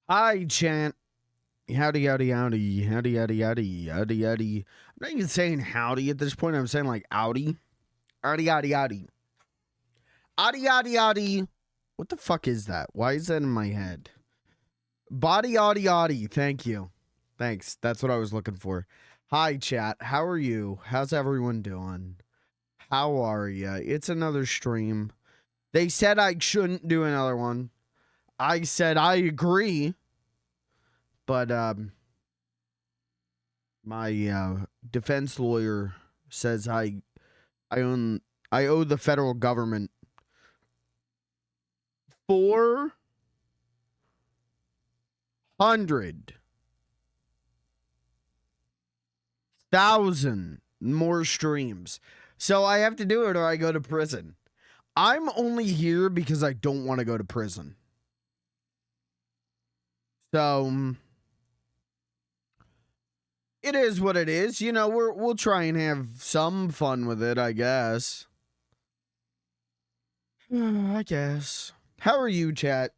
Hi, chant. Howdy, howdy, howdy, howdy, howdy, howdy, howdy, howdy. I'm not even saying howdy at this point. I'm saying like outie. Howdy, howdy, howdy. Howdy, howdy, howdy. What the fuck is that? Why is that in my head? Body, howdy, howdy. Thank you. Thanks. That's what I was looking for. Hi, chat. How are you? How's everyone doing? How are ya? It's another stream. They said I shouldn't do another one. I said I agree. But my defense lawyer says I owe the federal government $400,000 more streams. So I have to do it or I go to prison. I'm only here because I don't want to go to prison. So it is what it is. You know, we'll try and have some fun with it, I guess. I guess. How are you, chat?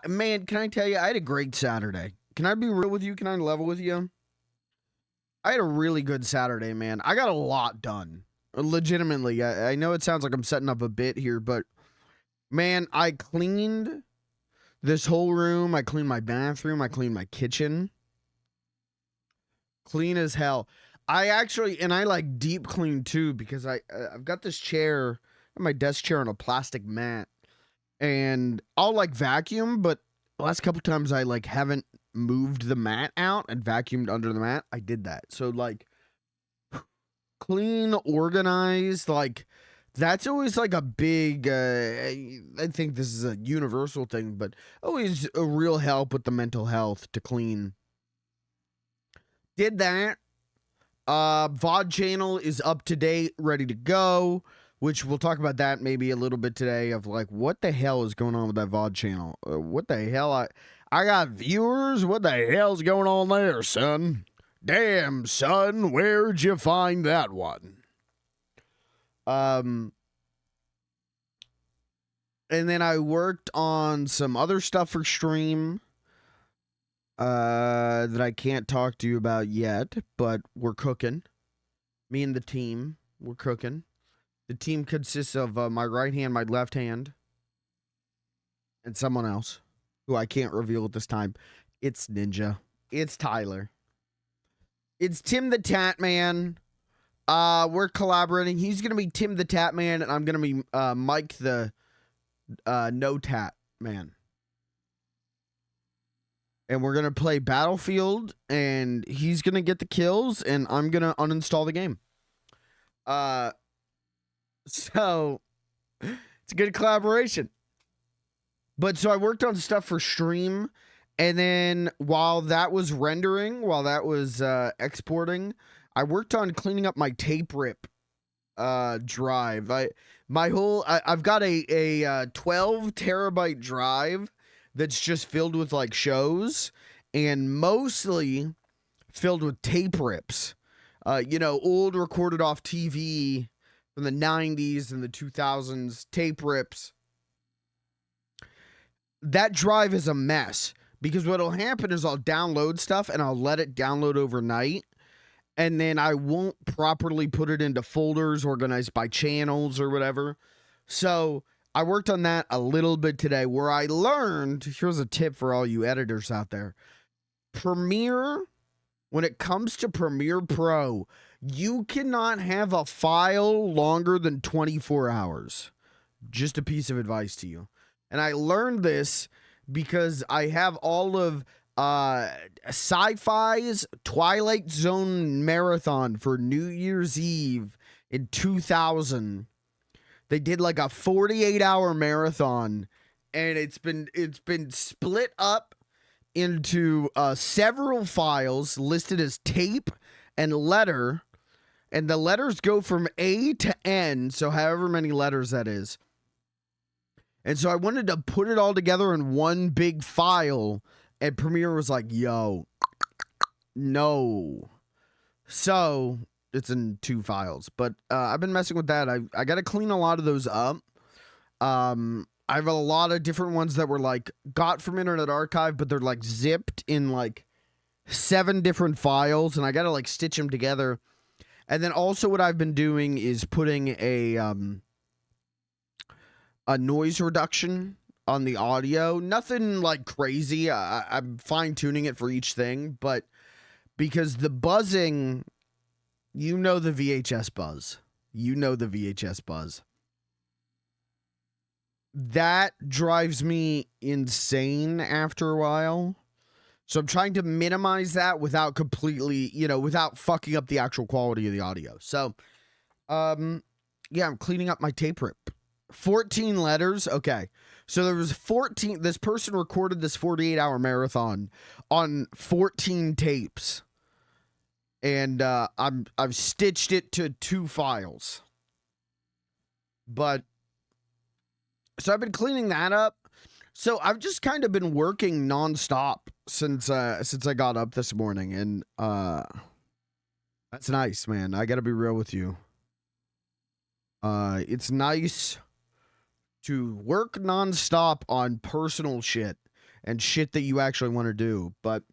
Man, can I tell you, I had a great Saturday. Can I be real with you? Can I level with you? I had a really good Saturday, man. I got a lot done. Legitimately. I know it sounds like I'm setting up a bit here, but man, I cleaned this whole room. I cleaned my bathroom. I cleaned my kitchen. Clean as hell. And I like deep clean too, because I've got this chair, my desk chair on a plastic mat, and I'll like vacuum, but the last couple times I like haven't moved the mat out and vacuumed under the mat. I did that. So like clean, organized, like that's always like a big, I think this is a universal thing, but always a real help with the mental health to clean. Did that. VOD channel is up to date, ready to go, which we'll talk about that maybe a little bit today of like, what the hell is going on with that VOD channel? What the hell? I got viewers? What the hell's going on there, son? Damn, son, where'd you find that one? And then I worked on some other stuff for stream. That I can't talk to you about yet, but we're cooking. Me and the team, we're cooking. The team consists of my right hand, my left hand, and someone else who I can't reveal at this time. It's Ninja. It's Tyler. It's Tim the Tat Man. We're collaborating. He's gonna be Tim the Tat Man, and I'm gonna be Mike the No Tat Man. And we're going to play Battlefield, and he's going to get the kills, and I'm going to uninstall the game. So, it's a good collaboration. But so I worked on stuff for stream, and then while that was rendering, while that was exporting, I worked on cleaning up my tape rip drive. I've got a 12 terabyte drive that's just filled with like shows and mostly filled with tape rips. Old recorded off TV from the 90s and the 2000s tape rips. That drive is a mess because what'll happen is I'll download stuff and I'll let it download overnight. And then I won't properly put it into folders organized by channels or whatever. So I worked on that a little bit today where I learned, here's a tip for all you editors out there. Premiere, when it comes to Premiere Pro, you cannot have a file longer than 24 hours. Just a piece of advice to you. And I learned this because I have all of Sci-Fi's Twilight Zone marathon for New Year's Eve in 2000. They did like a 48-hour marathon, and it's been split up into several files listed as tape and letter, and the letters go from A to N, so however many letters that is. And so I wanted to put it all together in one big file, and Premiere was like, yo, no. So it's in 2 files, but I've been messing with that. I got to clean a lot of those up. I I have a lot of different ones that were like got from Internet Archive, but they're like zipped in like 7 different files, and I gotta like stitch them together. And then also what I've been doing is putting a noise reduction on the audio. Nothing like crazy. I'm fine tuning it for each thing, but because the buzzing, you know, the VHS buzz. You know the VHS buzz. That drives me insane after a while. So I'm trying to minimize that without completely, you know, without fucking up the actual quality of the audio. So, yeah, I'm cleaning up my tape rip. 14 letters. Okay. So there was 14. This person recorded this 48-hour marathon on 14 tapes. And I've stitched it to 2 files. But so I've been cleaning that up. So I've just kind of been working nonstop since I got up this morning, and that's nice, man. I gotta be real with you. It's nice to work nonstop on personal shit and shit that you actually want to do. But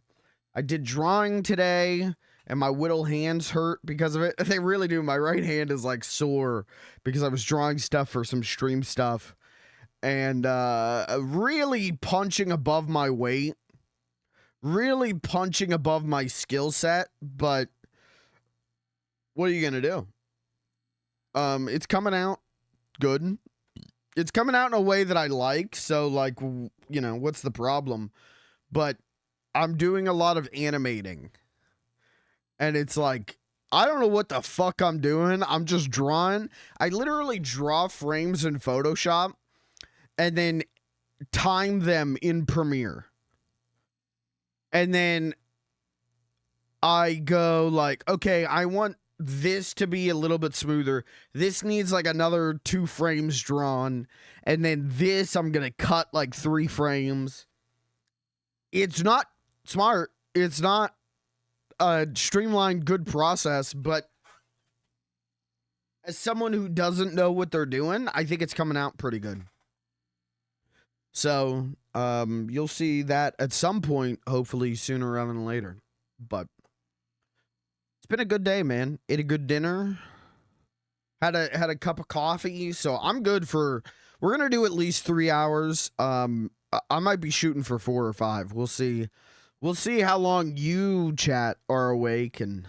I did drawing today, and my whittle hands hurt because of it. They really do. My right hand is like sore because I was drawing stuff for some stream stuff. And really punching above my weight, really punching above my skill set, but what are you gonna do? It's coming out good. It's coming out in a way that I like, so like, you know, what's the problem? But I'm doing a lot of animating, and it's like, I don't know what the fuck I'm doing. I'm just drawing. I literally draw frames in Photoshop and then time them in Premiere. And then I go like, okay, I want this to be a little bit smoother. This needs like another 2 frames drawn. And then this, I'm going to cut like 3 frames. It's not smart. It's not a streamlined, good process. But as someone who doesn't know what they're doing, I think it's coming out pretty good. So, you'll see that at some point, hopefully sooner rather than later. But it's been a good day, man. Ate a good dinner. Had a cup of coffee. So I'm good for, we're going to do at least 3 hours. I might be shooting for 4 or 5. We'll see. We'll see how long you chat are awake and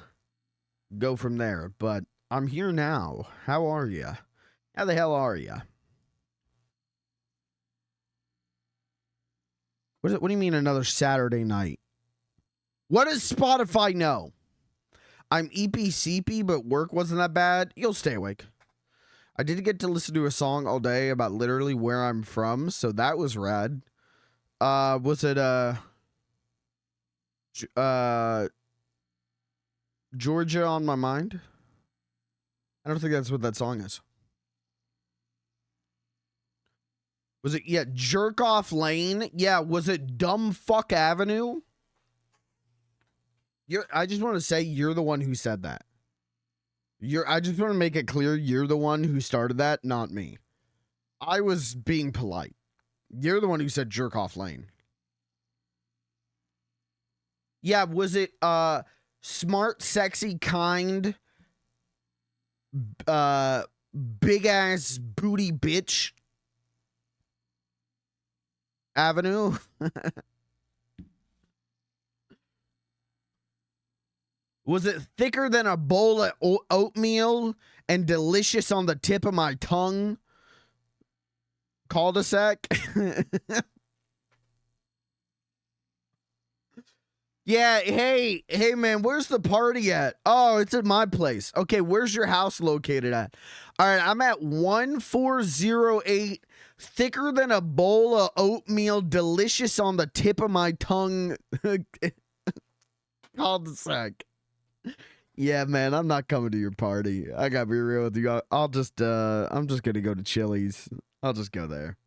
go from there. But I'm here now. How are you? How the hell are you? What do you mean another Saturday night? What does Spotify know? I'm EPCP, but work wasn't that bad. You'll stay awake. I did get to listen to a song all day about literally where I'm from, so that was rad. Was it Georgia on My Mind? I don't think that's what that song is. Was it, yeah, Jerk Off Lane? Yeah, was it Dumb Fuck Avenue? I just want to say you're the one who said that. I just want to make it clear you're the one who started that, not me. I was being polite. You're the one who said Jerk Off Lane. Yeah, was it Smart, Sexy, Kind, Big Ass Booty Bitch Avenue? Was it thicker than a bowl of oatmeal and delicious on the tip of my tongue? Cul-de-sac? Yeah, hey man, where's the party at? Oh, it's at my place. Okay, where's your house located at? All right, I'm at 1408, thicker than a bowl of oatmeal, delicious on the tip of my tongue. Cul-de-sac. Yeah, man, I'm not coming to your party. I gotta be real with you. I'm just gonna go to Chili's. I'll just go there.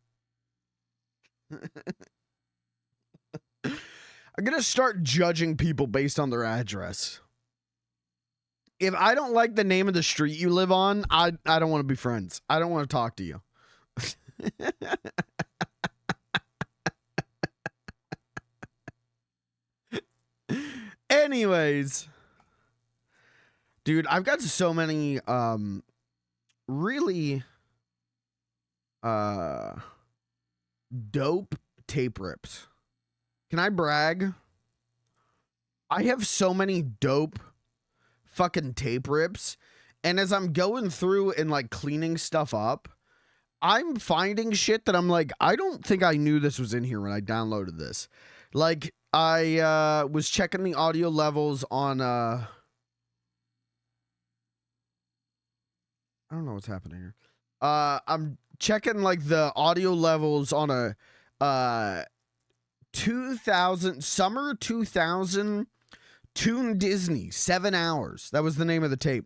I'm gonna start judging people based on their address. If I don't like the name of the street you live on, I don't want to be friends. I don't want to talk to you. anyways, dude, I've got so many really dope tape rips. Can I brag? I have so many dope fucking tape rips, and as I'm going through and like cleaning stuff up, I'm finding shit that I'm like, I don't think I knew this was in here when I downloaded this. Like, I was checking the audio levels on I don't know what's happening here. I'm checking like the audio levels on a 2000 summer 2000 Toon Disney 7 hours. That was the name of the tape.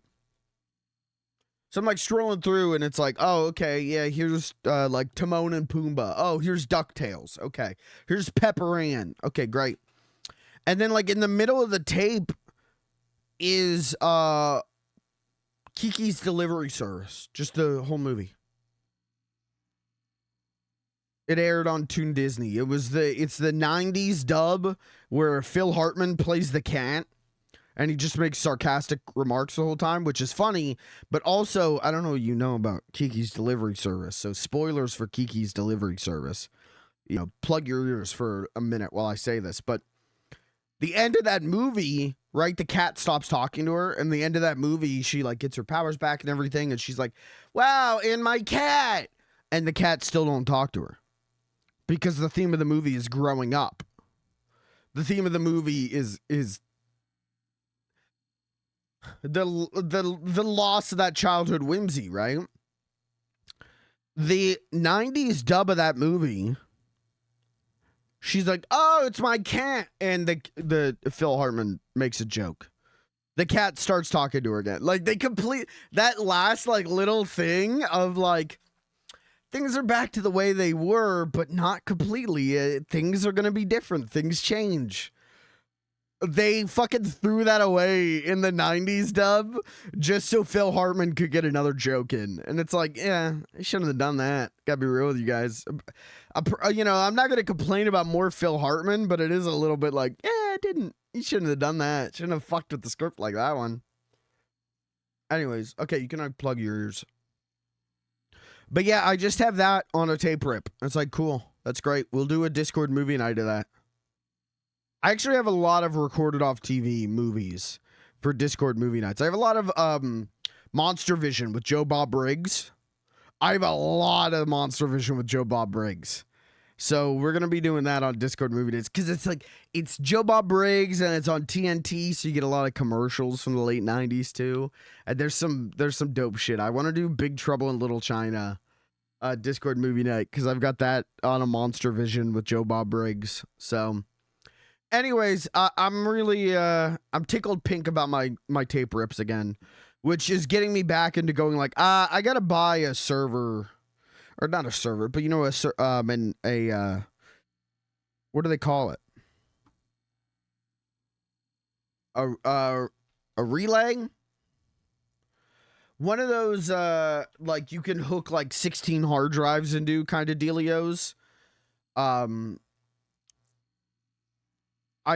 So I'm like scrolling through and it's like, oh, okay, yeah, here's like Timon and Pumbaa. Oh, here's DuckTales. Okay. Here's Pepper Ann. Okay, great. And then like in the middle of the tape is Kiki's Delivery Service. Just the whole movie. It aired on Toon Disney. It's the 90s dub where Phil Hartman plays the cat. And he just makes sarcastic remarks the whole time, which is funny. But also, I don't know what you know about Kiki's Delivery Service. So spoilers for Kiki's Delivery Service. You know, plug your ears for a minute while I say this. But the end of that movie, right? The cat stops talking to her. And the end of that movie, she like gets her powers back and everything. And she's like, wow, and my cat. And the cat still don't talk to her. Because the theme of the movie is growing up. The theme of the movie is the loss of that childhood whimsy, right? The 90s dub of that movie, she's like, oh, it's my cat. And the Phil Hartman makes a joke. The cat starts talking to her again. Like they complete that last like little thing of like, things are back to the way they were, but not completely. Things are going to be different. Things change. They fucking threw that away in the 90s dub just so Phil Hartman could get another joke in. And it's like, yeah, I shouldn't have done that. Gotta be real with you guys. You know, I'm not going to complain about more Phil Hartman, but it is a little bit like, yeah, it didn't. You shouldn't have done that. Shouldn't have fucked with the script like that one. Anyways, okay, you can unplug your ears. But yeah, I just have that on a tape rip. It's like, cool. That's great. We'll do a Discord movie night of that. I actually have a lot of recorded off TV movies for Discord movie nights. I have a lot of Monster Vision with Joe Bob Briggs. I have a lot of Monster Vision with Joe Bob Briggs. So we're going to be doing that on Discord movie nights. Because it's like, it's Joe Bob Briggs and it's on TNT. So you get a lot of commercials from the late 90s too. And there's some dope shit. I want to do Big Trouble in Little China Discord movie night. Because I've got that on a Monster Vision with Joe Bob Briggs. So anyways, I'm really, I'm tickled pink about my tape rips again. Which is getting me back into going like, I got to buy a server. Or not a server, but you know, what do they call it? A relay? One of those, like you can hook like 16 hard drives into kind of dealios. I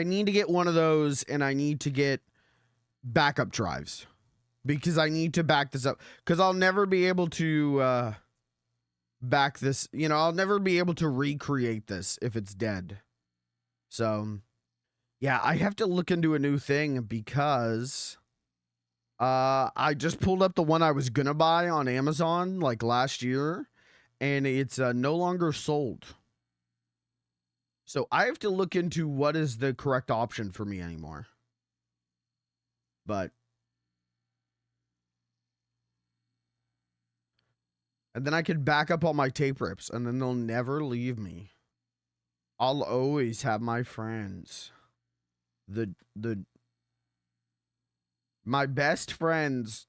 need to get one of those and I need to get backup drives because I need to back this up because I'll never be able to, back this, you know, I'll never be able to recreate this if it's dead. So, yeah, I have to look into a new thing because I just pulled up the one I was gonna buy on Amazon like last year and it's no longer sold. So I have to look into what is the correct option for me anymore. But and then I can back up all my tape rips, and then they'll never leave me. I'll always have my friends. My best friends,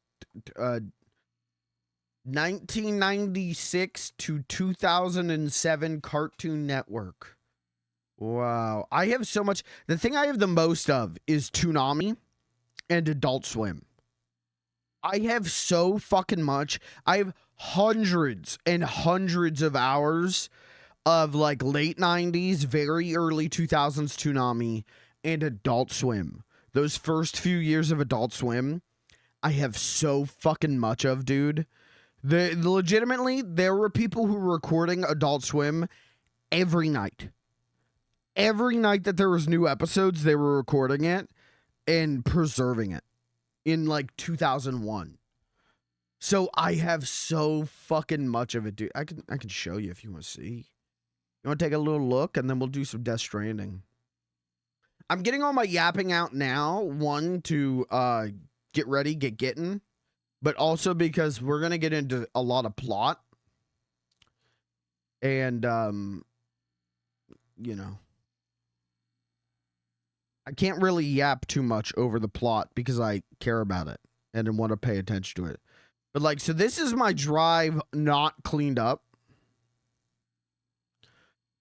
1996 to 2007 Cartoon Network. Wow. I have so much. The thing I have the most of is Toonami and Adult Swim. I have so fucking much. I have hundreds and hundreds of hours of like late 90s, very early 2000s Toonami and Adult Swim those first few years of Adult Swim, I have so fucking much of, dude. Legitimately, there were people who were recording Adult Swim every night. Every night that there was new episodes, they were recording it and preserving it in like 2001. So I have so fucking much of it, dude. I can show you if you want to see. You want to take a little look, and then we'll do some Death Stranding. I'm getting all my yapping out now. One, to get ready, getting. But also because we're going to get into a lot of plot. And, you know. I can't really yap too much over the plot because I care about it and want to pay attention to it. But, like, so this is my drive not cleaned up.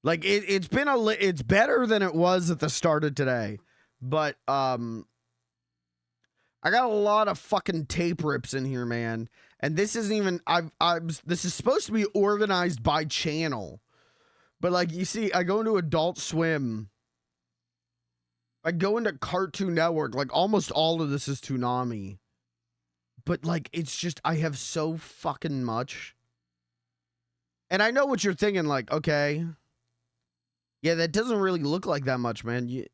Like, it's been it's better than it was at the start of today. But, I got a lot of fucking tape rips in here, man. And this isn't even, this is supposed to be organized by channel. But, like, you see, I go into Adult Swim. I go into Cartoon Network. Like, almost all of this is Toonami. But, like, it's just, I have so fucking much. And I know what you're thinking, like, okay. Yeah, that doesn't really look like that much, man.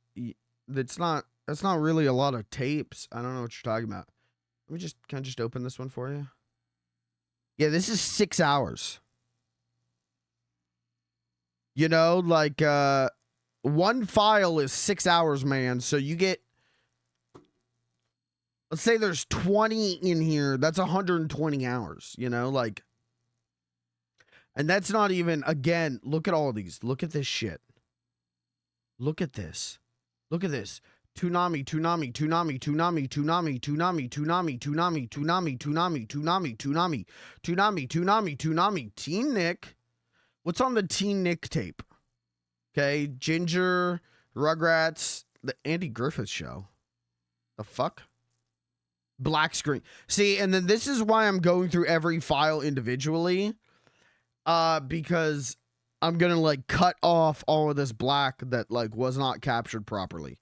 That's not really a lot of tapes. I don't know what you're talking about. Let me can I just open this one for you? Yeah, this is 6 hours. You know, like, one file is 6 hours, man. So you get, let's say there's 20 in here. That's 120 hours, you know, like, and that's not even, again, look at all of these. Look at this shit. Look at this. Look at this. Toonami, Toonami, Toonami, Toonami, Toonami, Toonami, Toonami, Toonami, Toonami, Toonami, Toonami, Toonami, Toonami, Toonami, Toonami, Teen Nick. What's on the Teen Nick tape? Okay, Ginger, Rugrats, the Andy Griffith Show. The fuck? Black screen. See, and then this is why I'm going through every file individually. Because I'm gonna, like, cut off all of this black that, like, was not captured properly.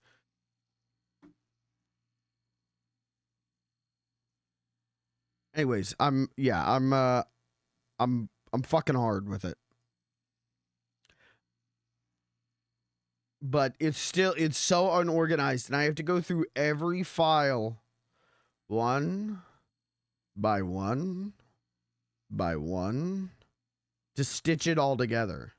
Anyways, I'm fucking hard with it. But it's so unorganized, and I have to go through every file one by one by one to stitch it all together.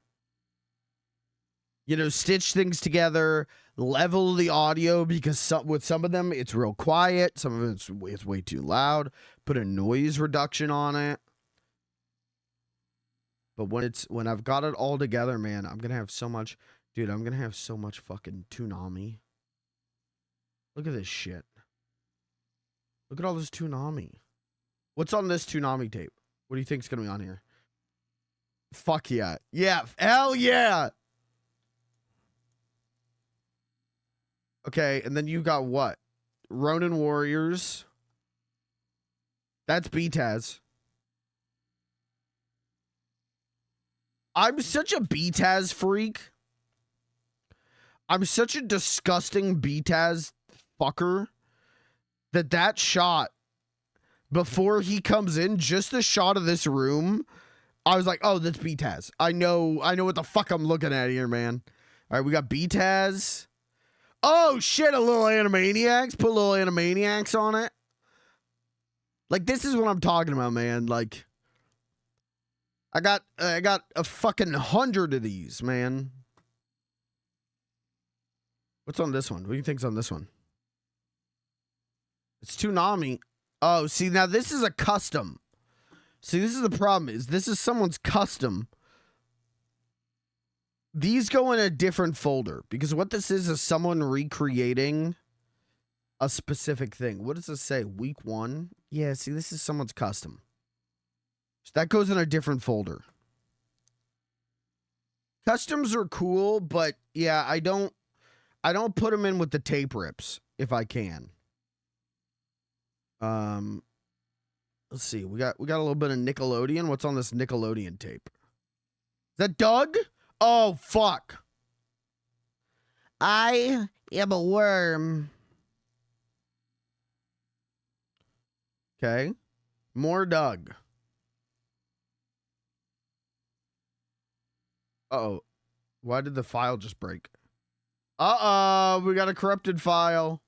You know, stitch things together, level the audio, because with some of them it's real quiet, some of it's way too loud, put a noise reduction on it. But when I've got it all together, man, I'm going to have so much, dude, I'm going to have so much fucking Toonami. Look at this shit. Look at all this Toonami. What's on this Toonami tape? What do you think's going to be on here? Fuck yeah. Yeah, hell yeah. Okay, and then you got what? Ronin Warriors. That's BTAS. I'm such a BTAS freak. I'm such a disgusting BTAS fucker that shot before he comes in, just the shot of this room, I was like, oh, that's BTAS. I know what the fuck I'm looking at here, man. All right, we got BTAS. Oh, shit, a little Animaniacs. Put a little Animaniacs on it. Like, this is what I'm talking about, man. Like, I got a fucking 100 of these, man. What's on this one? What do you think's on this one? It's Toonami. Oh, see, now this is a custom. See, this is the problem, is this is someone's custom. These go in a different folder, because what this is someone recreating a specific thing. What does this say? Week 1? Yeah, see, this is someone's custom. So that goes in a different folder. Customs are cool, but yeah, I don't put them in with the tape rips if I can. Let's see. We got a little bit of Nickelodeon. What's on this Nickelodeon tape? Is that Doug? Oh, fuck. I am a worm. Okay. More Doug. Uh-oh. Why did the file just break? Uh-oh. We got a corrupted file.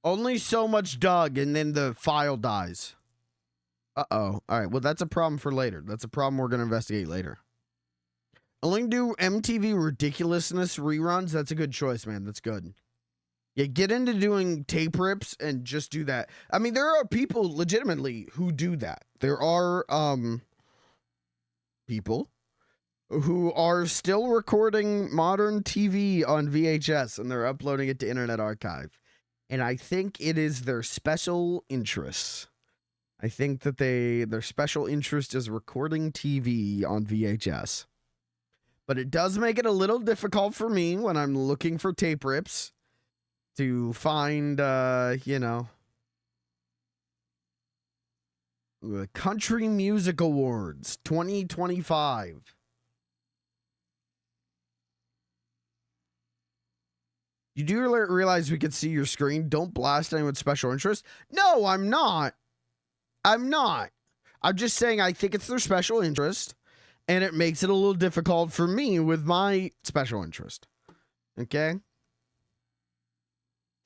Only so much Doug, and then the file dies. Uh-oh. All right. Well, that's a problem for later. That's a problem we're going to investigate later. Only do MTV ridiculousness reruns. That's a good choice, man. That's good. Yeah, get into doing tape rips and just do that. I mean, there are people legitimately who do that. There are people who are still recording modern TV on VHS and they're uploading it to Internet Archive. And I think it is their special interests. I think that their special interest is recording TV on VHS. But it does make it a little difficult for me when I'm looking for tape rips to find, you know, the Country Music Awards 2025. You do realize we can see your screen. Don't blast anyone with special interest. No, I'm not. I'm not. I'm just saying I think it's their special interest, and it makes it a little difficult for me with my special interest. Okay?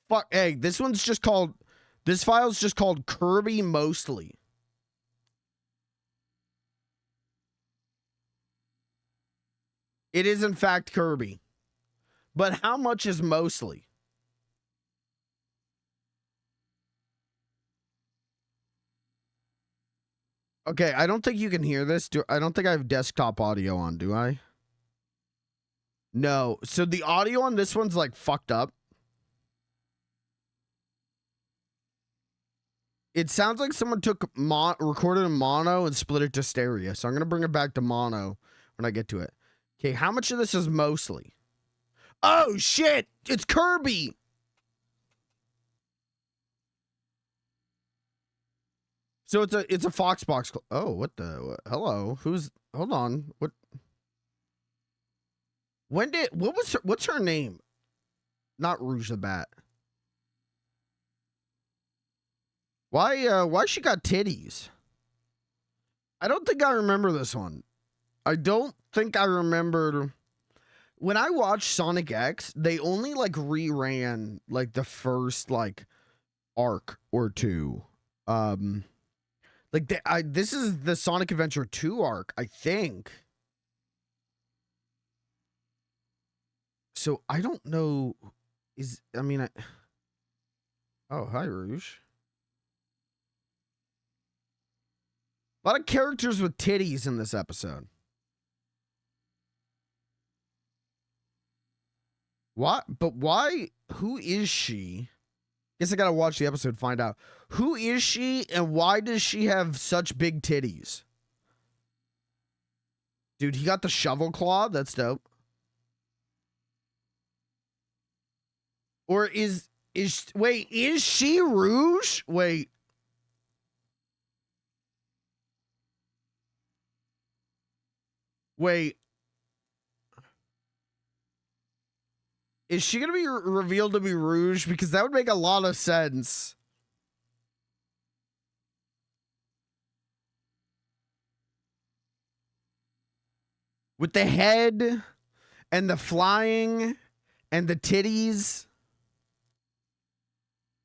Fuck, hey, this file's just called Kirby Mostly. It is, in fact, Kirby. But how much is mostly? Okay, I don't think you can hear this. I don't think I have desktop audio on, do I? No. So the audio on this one's like fucked up. It sounds like someone recorded in mono and split it to stereo. So I'm going to bring it back to mono when I get to it. Okay, how much of this is mostly? Oh, shit! It's Kirby! So it's a Foxbox. Oh, what the? Hello? Hold on. What? What's her name? Not Rouge the Bat. Why she got titties? I don't think I remember this one. I don't think I remembered. When I watched Sonic X, they only like reran like the first like arc or two. Like this is the Sonic Adventure 2 arc, I think. So I don't know. Oh, hi, Rouge. A lot of characters with titties in this episode. What? But why? Who is she? Guess I gotta watch the episode to find out. Who is she and why does she have such big titties? Dude, he got the shovel claw. That's dope. Or is she Rouge? Wait. Is she going to be revealed to be Rouge? Because that would make a lot of sense. With the head and the flying and the titties.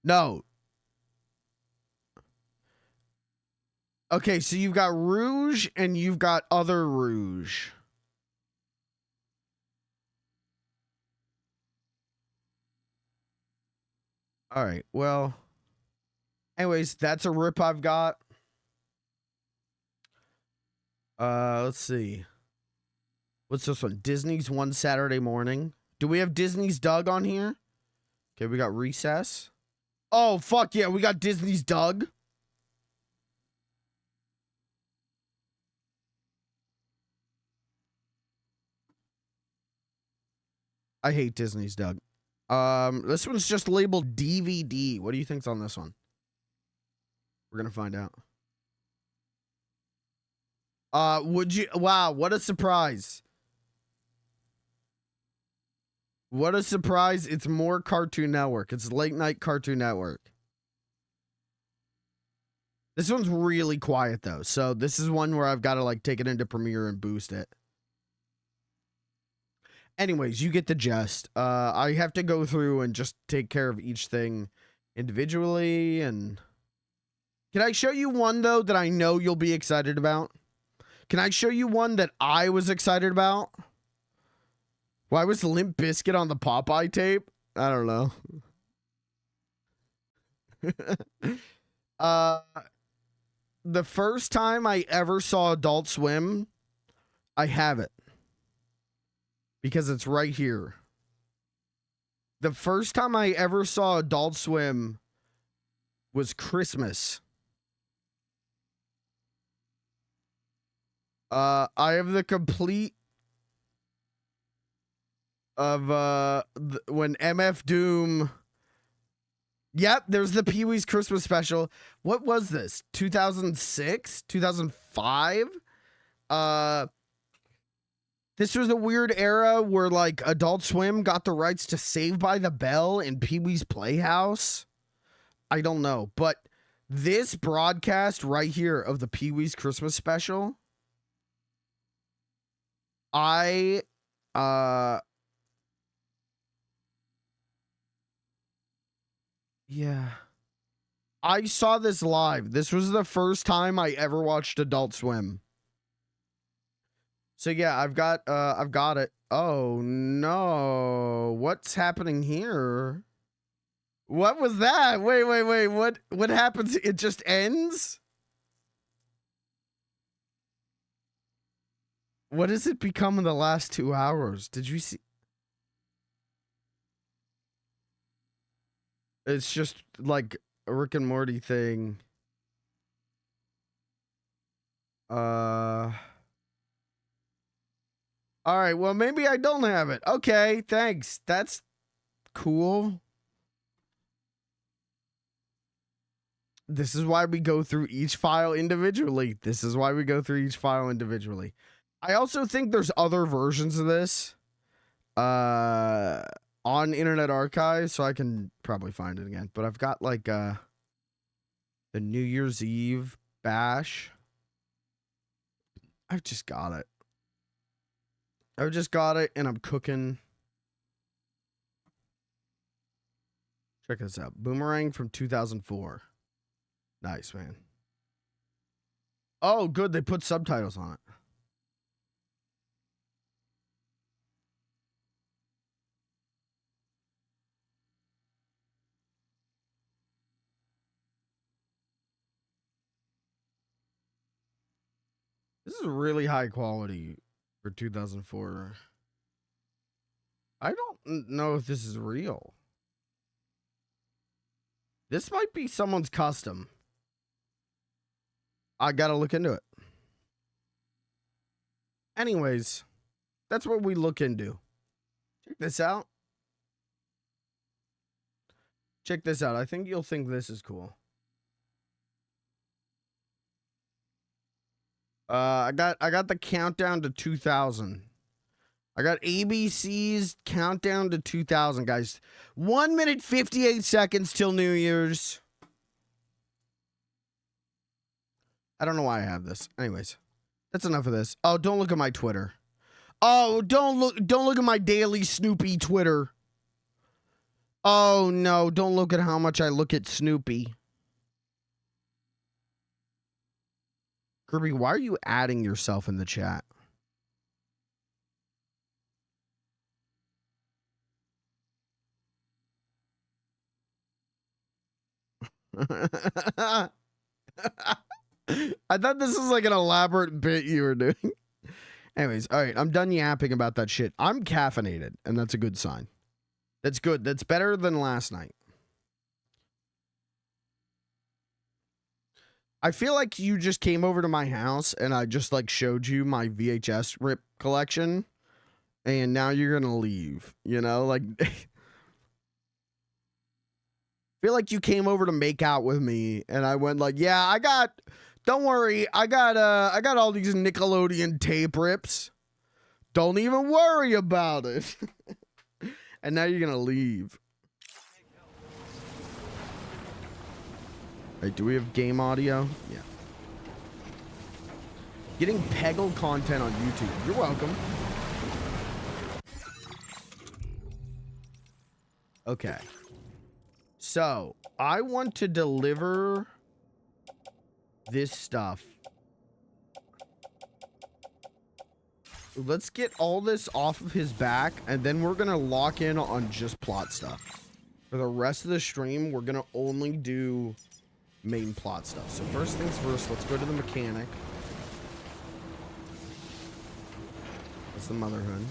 No. Okay, so you've got Rouge and you've got other Rouge. All right, well. Anyways, that's a rip I've got. Let's see. What's this one? Disney's One Saturday Morning. Do we have Disney's Doug on here? Okay, we got Recess. Oh, fuck yeah, we got Disney's Doug. I hate Disney's Doug. This one's just labeled DVD. What do you think's on this one? We're gonna find out. Would you? Wow, what a surprise! What a surprise. It's more Cartoon Network. It's late night Cartoon Network. This one's really quiet though. So this is one where I've got to like take it into Premiere and boost it. Anyways, you get the gist. I have to go through and just take care of each thing individually. And can I show you one though that I know you'll be excited about? Can I show you one that I was excited about? Why was Limp Bizkit on the Popeye tape? I don't know. The first time I ever saw Adult Swim, I have it. Because it's right here. The first time I ever saw Adult Swim was Christmas. I have the complete of when MF Doom. Yep, there's the Pee-wee's Christmas special. What was this? 2006? 2005? This was a weird era where like Adult Swim got the rights to Saved by the Bell and Pee-wee's Playhouse. I don't know, but this broadcast right here of the Pee-wee's Christmas special, yeah. I saw this live. This was the first time I ever watched Adult Swim. So yeah, I've got it. Oh no. What's happening here? What was that? Wait. What happens? It just ends? What has it become in the last 2 hours? Did you see? It's just like a Rick and Morty thing. All right, well, maybe I don't have it. Okay, thanks. That's cool. This is why we go through each file individually. I also think there's other versions of this on Internet Archive, so I can probably find it again. But I've got like the New Year's Eve bash. I've just got it. And I'm cooking. Check this out. Boomerang from 2004. Nice, man. Oh, good. They put subtitles on it. This is really high quality for 2004. I don't know if this is real. This might be someone's custom. I gotta look into it. Anyways, that's what we look into. Check this out. I think you'll think this is cool. I got the countdown to 2000. I got ABC's countdown to 2000, guys. 1 minute 58 seconds till New Year's. I don't know why I have this. Anyways, that's enough of this. Oh, don't look at my Twitter. Oh, don't look at my daily Snoopy Twitter. Oh no, don't look at how much I look at Snoopy. Kirby, why are you adding yourself in the chat? I thought this was like an elaborate bit you were doing. Anyways, all right, I'm done yapping about that shit. I'm caffeinated, and that's a good sign. That's good. That's better than last night. I feel like you just came over to my house and I just like showed you my VHS rip collection and now you're going to leave, you know, like feel like you came over to make out with me and I went like, yeah, don't worry. I got all these Nickelodeon tape rips. Don't even worry about it. And now you're gonna leave. Hey, do we have game audio? Yeah. Getting Peggle content on YouTube. You're welcome. Okay. So, I want to deliver this stuff. Let's get all this off of his back, and then we're gonna lock in on just plot stuff. For the rest of the stream, we're gonna only do main plot stuff. So first things first, let's go to the mechanic. That's the motherhood.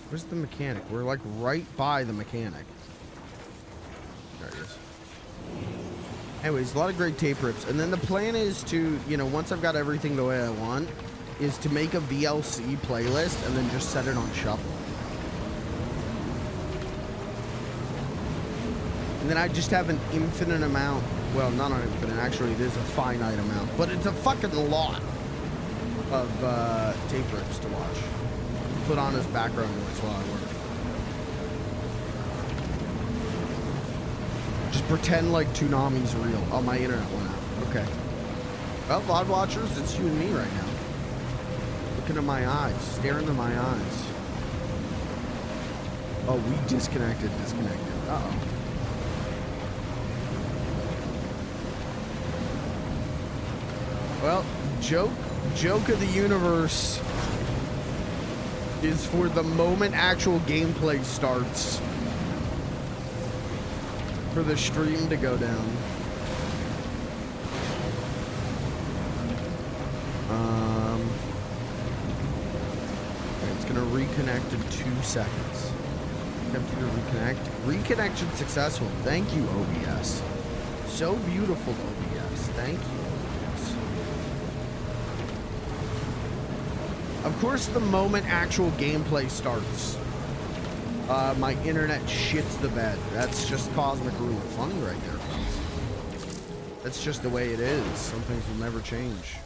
Where's the mechanic? We're like right by the mechanic. There it is. Anyways, a lot of great tape rips. And then the plan is to, you know, once I've got everything the way I want, is to make a VLC playlist and then just set it on shuffle. And then I just have an infinite amount. Well, not an infinite. Actually, it is a finite amount. But it's a fucking lot of tape rips to watch. Put on as background noise while I work. Just pretend like Toonami's real. Oh, my internet went out. Okay. Well, VOD watchers, it's you and me right now. Looking at my eyes. Staring into my eyes. Oh, we disconnected. Uh-oh. Well, joke of the universe is for the moment actual gameplay starts for the stream to go down. Okay, it's gonna reconnect in 2 seconds. Attempting to reconnect. Reconnection successful. Thank you, OBS. So beautiful, OBS. Thank you. Of course, the moment actual gameplay starts, my internet shits the bed. That's just cosmic rule of funny right there, folks. That's just the way it is. Some things will never change.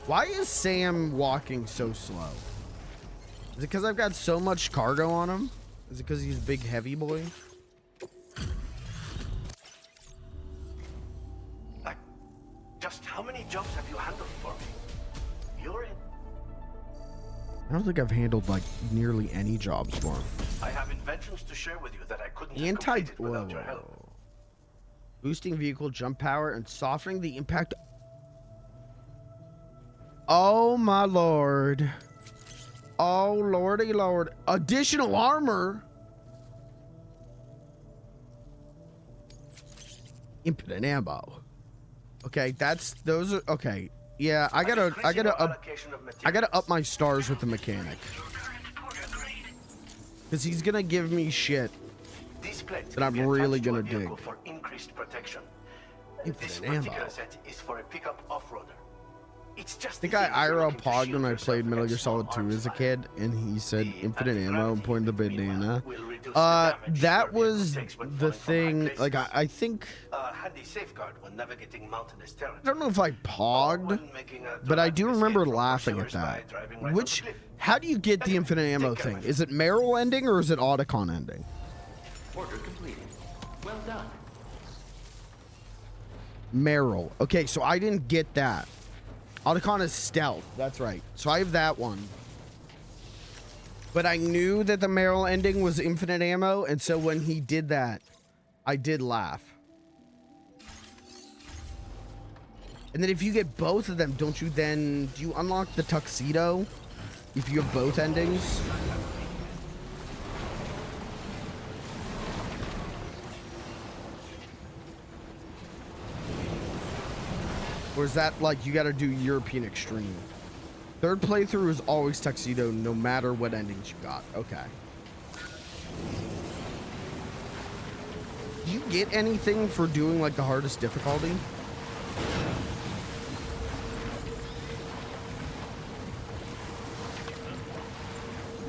Why is Sam walking so slow? Is it because I've got so much cargo on him? Is it because he's a big heavy boy? Just how many jobs have you handled for me? You're in. I don't think I've handled like nearly any jobs for him. I have inventions to share with you that I couldn't have completed without your help. Boosting vehicle jump power and softening the impact. Oh my lord. Oh lordy lord. Additional armor. Infinite ammo. Okay, those are okay. Yeah, I gotta up my stars with the mechanic. Because he's gonna give me shit that I'm really gonna dig. For increased protection. This Infinite particular ammo. set is for a pickup off-roader. It's just I think I IRL pogged when I played Metal Gear Solid 2 as a kid, and he said infinite ammo and pointed the bandana. That was the thing, like, I think, handy safeguard when navigating mountainous terrain. I don't know if I pogged, but I do remember laughing at that. How do you get the infinite ammo thing? Is it Merrill ending or is it Otacon ending? Order completed. Well done. Merrill. Okay, so I didn't get that. Otacon is stealth. That's right. So I have that one. But I knew that the Merrill ending was infinite ammo, and so when he did that, I did laugh. And then if you get both of them, do you unlock the tuxedo if you have both endings? Or is that like you gotta do European Extreme? Third playthrough is always tuxedo no matter what endings you got. Okay. Do you get anything for doing like the hardest difficulty?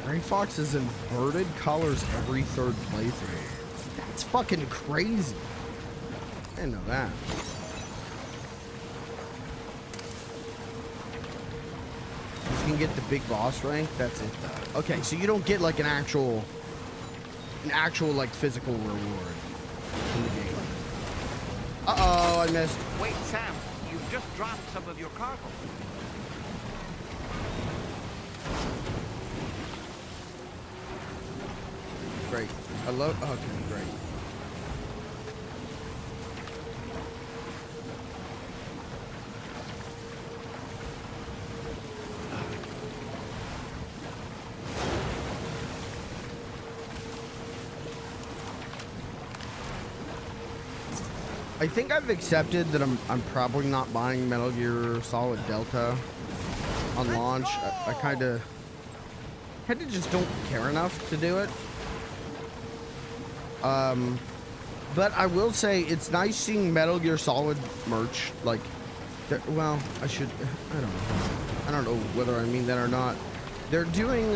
Gray Fox is inverted colors every third playthrough. That's fucking crazy. I didn't know that. can get the big boss rank. That's it though. Okay, so you don't get like an actual like physical reward in the game. Uh-oh, I missed. Wait, Sam, you've just dropped some of your cargo. Great. Okay, great. I think I've accepted that I'm probably not buying Metal Gear Solid Delta on launch. I kind of just don't care enough to do it. But I will say it's nice seeing Metal Gear Solid merch. Like, well, I don't know whether I mean that or not. They're doing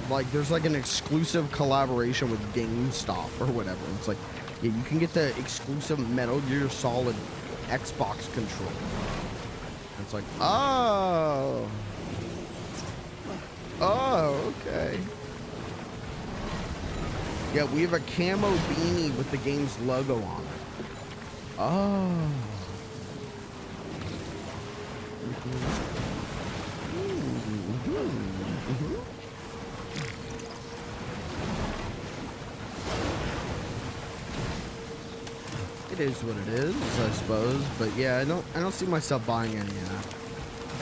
like there's like an exclusive collaboration with GameStop or whatever. It's like, yeah, you can get the exclusive Metal Gear Solid Xbox controller. And it's like, oh, okay. Yeah, we have a camo beanie with the game's logo on it. Oh. It is what it is, I suppose. But yeah, I don't see myself buying any of that.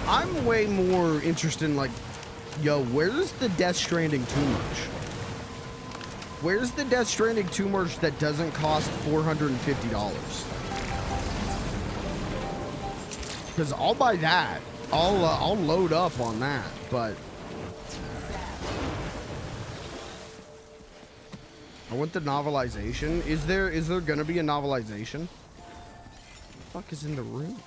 I'm way more interested in like, yo, where's the Death Stranding 2 merch? Where's the Death Stranding 2 merch that doesn't cost $450? Because I'll buy that. I'll load up on that, but I want the novelization. Is there gonna be a novelization? What the fuck is in the room?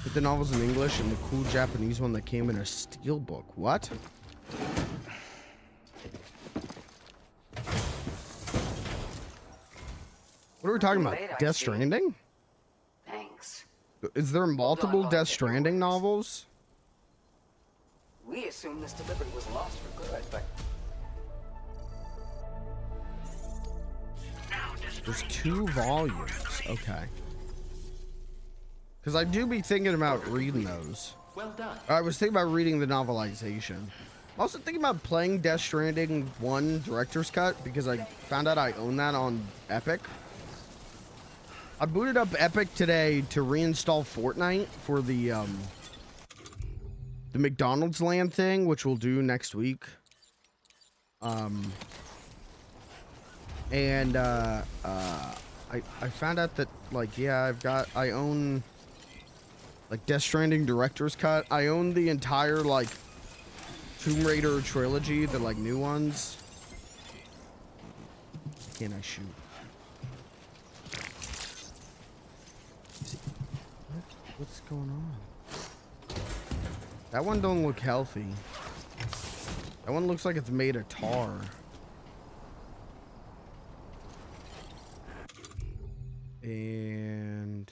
But the novel's in English and the cool Japanese one that came in a steelbook. What? What are we talking about? Death Stranding? Thanks. Is there multiple Death Stranding novels? We assumed this delivery was lost for good, but There's 2 volumes. Okay. Because I do be thinking about reading those. Well done. I was thinking about reading the novelization. I'm also thinking about playing Death Stranding 1 Director's Cut because I found out I own that on Epic. I booted up Epic today to reinstall Fortnite for the McDonald's Land thing, which we'll do next week. I found out that like, yeah, I own like Death Stranding Director's Cut. I own the entire like Tomb Raider trilogy, the like new ones. Can I shoot? What's going on? That one don't look healthy. That one looks like it's made of tar. And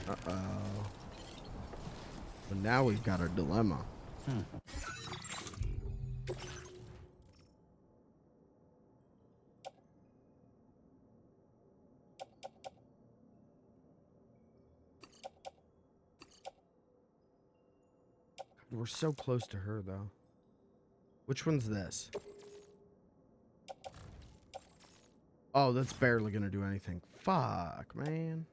uh-oh. But now we've got a dilemma. We're so close to her, though. Which one's this? Oh, that's barely gonna do anything. Fuck, man.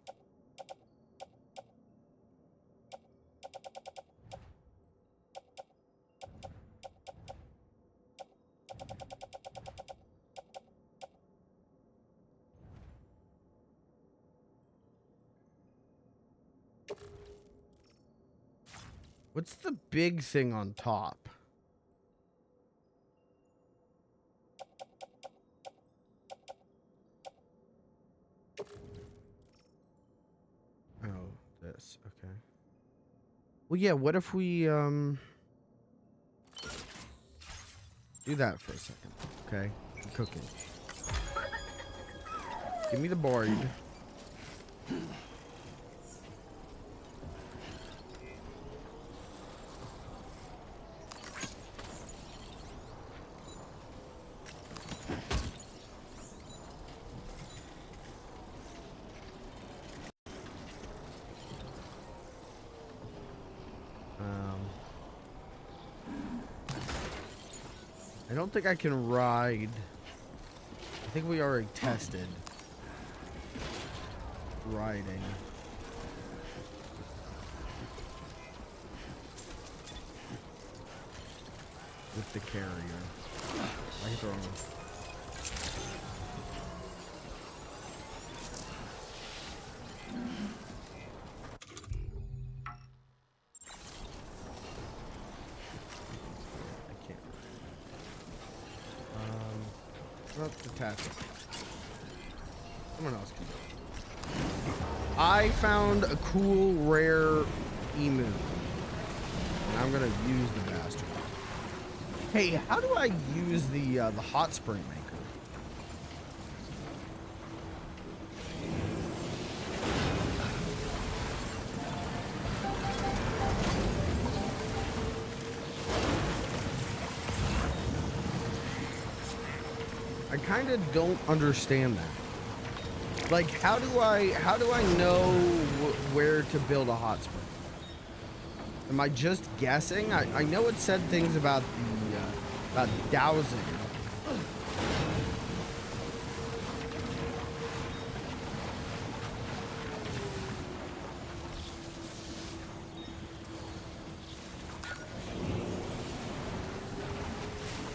What's the big thing on top? Oh, this. Okay. Well, yeah, what if we do that for a second? Okay. I'm cooking. Give me the board. I don't think I can ride. I think we already tested riding. With the carrier. I hit the wrong one. Not the task. Someone else can do it. I found a cool, rare emu. And I'm gonna use the bastard. Hey, how do I use the hot spring maker? I kind of don't understand that. Like, how do I know where to build a hot spring? Am I just guessing? I know it said things about the about dowsing.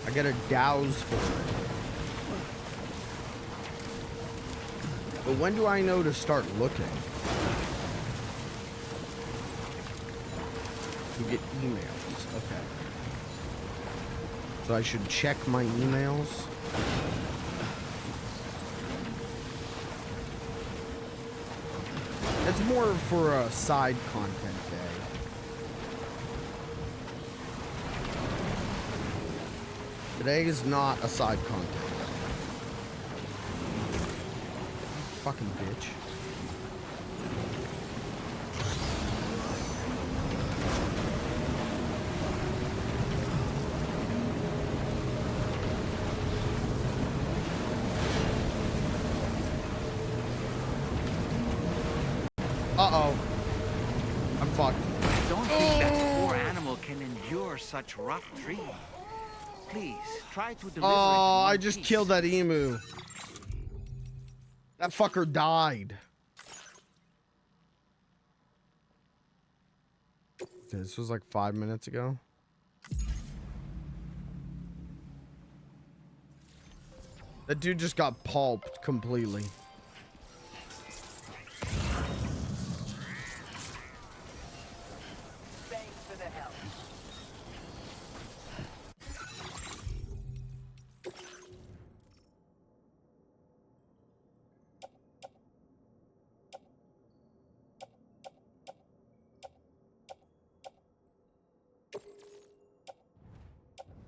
I gotta douse for it. But when do I know to start looking? To get emails. Okay. So I should check my emails. It's more for a side content day. Today is not a side content day. Fucking bitch. Uh-oh. I'm fucked. I don't think that poor animal can endure such rough treatment. Please, try to deliver it in Oh, one I just piece. killed that emu. That fucker died. This was like 5 minutes ago. That dude just got pulped completely. Thanks for the help.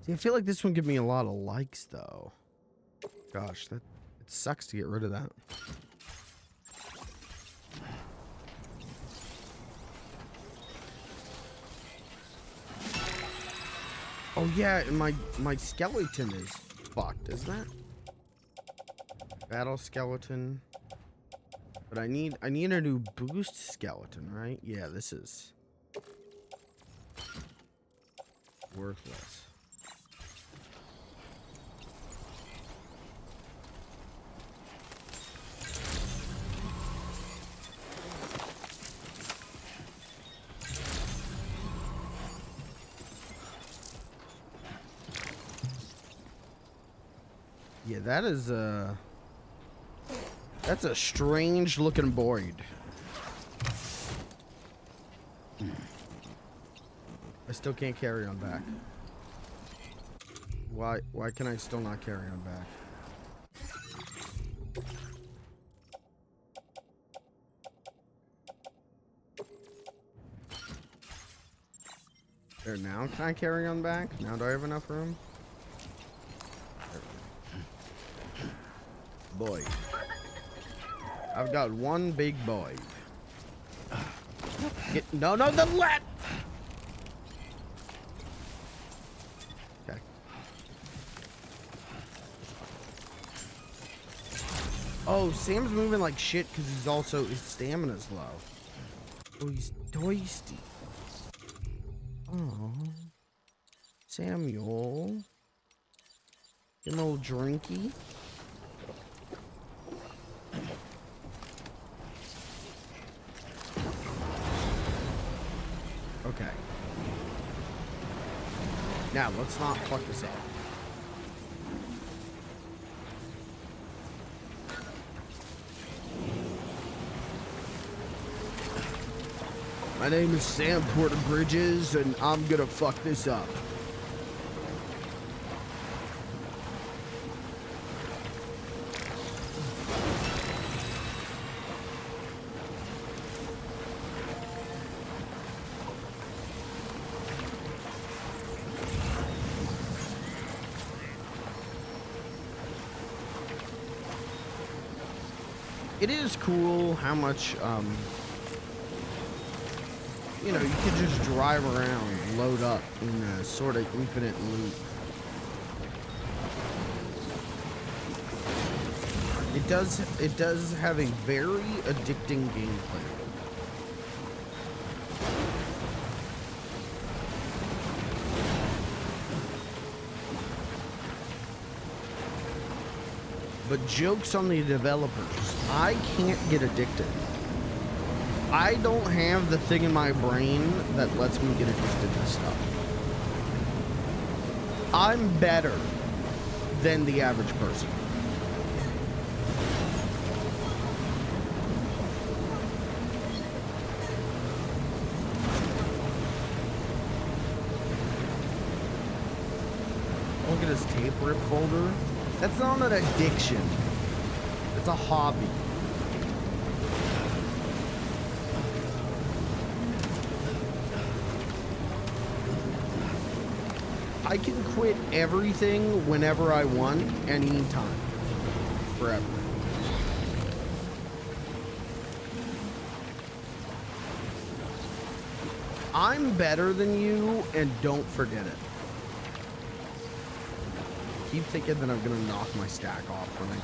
See, I feel like this one give me a lot of likes, though. Gosh, that it sucks to get rid of that. Oh yeah, and my skeleton is fucked, isn't it? Battle skeleton. But I need a new boost skeleton, right? Yeah, this is worthless. Yeah, that's a strange looking board. I still can't carry on back. Why can I still not carry on back? There, now can I carry on back? Now do I have enough room? Boy. I've got one big boy. No, the left. Okay. Oh, Sam's moving like shit because he's also his stamina's low. Oh, he's thirsty. Oh, Samuel, get a little drinky. Okay. Now, let's not fuck this up. My name is Sam Porter Bridges, and I'm gonna fuck this up. It is cool how much, you know, you can just drive around, load up in a sort of infinite loop. It does have a very addicting gameplay. But joke's on the developers. I can't get addicted. I don't have the thing in my brain that lets me get addicted to stuff. I'm better than the average person. Look at his tape rip folder. That's not an addiction. It's a hobby. I can quit everything whenever I want, anytime. Forever. I'm better than you, and don't forget it. Keep thinking that I'm gonna knock my stack off when I,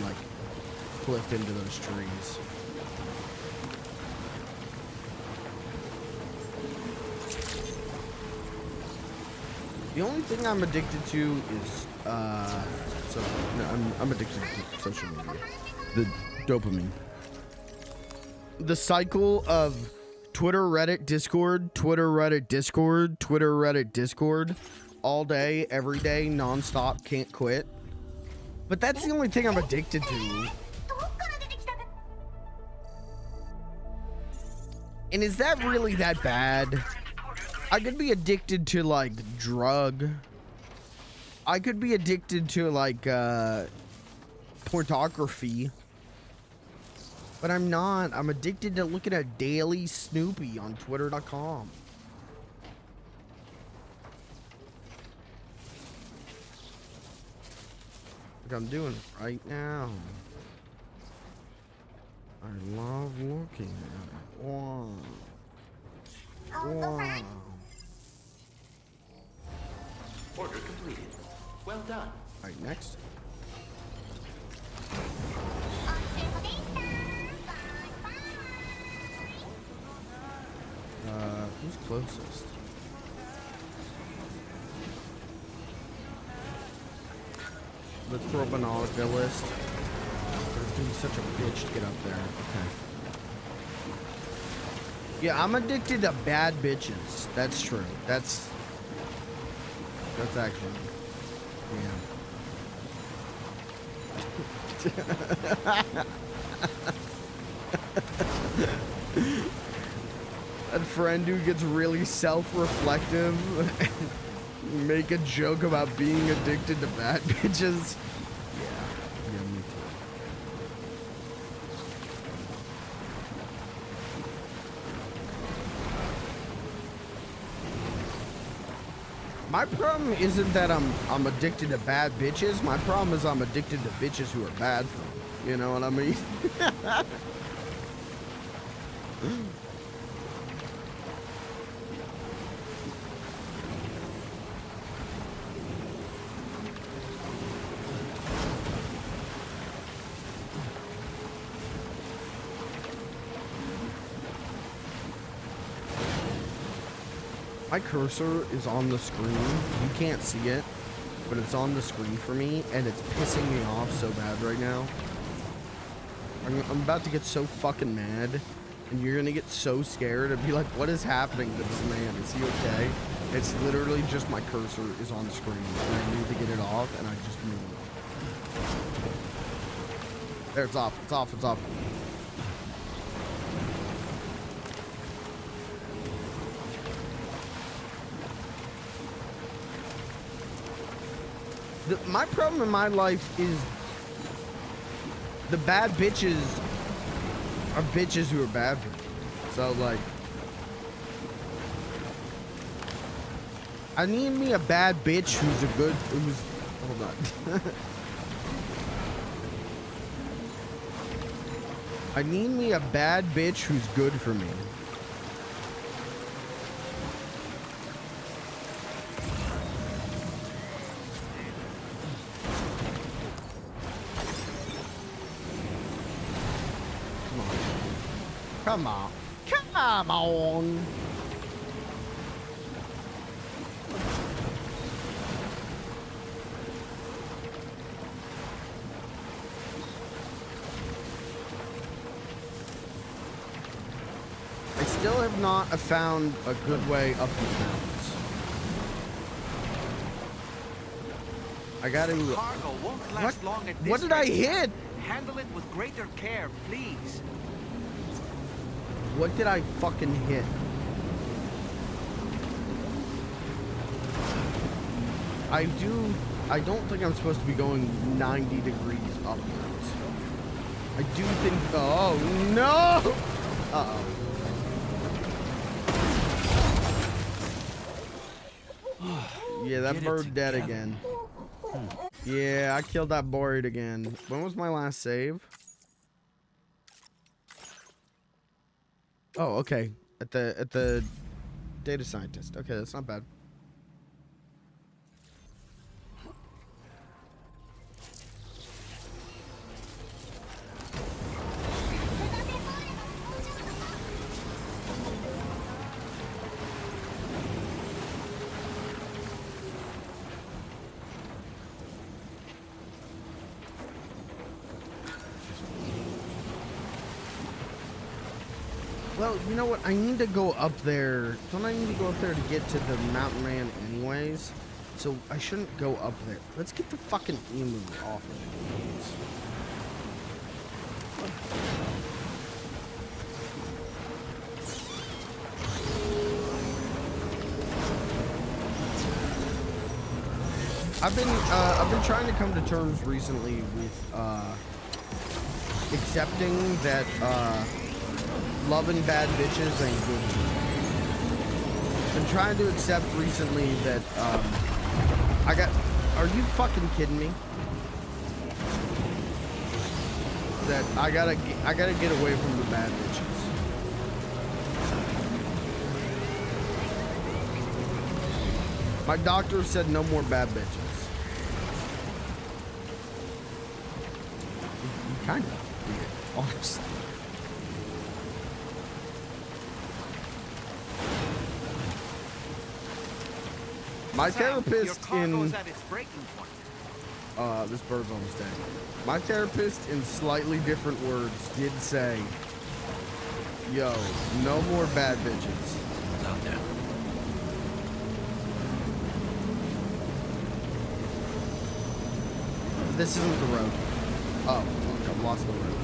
like, cliff into those trees. The only thing I'm addicted to is, I'm addicted to social media. The dopamine. The cycle of Twitter, Reddit, Discord, Twitter, Reddit, Discord, Twitter, Reddit, Discord, all day, every day, non-stop, can't quit. But that's the only thing I'm addicted to. And is that really that bad? I could be addicted to, like, drug. I could be addicted to, like, pornography. But I'm not. I'm addicted to looking at Daily Snoopy on Twitter.com. Like I'm doing right now. I love looking at it. Wow. Wow. Order completed. Well done. Alright, next. Who's closest? Let's throw up an Olica list. It's gonna be such a bitch to get up there. Okay. Yeah, I'm addicted to bad bitches. That's true. That's actually, yeah. That friend who gets really self-reflective and make a joke about being addicted to bad bitches. Yeah, me too. My problem isn't that I'm addicted to bad bitches. My problem is I'm addicted to bitches who are bad for me. You know what I mean? My cursor is on the screen. You can't see it, but it's on the screen for me, and it's pissing me off so bad right now. I'm about to get so fucking mad, and you're gonna get so scared and be like, what is happening to this man? Is he okay? It's literally just my cursor is on the screen, and I need to get it off, and I just moved. There, it's off, it's off, it's off. My problem in my life is the bad bitches are bitches who are bad for me. So, like, I need me a bad bitch who's a good, hold on. I need me a bad bitch who's good for me. Come on. Come on. I still have not found a good way up these mountains. I gotta... Cargo won't last long at this What did I rate. hit? Handle it with greater care, please. What did I fucking hit? I don't think I'm supposed to be going 90 degrees upwards. I do think, oh no! Uh-oh. Yeah, that bird dead again. Yeah, I killed that bird again. When was my last save? Oh, okay. At the data scientist. Okay, that's not bad. Well, you know what? I need to go up there. Don't I need to go up there to get to the mountain man anyways? So I shouldn't go up there. Let's get the fucking emu off of it. I've been trying to come to terms recently with accepting that loving bad bitches ain't good. Been trying to accept recently that are you fucking kidding me? That I gotta get away from the bad bitches. My doctor said no more bad bitches. You kind of did, honestly. My therapist in this bird's almost dead. My therapist in slightly different words did say, yo, no more bad bitches. Not now. This isn't the road. Oh, fuck, I've lost the road.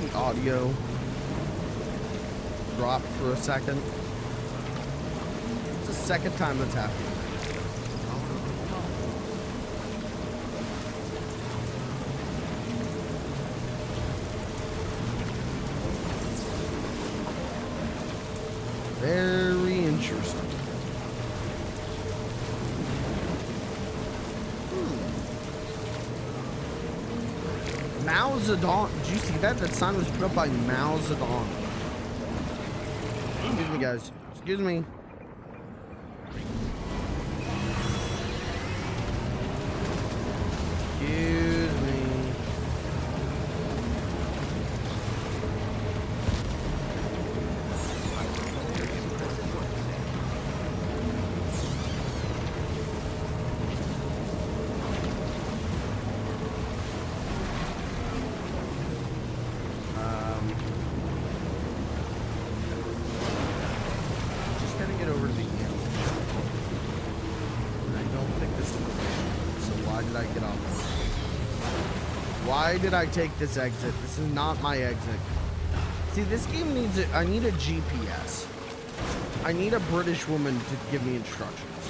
the audio drop for a second? It's the second time that's happened. Very interesting. Mao Zedong. Did you see that? That sign was put up by Mao Zedong. Excuse me, guys. Excuse me. Excuse me. Why did I take this exit? This is not my exit. See, this game needs it. I need a GPS. I need a British woman to give me instructions.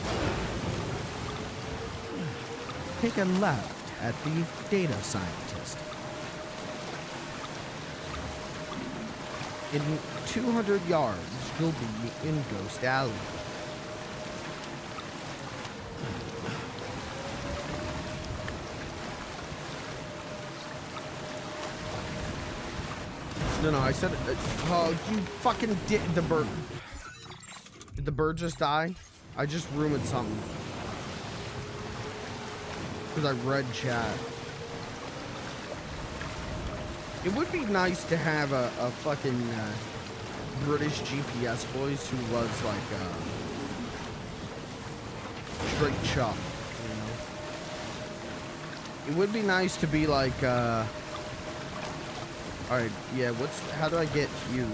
Take a left at the data scientist. In 200 yards, you'll be in Ghost Alley. No, I said, oh, you fucking did the bird. Did the bird just die? I just ruined something. Because I read chat. It would be nice to have a fucking British GPS voice who was like straight chop, you know? It would be nice to be like, alright, yeah, how do I get you?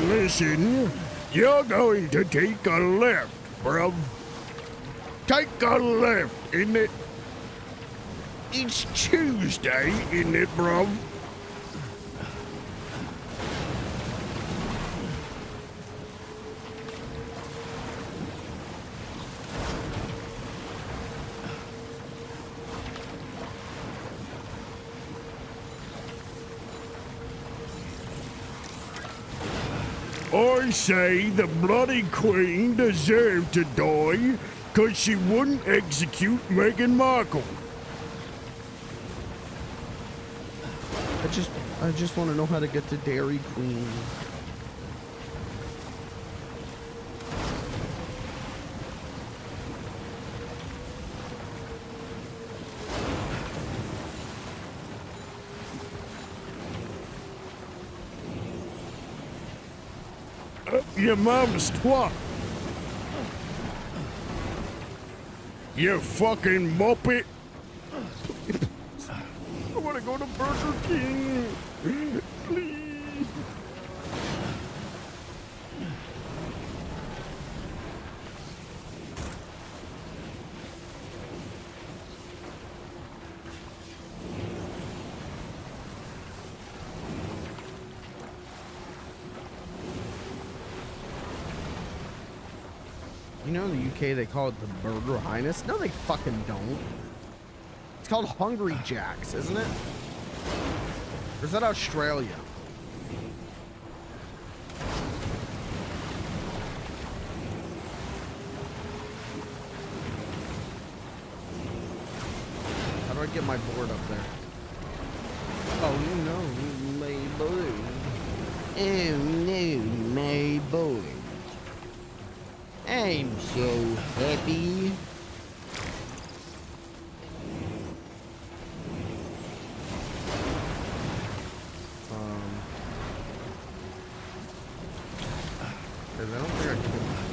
Listen, you're going to take a left, bruv. Take a left, isn't it? It's Tuesday, isn't it, bruv? I say the bloody queen deserved to die because she wouldn't execute Meghan Markle. I just want to know how to get to Dairy Queen. Your mom's twat. You fucking muppet. I want to go to Burger King. Please. You know in the UK they call it the Burger Highness? No, they fucking don't. It's called Hungry Jack's, isn't it? Or is that Australia? How do I get my board up there? Oh no, my board. Oh no, my board. I'm so happy. Because I don't think I can get my board.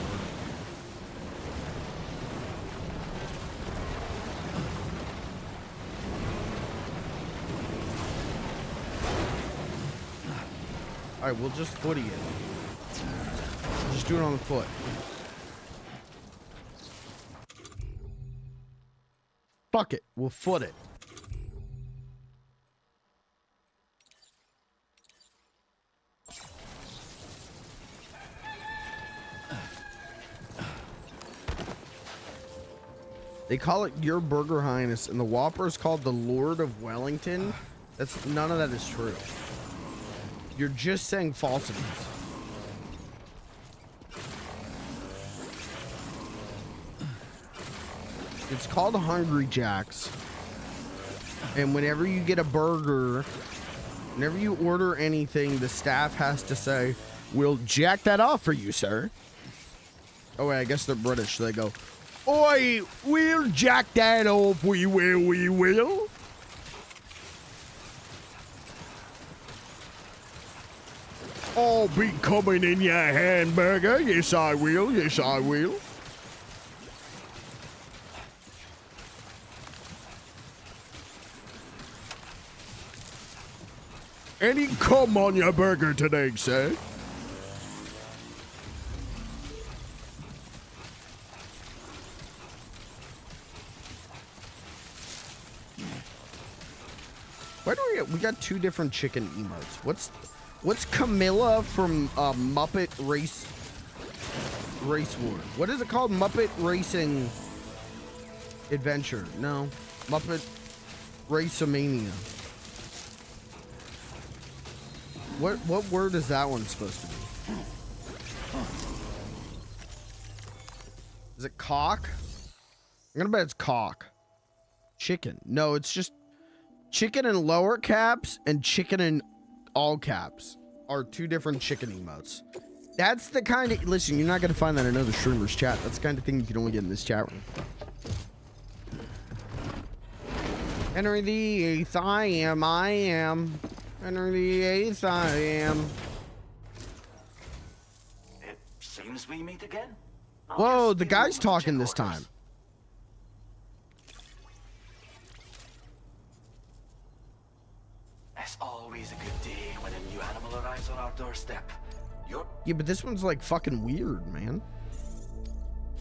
Alright, we'll just footy it. We'll just do it on the foot. Fuck it, we'll foot it. They call it Your Burger Highness, and the Whopper is called the Lord of Wellington. None of that is true. You're just saying falsities. It's called Hungry Jack's. And whenever you get a burger, whenever you order anything, the staff has to say, "We'll jack that off for you, sir." Oh wait, I guess they're British, so they go, "Oi, we'll jack that off, we will, we will." I'll be coming in your hamburger. Yes, I will. Yes, I will. Any cum on your burger today, sir? Why do we got two different chicken emotes? What's Camilla from Muppet Race War? What is it called? Muppet Racing Adventure? No, Muppet Racemania. What word is that one supposed to be? Is it cock? I'm gonna bet it's cock. Chicken. No, it's just chicken in lower caps and chicken in all caps are two different chicken emotes. That's the kind of, listen, you're not gonna find that in other streamers' chat. That's the kind of thing you can only get in this chat room. Enter the 8th, I am. Enter the 8th, I am. It seems we meet again. Whoa, the guy's talking this time. It's always a good day when a new animal arrives on our doorstep. Yeah, but this one's like fucking weird, man.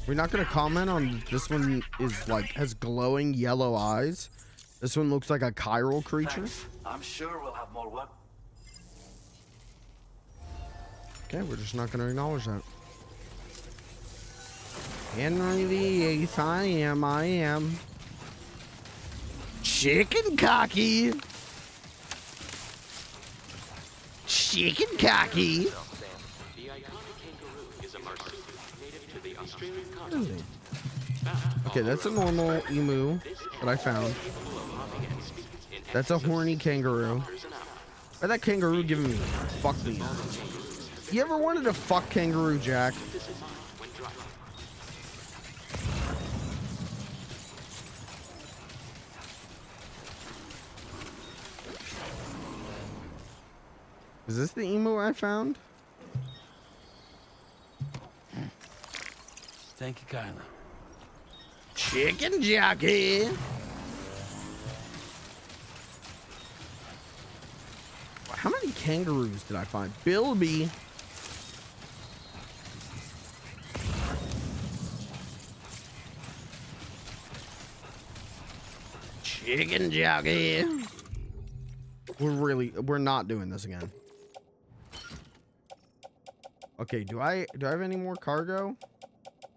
We're not gonna comment on this one is like has glowing yellow eyes. This one looks like a chiral creature. Thanks. I'm sure we'll have more work. Okay, we're just not gonna acknowledge that. Henry the 8th, I am. Chicken cocky. Chicken cocky. Okay, that's a normal emu that I found. That's a horny kangaroo. Why that kangaroo giving me fuck me? You ever wanted to fuck kangaroo, Jack? Is this the emu I found? Thank you kindly. Chicken jockey. How many kangaroos did I find? Bilby. Chicken jockey. We're not doing this again. Okay, do I have any more cargo?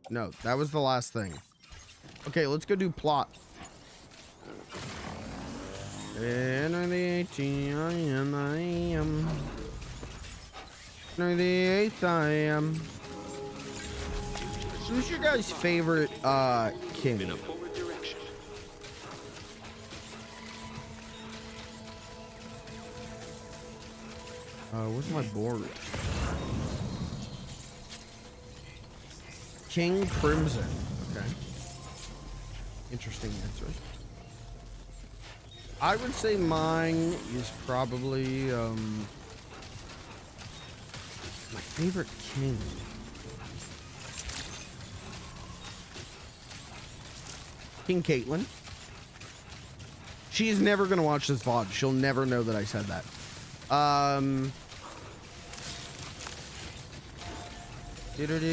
No, that was the last thing. Okay, let's go do plot. Enter the 18, I am. Enter the 8th, I am. Who's your guys' favorite king? Where's my board? King Crimson. Okay. Interesting answer. I would say mine is probably my favorite king. King Caitlyn. She is never gonna watch this VOD. She'll never know that I said that. Henry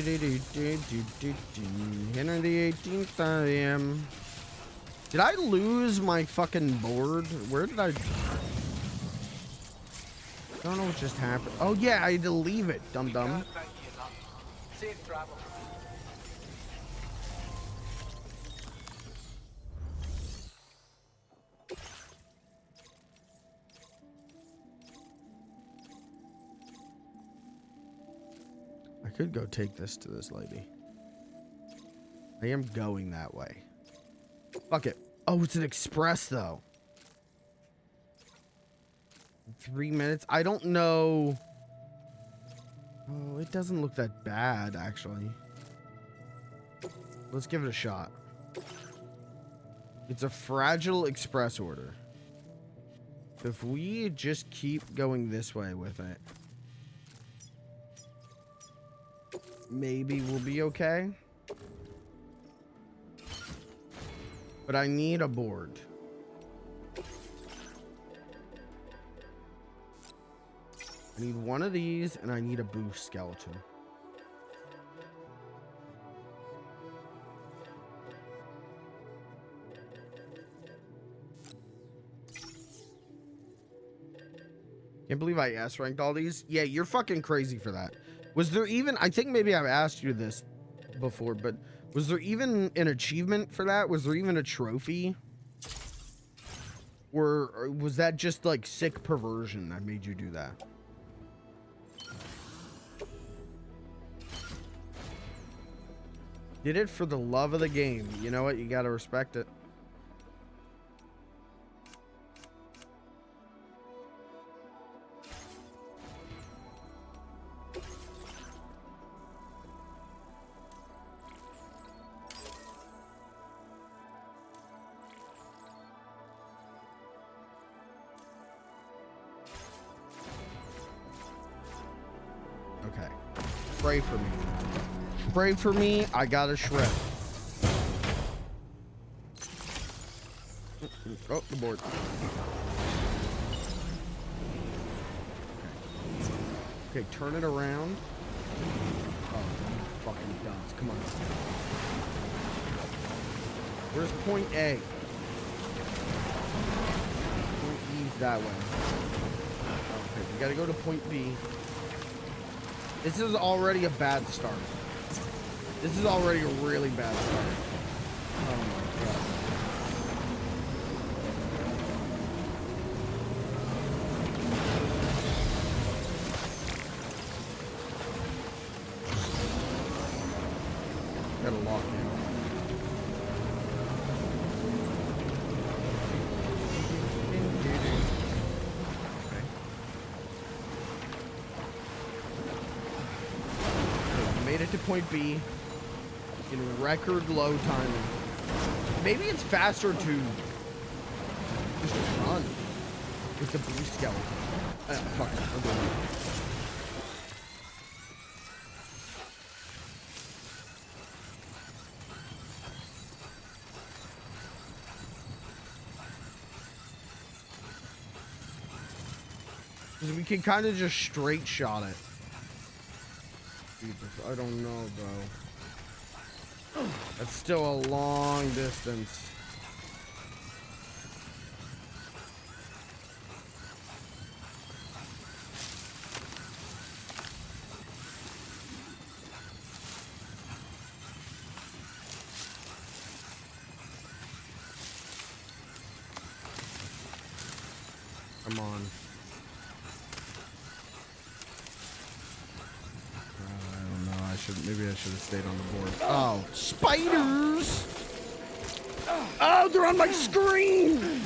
the 18th, I am. Did I lose my fucking board? Where did I don't know what just happened. Oh yeah, I had to leave it, dum dum. Safe travel. could go take this to this lady. I am going that way. Fuck it. Oh, it's an express though. 3 minutes. I don't know. Oh, it doesn't look that bad actually. Let's give it a shot. It's a fragile express order. So if we just keep going this way with it, maybe we'll be okay. But I need a board. I need one of these and I need a boost skeleton. Can't believe I S-ranked all these. Yeah, you're fucking crazy for that. Was there even, I think maybe I've asked you this before, but was there even an achievement for that? Was there even a trophy? Or was that just like sick perversion that made you do that? Did it for the love of the game. You know what? You gotta respect it. Okay. Pray for me. Pray for me. I got a shred. Oh, the board. Okay, turn it around. Oh, you fucking dunce. Come on. Where's point A? Point E's that way. Okay, we gotta go to point B. This is already a bad start. This is already a really bad start. Oh my god. Gotta lock in. Made it to point B in record low timing. Maybe it's faster to just run with the blue skeleton. Fuck it, I'm doing it. Because we can kind of just straight shot it. Jesus, I don't know, bro. That's still a long distance. Come on. Maybe I should have stayed on the board. Oh, spiders! Oh, they're on my screen!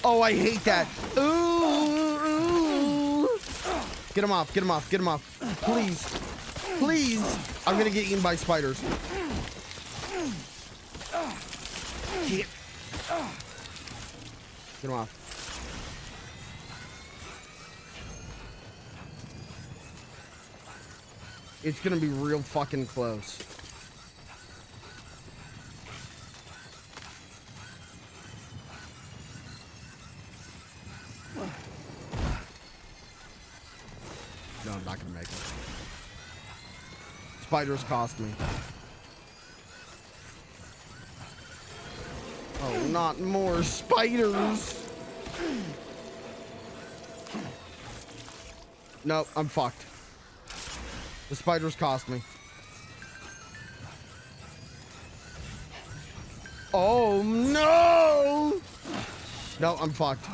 Oh, I hate that. Ooh. Get them off, get them off, get them off. Please. Please. I'm gonna get eaten by spiders. Get them off. It's gonna be real fucking close. No, I'm not gonna make it. Spiders cost me. Oh, not more spiders. Nope, I'm fucked. The spiders cost me. Oh no! No, I'm fucked.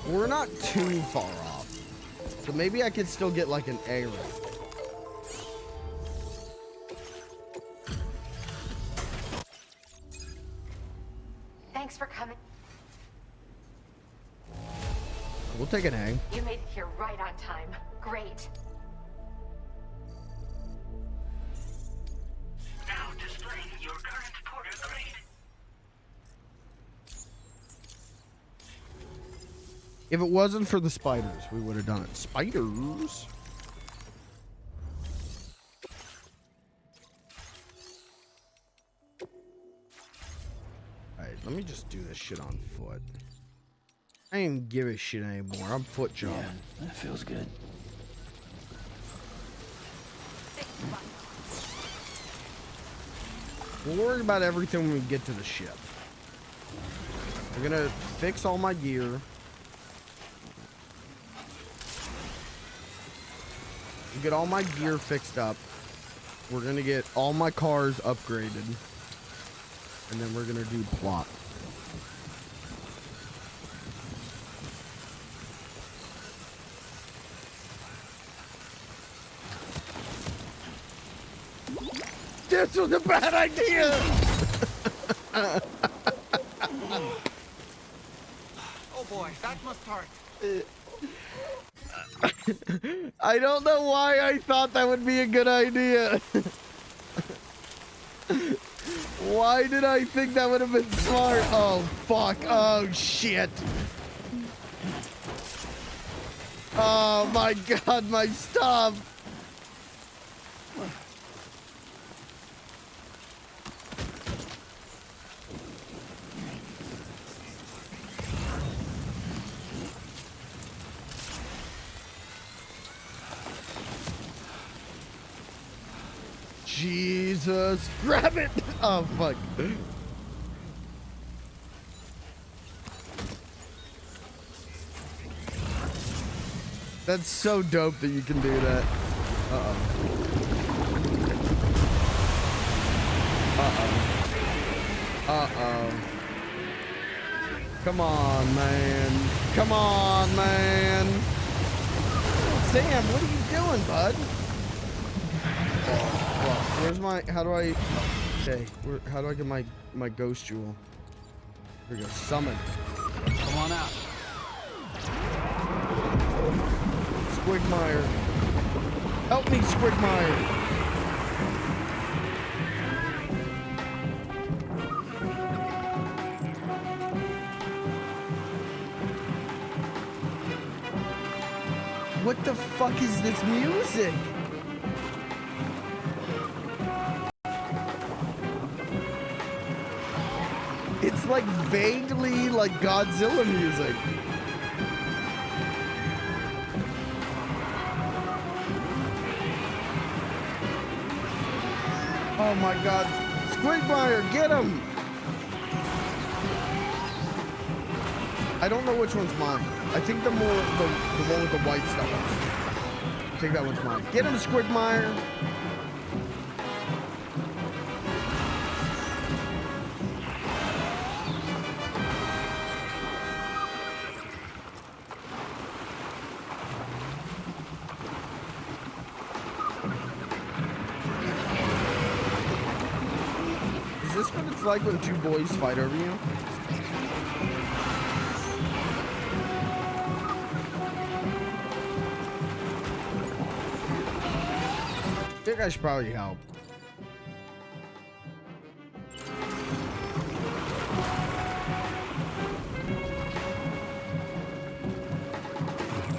We're not too far off. So maybe I could still get like an arrow. Thanks for coming. We'll take an egg. You made it here right on time. Great. Now displaying your current porter grade. If it wasn't for the spiders, we would have done it. Spiders? Alright, let me just do this shit on foot. I ain't even give a shit anymore. I'm foot jogging. Yeah, that feels good. We'll worry about everything when we get to the ship. We're gonna fix all my gear. Get all my gear fixed up. We're gonna get all my cars upgraded. And then we're gonna do plot. This was a bad idea! Oh boy, that must hurt. I don't know why I thought that would be a good idea. Why did I think that would have been smart? Oh, fuck. Oh, shit. Oh, my God, my stuff. Jesus. Grab it. Oh, fuck. That's so dope that you can do that. Uh-oh. Uh-oh. Uh-oh. Come on, man. Come on, man. Sam, what are you doing, bud? Where's my, how do I, okay, how do I get my ghost jewel? Here we go, summon. Come on out. Squigmire. Help me, Squigmire. What the fuck is this music? It's like vaguely like Godzilla music. Oh my God. Squigmire, get him! I don't know which one's mine. I think the one with the white stuff on it. I think that one's mine. Get him, Squigmire! Is this what it's like when two boys fight over you? I think I should probably help.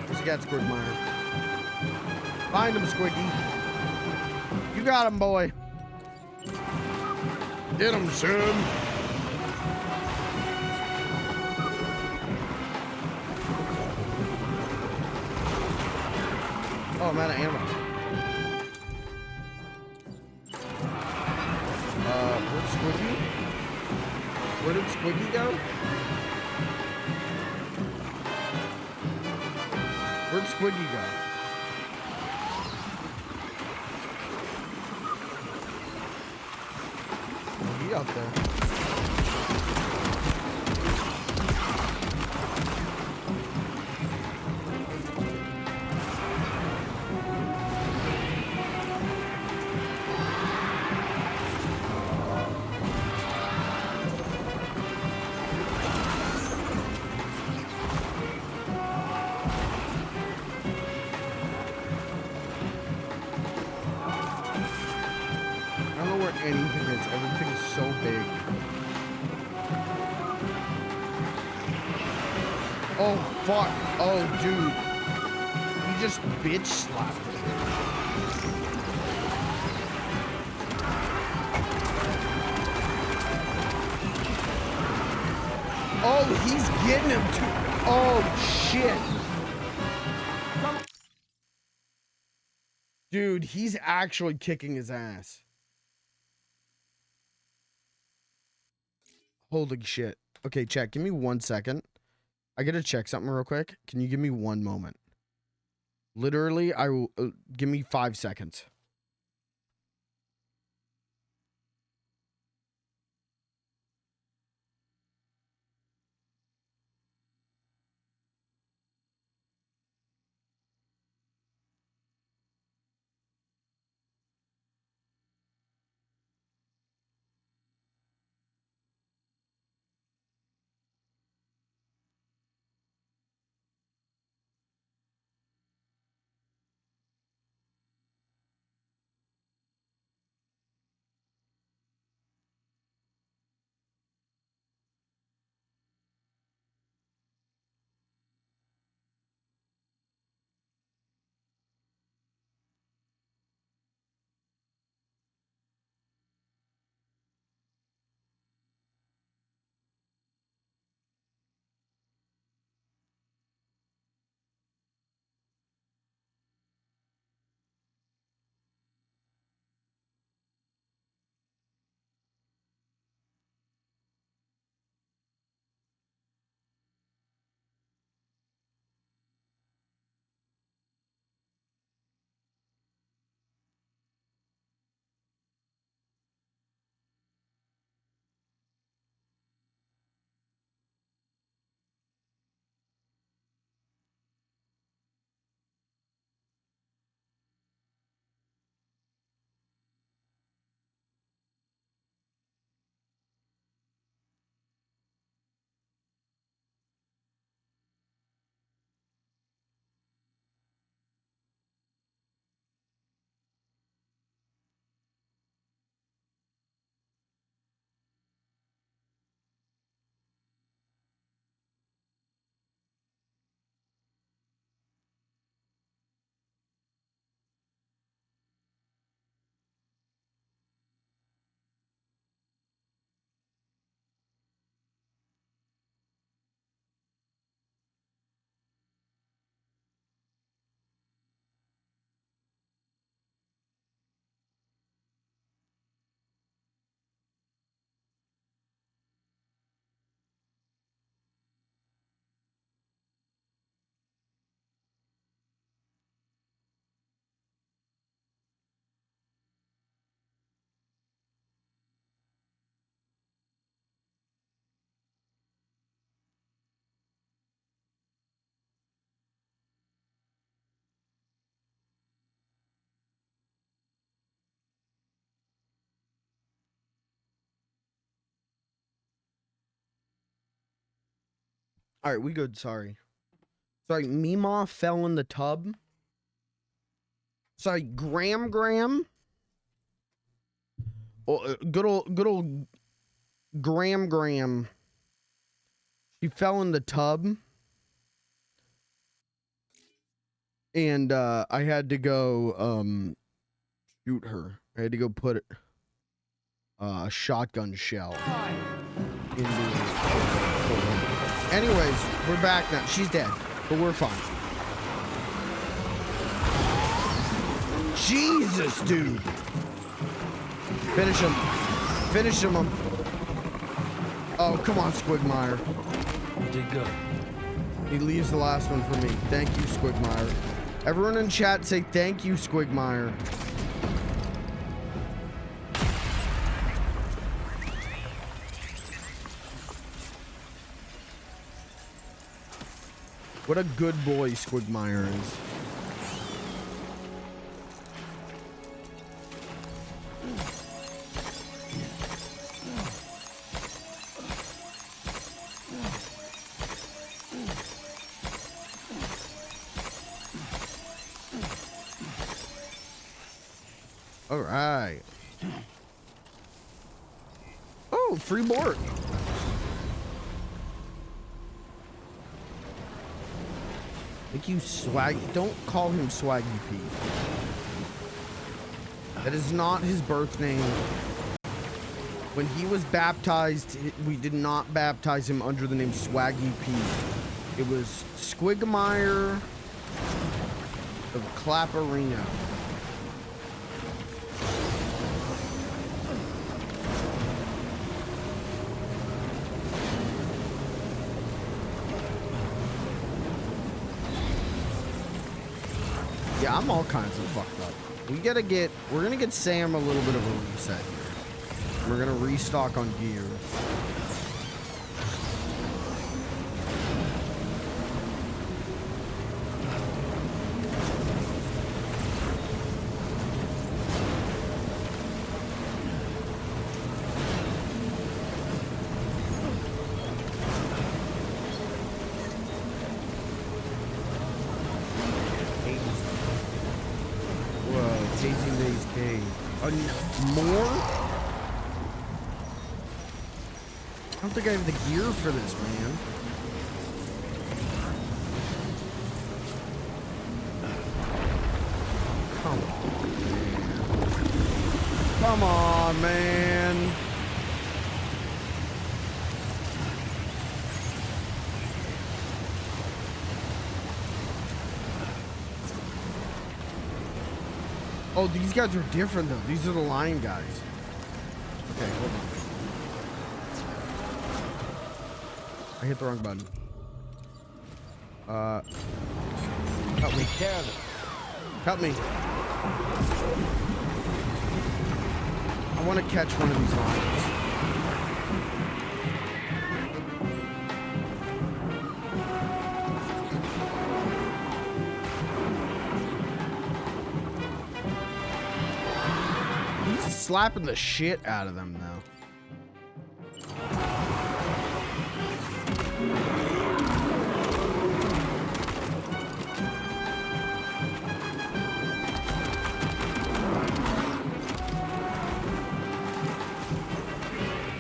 Where's the cat, Squigmire? Find him, Squiggy. You got him, boy. Get him, son. Oh, I'm out of ammo. Where'd Squiggy? Where did Squiggy go? Where'd Squiggy go? Oh, he out there. where anything is. Everything's so big. Oh, fuck. Oh, dude. He just bitch slapped me. Oh, he's getting him too. Oh, shit. Dude, he's actually kicking his ass. Holy shit. Okay, chat, give me 1 second. I gotta check something real quick. Can you give me 1 moment? Literally, I will. Give me 5 seconds. All right, we good. Sorry. Sorry, Meemaw fell in the tub. Sorry, Graham. Oh, good old Graham. She fell in the tub. And I had to go shoot her. I had to go put a shotgun shell into her. Anyways, we're back now. She's dead, but we're fine. Jesus, dude. Finish him. Finish him. Oh, come on, Squigmire. You did good. He leaves the last one for me. Thank you, Squigmire. Everyone in chat say thank you, Squigmire. What a good boy Squigmire is. All right. Oh, free board. Thank you, Swag. Don't call him Swaggy Pete. That is not his birth name. When he was baptized, we did not baptize him under the name Swaggy Pete. It was Squigmeyer of Clapperino. Yeah, I'm all kinds of fucked up. We're gonna get Sam a little bit of a reset here. We're gonna restock on gear. More? I don't think I have the gear for this, man. Come on, man. Oh, these guys are different, though. These are the lion guys. Okay, hold on. I hit the wrong button. Help me. Help me. I want to catch one of these lions. He's slapping the shit out of them, though.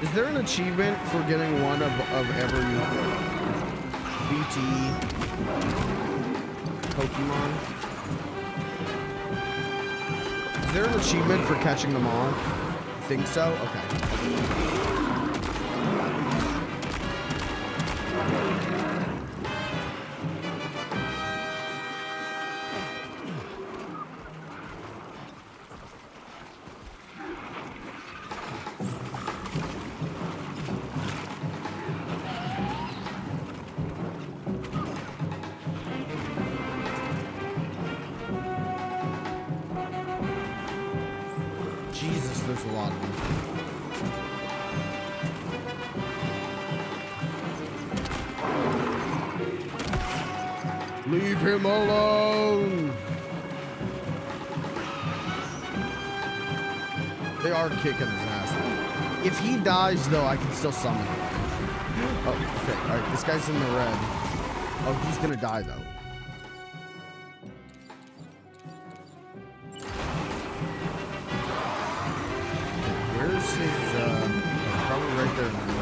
Is there an achievement for getting one of every BT Pokemon? Is there an achievement for catching them all? I think so? Okay. Jesus, there's a lot of them. Leave him alone! They are kicking his ass. If he dies, though, I can still summon him. Oh, okay. Alright, this guy's in the red. Oh, he's gonna die, though. Where's his, probably right there in the right.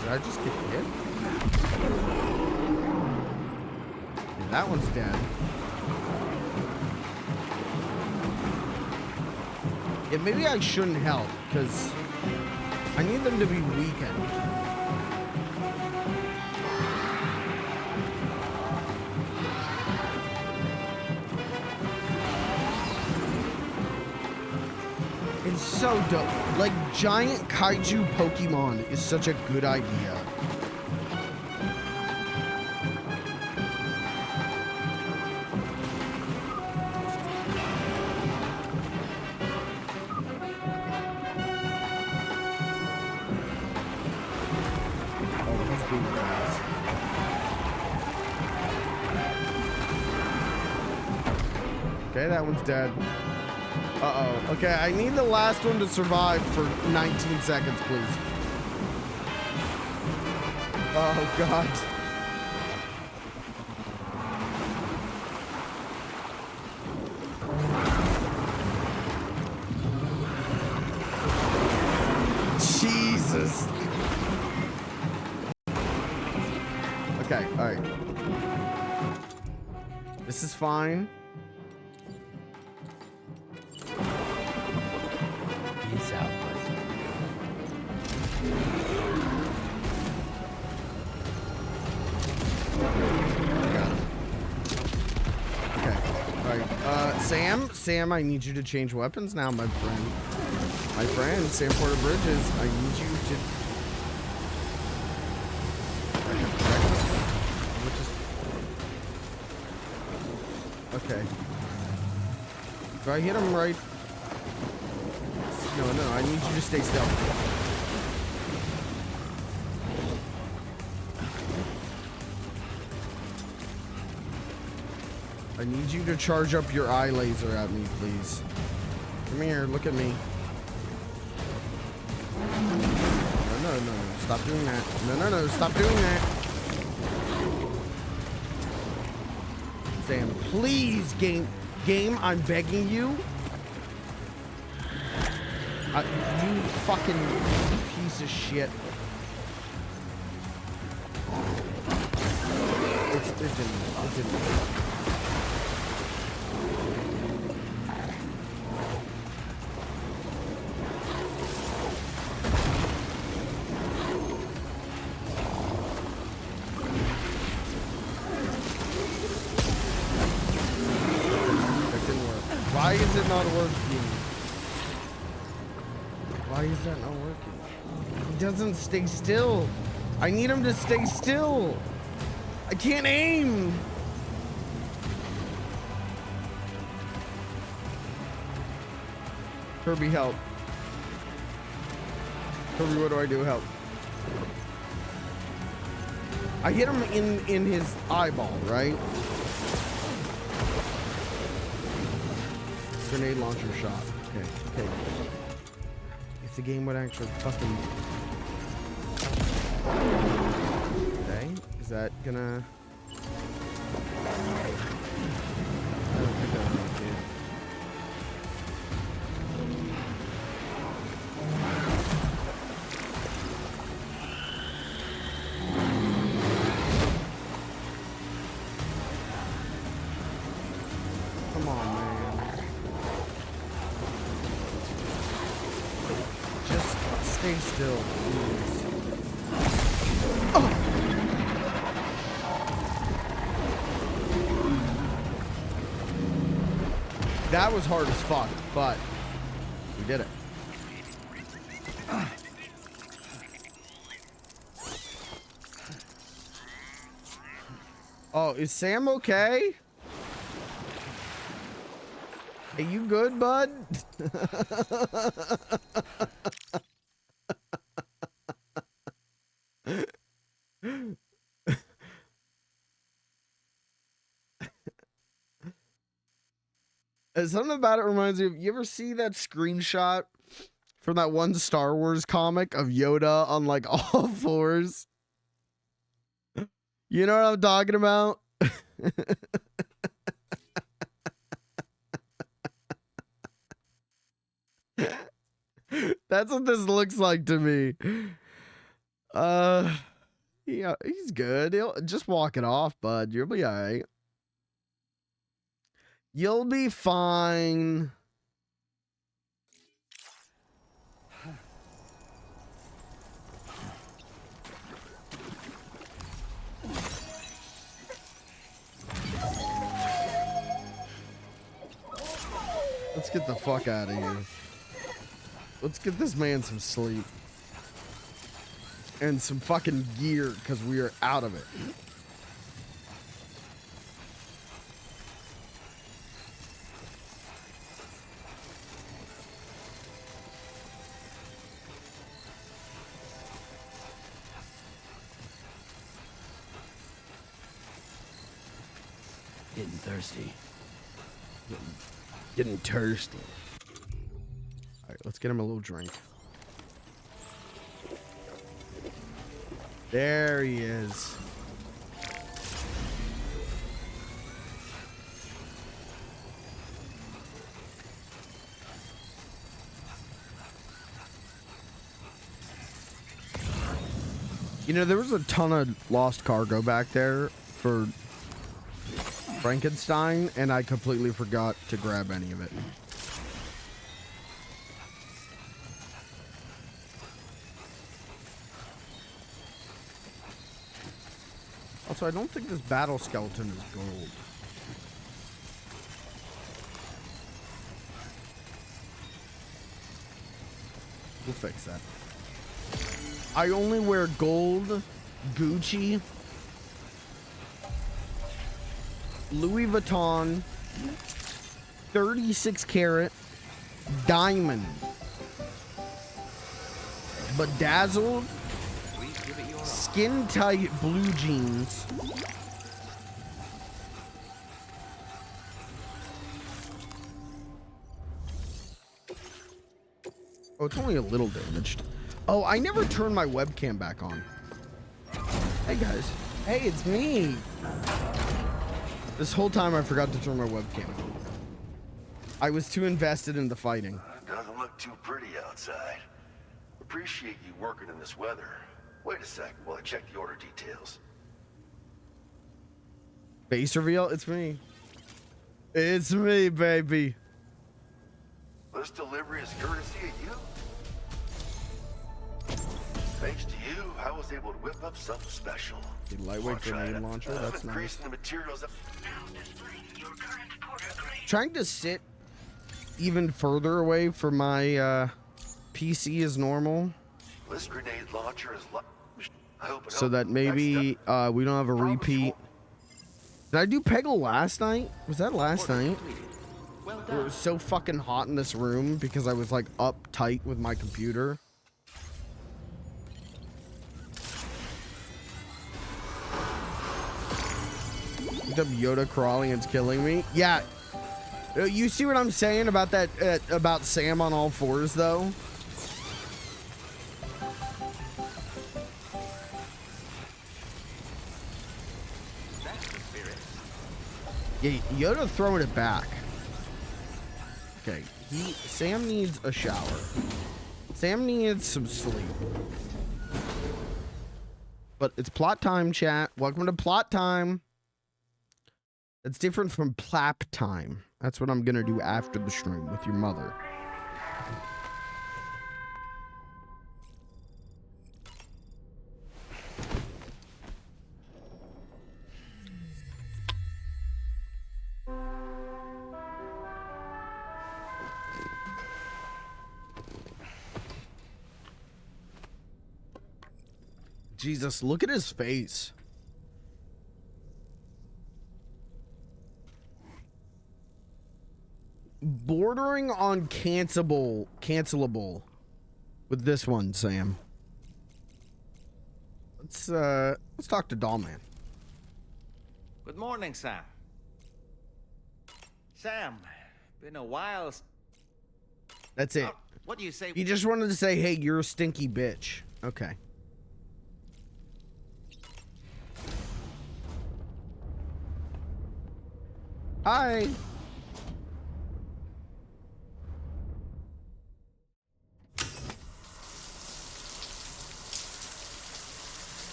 Did I just get hit? Yeah, that one's dead. Yeah, maybe I shouldn't help, because I need them to be weakened. It's so dope. Like, giant kaiju Pokemon is such a good idea. Oh, he's being fast. Okay, that one's dead. Uh-oh. Okay, I need the last one to survive for 19 seconds, please. Oh, God. Jesus. Okay, alright. This is fine. Peace out, buddy. Okay. Alright. Sam, I need you to change weapons now, my friend. My friend, Sam Porter Bridges, I need you to... Okay. Do I hit him right? No, I need you to stay still. I need you to charge up your eye laser at me, please. Come here, look at me. No. Stop doing that. No. Stop doing that. Sam, please, game, I'm begging you. You fucking piece of shit. It didn't. Why is it not working? Why is that not working? He doesn't stay still. I need him to stay still. I can't aim. Kirby, help. Kirby, what do I do? Help. I hit him in his eyeball, right? Grenade launcher shot. Okay. If the game would actually fucking... Okay, is that gonna... I don't think that'll make it. Come on, man. Just stay still, please. Oh! That was hard as fuck, but we did it. Oh, is Sam okay? Are you good, bud? Something about it reminds me of, you ever see that screenshot from that one Star Wars comic of Yoda on like all fours? You know what I'm talking about? That's what this looks like to me. Yeah, he's good. He'll just walk it off, bud. You'll be all right. You'll be fine. Let's get the fuck out of here. Let's get this man some sleep. And some fucking gear, because we are out of it. Getting thirsty. Getting thirsty. All right, let's get him a little drink. There he is. You know, there was a ton of lost cargo back there for Frankenstein, and I completely forgot to grab any of it. Also, I don't think this battle skeleton is gold. We'll fix that. I only wear gold, Gucci, Louis Vuitton, 36 karat, diamond, bedazzled, skin tight blue jeans. Oh, it's only a little damaged. Oh, I never turned my webcam back on. Hey, guys. Hey, it's me. This whole time I forgot to turn my webcam on. I was too invested in the fighting. Doesn't look too pretty outside. Appreciate you working in this weather. Wait a sec while I check the order details. Base reveal? It's me. It's me, baby. This delivery is courtesy of you? Thanks to you, I was able to whip up something special. The lightweight grenade launcher, that's nice. Increasing the materials up. Trying to sit even further away from my PC is normal. This grenade launcher is I hope it So that maybe we don't have a repeat. Did I do Peggle last night? Was that last night? It was so fucking hot in this room because I was like up tight with my computer. Yoda crawling, it's killing me. Yeah. You see what I'm saying about that, about Sam on all fours though? Yeah, Yoda throwing it back. Okay, Sam needs a shower. Sam needs some sleep. But it's plot time, chat. Welcome to plot time. That's different from plap time. That's what I'm gonna do after the stream with your mother. Jesus, look at his face. Bordering on cancelable with this one, Sam. Let's talk to Dollman. Good morning, Sam. Sam, been a while. That's it. What do you say? He just wanted to say, hey, you're a stinky bitch. Okay. Hi.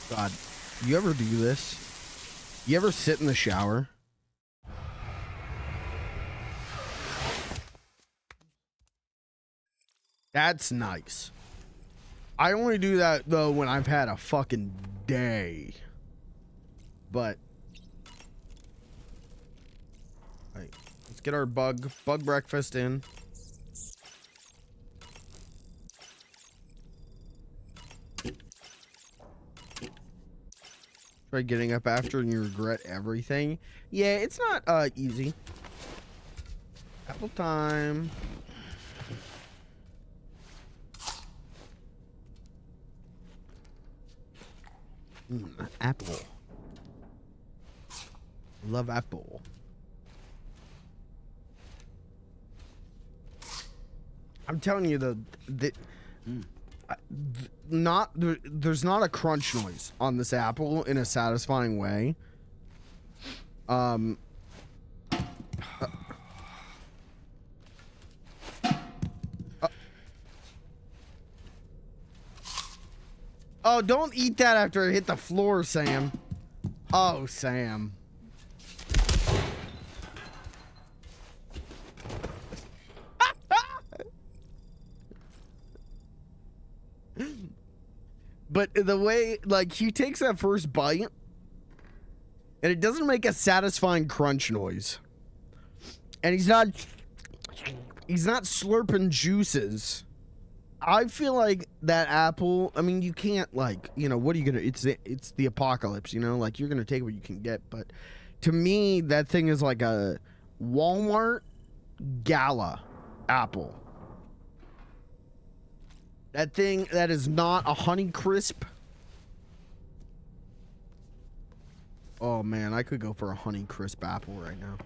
God, you ever do this? You ever sit in the shower? That's nice. I only do that though when I've had a fucking day. But right, let's get our bug breakfast in. Try getting up after and you regret everything. Yeah, it's not easy. Apple time. Apple. Love apple. I'm telling you, there's not a crunch noise on this apple in a satisfying way. Oh, don't eat that after it hit the floor, Sam. Oh, Sam. But the way, like, he takes that first bite, and it doesn't make a satisfying crunch noise. And he's not slurping juices. I feel like that apple, I mean, you can't, like, you know, what are you gonna, it's the apocalypse, you know, like, you're gonna take what you can get, but to me, that thing is like a Walmart Gala apple. That thing, that is not a Honey Crisp. Oh man, I could go for a Honey Crisp apple right now.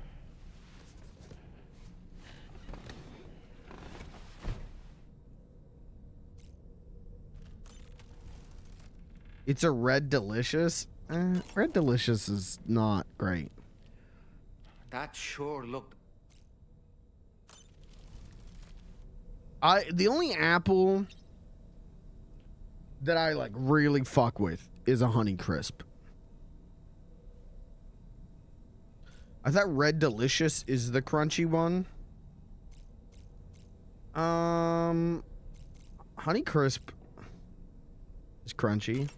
It's a Red Delicious. Red Delicious is not great. That sure looked... The only apple that I like really fuck with is a Honey Crisp. I thought Red Delicious is the crunchy one. Honey Crisp is crunchy.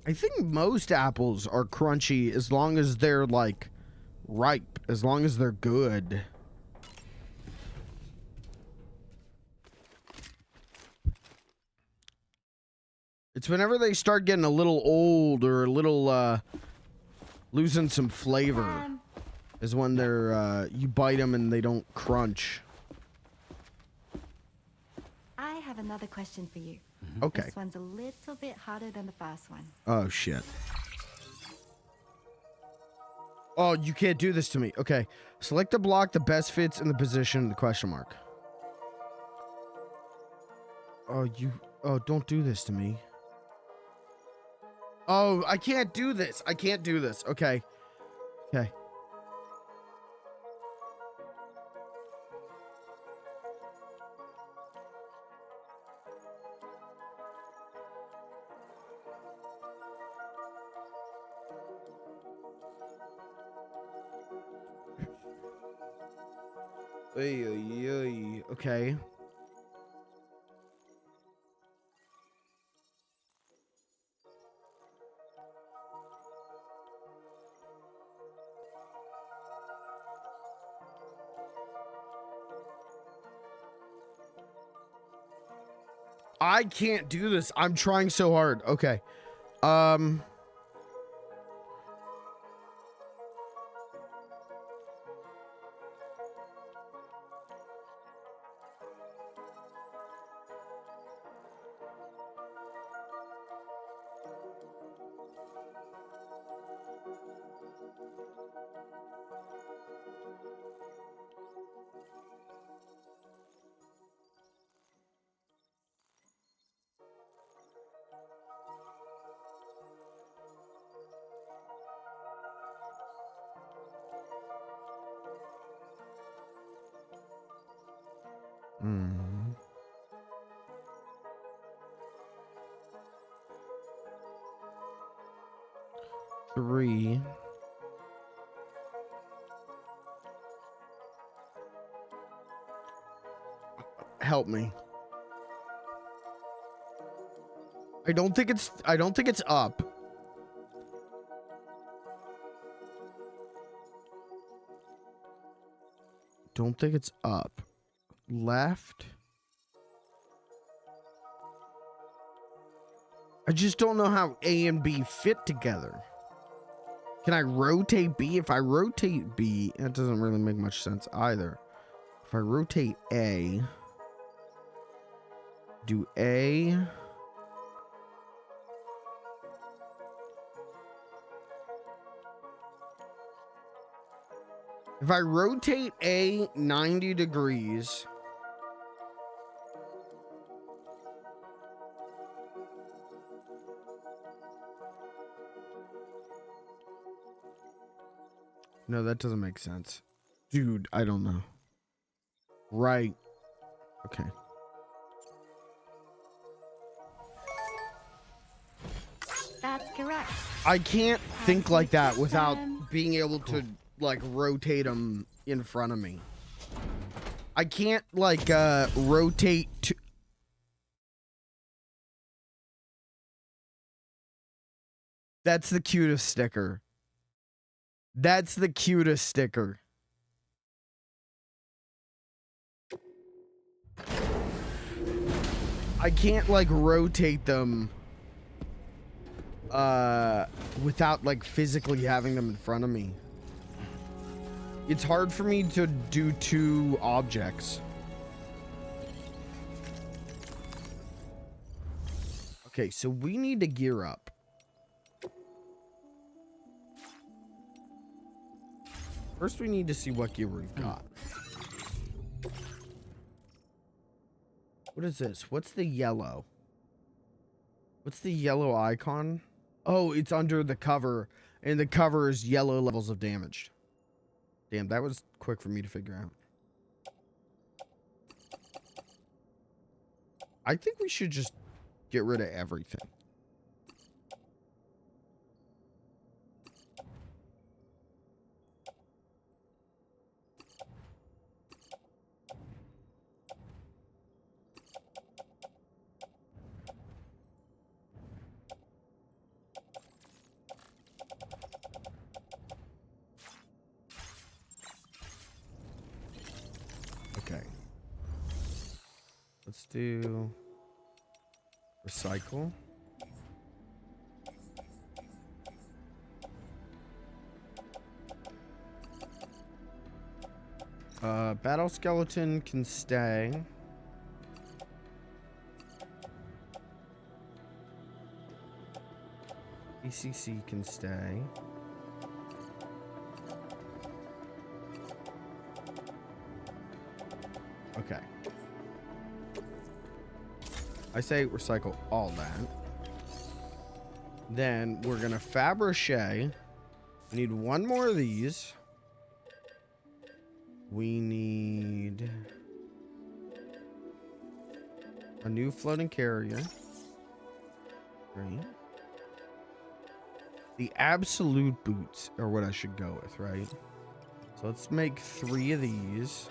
I think most apples are crunchy as long as they're like ripe, as long as they're good. It's whenever they start getting a little old or a little losing some flavor is when they're you bite them and they don't crunch. I have another question for you. Okay. This one's a little bit harder than the first one. Oh shit. Oh, you can't do this to me. Okay. Select the block that best fits in the position, the question mark. Oh, don't do this to me. Oh, I can't do this. I can't do this. Okay. Okay. Okay. I can't do this. I'm trying so hard. Okay. Three. Help me. I don't think it's up. Don't think it's up. Left. I just don't know how A and B fit together. Can I rotate B? If I rotate B, that doesn't really make much sense either. If I rotate A, do A. If I rotate A 90 degrees, No, that doesn't make sense. Dude, I don't know. Right. Okay. That's correct. I can't think like that without System. being able to, like, rotate them in front of me. I can't, like, rotate to... That's the cutest sticker. That's the cutest sticker. I can't, like, rotate them without, like, physically having them in front of me. It's hard for me to do two objects. Okay, so we need to gear up. First, we need to see what gear we've got. What is this? What's the yellow? What's the yellow icon? Oh, it's under the cover, and the cover is yellow levels of damage. Damn, that was quick for me to figure out. I think we should just get rid of everything. Okay. Let's do recycle. Battle skeleton can stay. ECC can stay. Okay. I say recycle all that. Then we're gonna Fabergé. We need one more of these. We need a new floating carrier. Great. The absolute boots are what I should go with, right? So let's make 3 of these.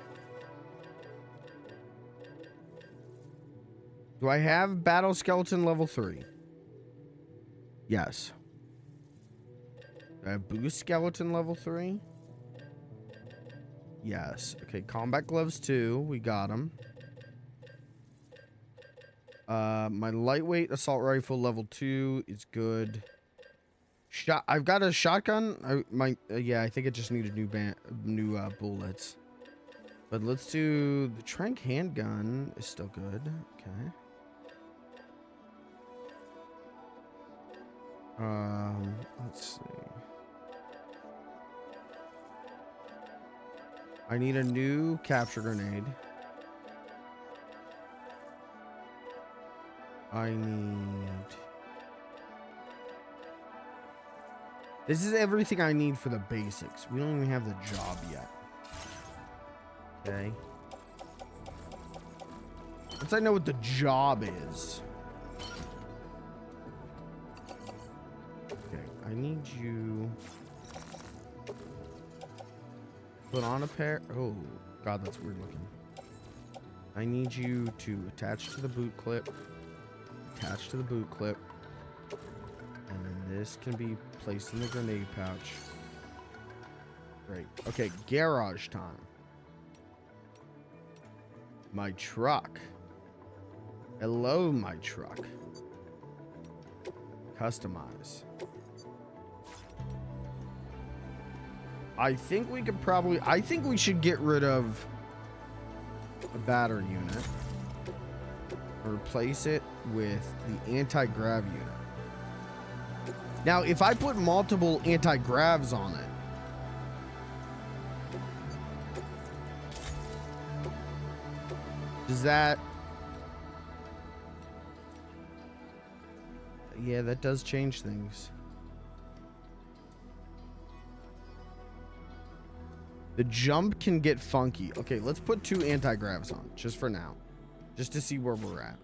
Do I have battle skeleton level 3? Yes. Do I have boost skeleton level 3? Yes. Okay, combat gloves 2. We got them. My lightweight assault rifle level 2 is good. I've got a shotgun. Yeah, I think it just needed new bullets. But let's do the Trank handgun is still good. Okay. Let's see. I need a new capture grenade. I need... This is everything I need for the basics. We don't even have the job yet. Okay. Once I know what the job is. Okay, I need you... Put on a pair... Oh, God, that's weird looking. I need you to attach to the boot clip. Attach to the boot clip. And then this can be placed in the grenade pouch. Great. Okay, garage time. My truck. Hello, my truck. Customize. I think we could probably... I think we should get rid of a battery unit. Replace it with the anti-grav unit. Now, if I put multiple anti-gravs on it, does that... Yeah, that does change things. The jump can get funky. Okay, let's put 2 anti-gravs on, just for now. Just to see where we're at.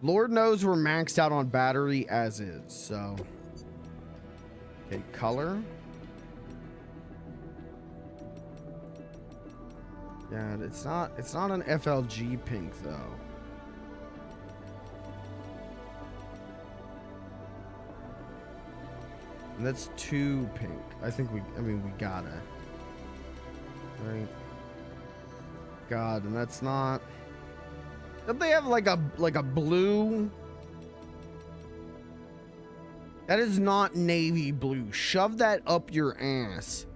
Lord knows we're maxed out on battery as is, so. Okay, color. Yeah, it's not an FLG pink though. And that's too pink. I mean we gotta. Right. God, and that's not. Don't they have like a blue? That is not navy blue. Shove that up your ass.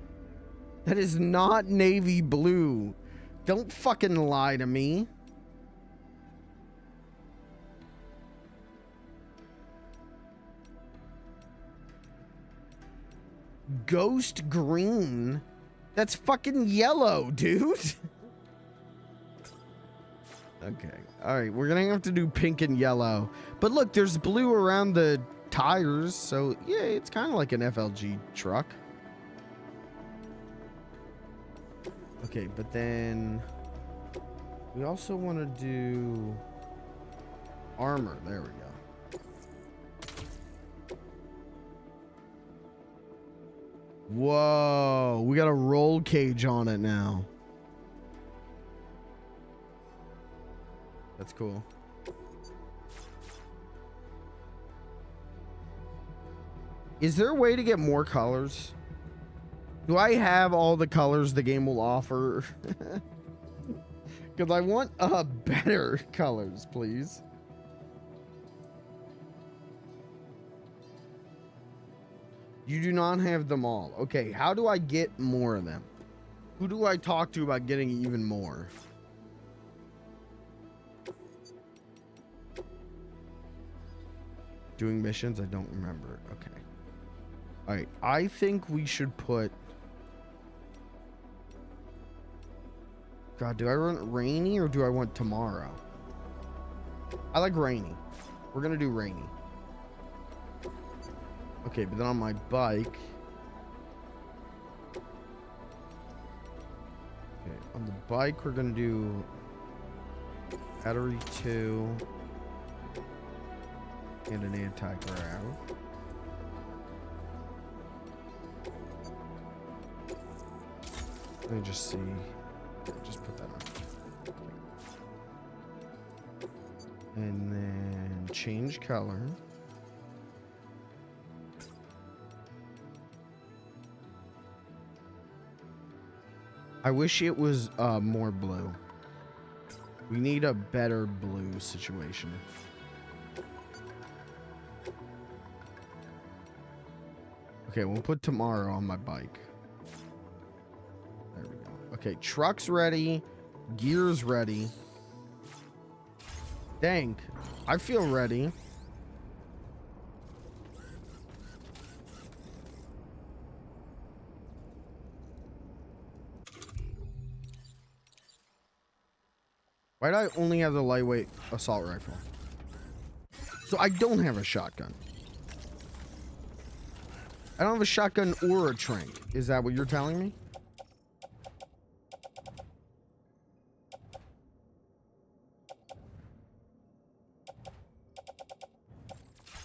That is not navy blue. Don't fucking lie to me. Ghost green? That's fucking yellow, dude. Okay. All right. We're going to have to do pink and yellow. But look, there's blue around the tires. So, yeah, it's kind of like an FLG truck. Okay. But then we also want to do armor. There we go. Whoa. We got a roll cage on it now. That's cool. Is there a way to get more colors? Do I have all the colors the game will offer? Because I want better colors, please. You do not have them all. Okay, how do I get more of them? Who do I talk to about getting even more? Doing missions? I don't remember. Okay. All right. I think we should put... God, do I want rainy or do I want tomorrow? I like rainy. We're going to do rainy. Okay, but then on my bike... Okay, on the bike, we're going to do... Battery 2... and an anti-grav. Let me just see. Just put that on. And then change color. I wish it was more blue. We need a better blue situation. Okay, we'll put tomorrow on my bike. There we go. Okay, truck's ready. Gear's ready. Dang, I feel ready. Why do I only have the lightweight assault rifle? So I don't have a shotgun. I don't have a shotgun or a trank. Is that what you're telling me?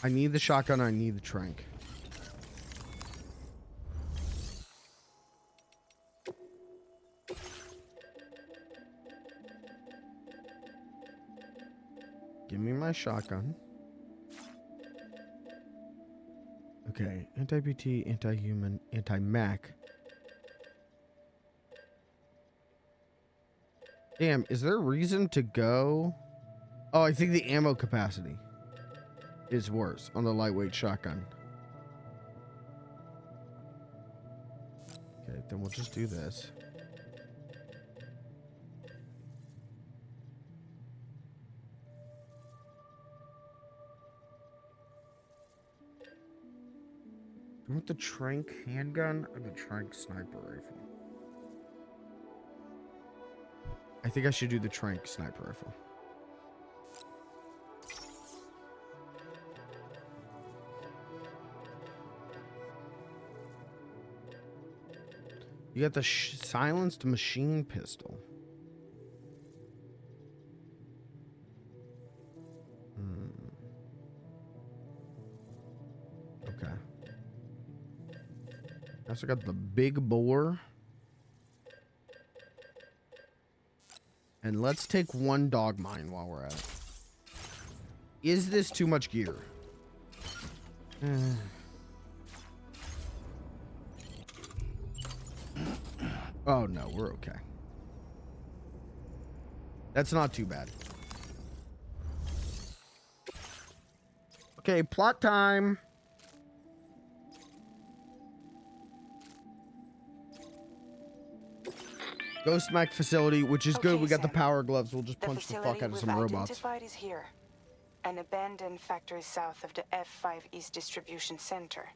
I need the shotgun. I need the trank. Give me my shotgun. Okay, anti-BT, anti-human, anti-Mac. Damn, is there a reason to go? Oh, I think the ammo capacity is worse on the lightweight shotgun. Okay, then we'll just do this. Do you want the trank handgun or the trank sniper rifle? I think I should do the trank sniper rifle. You got the silenced machine pistol. Okay. I also got the big bore. And let's take one dog mine while we're at it. Is this too much gear? Oh no, we're okay. That's not too bad. Okay, plot time. Ghost mech facility, which is good. We got the Sam. power gloves. We'll just The punch the fuck facility out of we've some robots. identified is here. An abandoned factory south of the F5 East Distribution Center.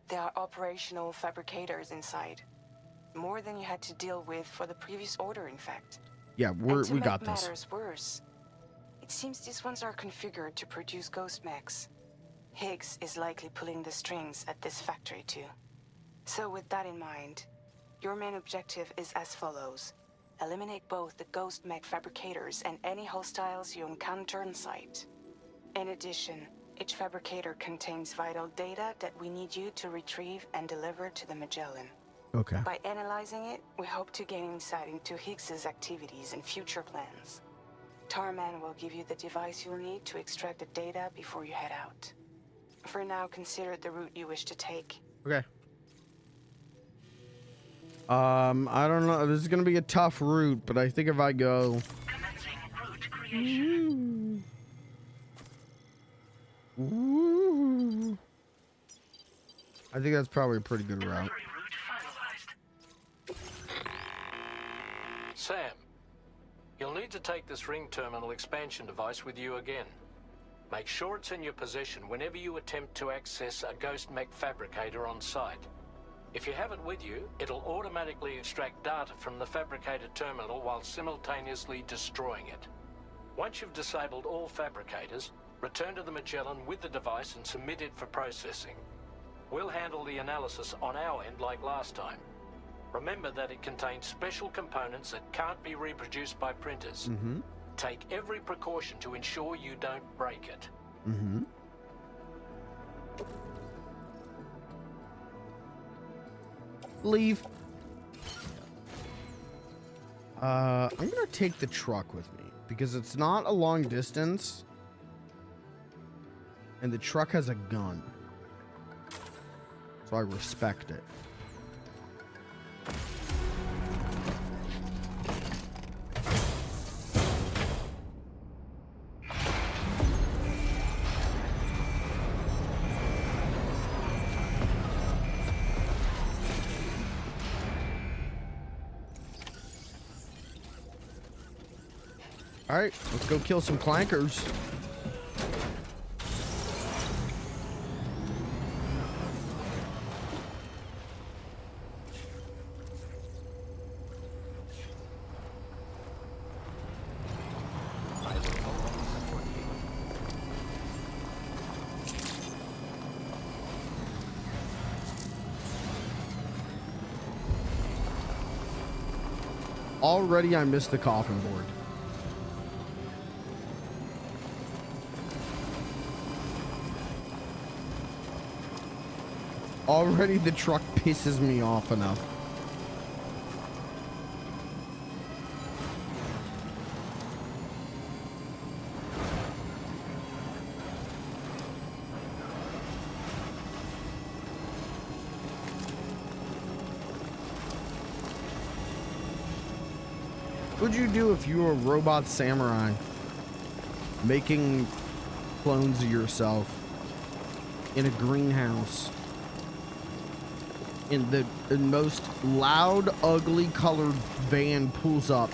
There are operational fabricators inside. More than you had to deal with for the previous order, in fact. Yeah, we got this. Matters worse, it seems these ones are configured to produce ghost mechs. Higgs is likely pulling the strings at this factory too. So with that in mind, your main objective is as follows. Eliminate both the ghost mech fabricators and any hostiles you encounter on site. In addition, each fabricator contains vital data that we need you to retrieve and deliver to the Magellan. Okay. By analyzing it, we hope to gain insight into Higgs's activities and future plans. Tarman will give you the device you'll need to extract the data before you head out. For now, consider the route you wish to take. Okay. I don't know. This is gonna be a tough route, but I think if I go. Ooh. I think that's probably a pretty good route. Sam, you'll need to take this ring terminal expansion device with you again. Make sure it's in your possession whenever you attempt to access a ghost mech fabricator on site. If you have it with you, it'll automatically extract data from the fabricated terminal while simultaneously destroying it. Once you've disabled all fabricators, return to the Magellan with the device and submit it for processing. We'll handle the analysis on our end like last time. Remember that it contains special components that can't be reproduced by printers. Take every precaution to ensure you don't break it. Leave. I'm gonna take the truck with me because it's not a long distance and the truck has a gun, so I respect it. All right, let's go kill some clankers. Already I missed the coffin board. Already the truck pisses me off enough. What'd you do if you were a robot samurai making clones of yourself in a greenhouse? In the most loud, ugly colored van pulls up.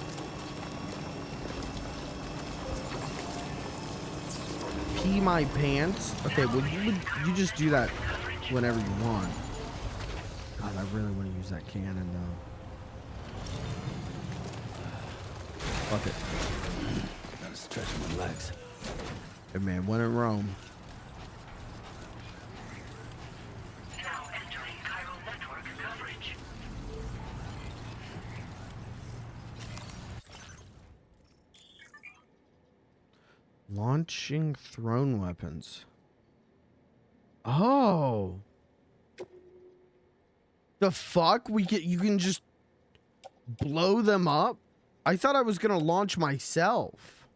Pee my pants? Okay, well you just do that whenever you want. God, I really want to use that cannon though. Fuck it. Gotta stretch my legs. Hey man, when in Rome. Launching thrown weapons. Oh. The fuck? You can just blow them up? I thought I was gonna launch myself.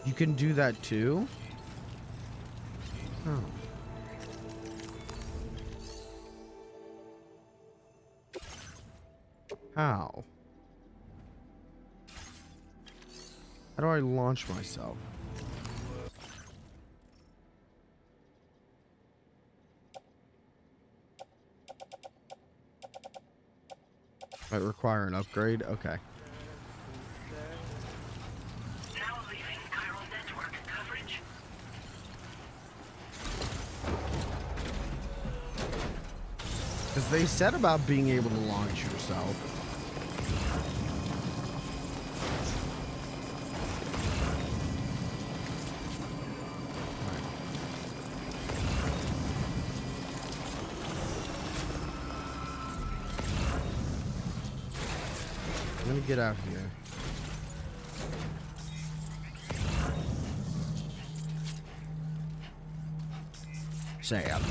You can do that too? Oh. How? How do I launch myself? Might require an upgrade? Okay. Now leaving chiral network coverage. Because they said about being able to launch yourself. Let me get out here. Sam,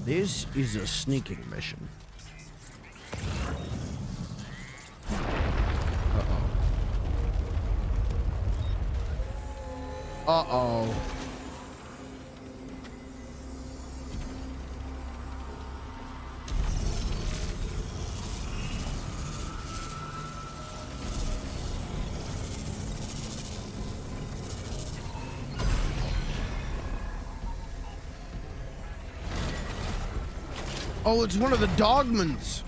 this is a sneaking mission. Uh-oh. Uh-oh. Oh, it's one of the dogmans.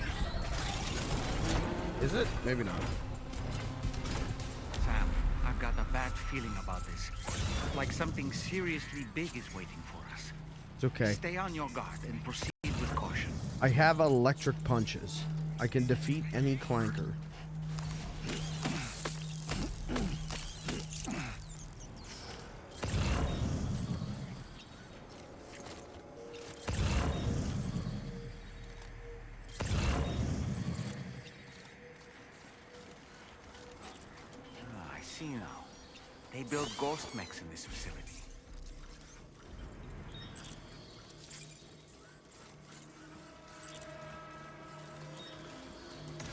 Is it? Maybe not. Sam, I've got a bad feeling about this. Like something seriously big is waiting for us. It's okay. Stay on your guard and proceed with caution. I have electric punches. I can defeat any clanker. They build ghost mechs in this facility.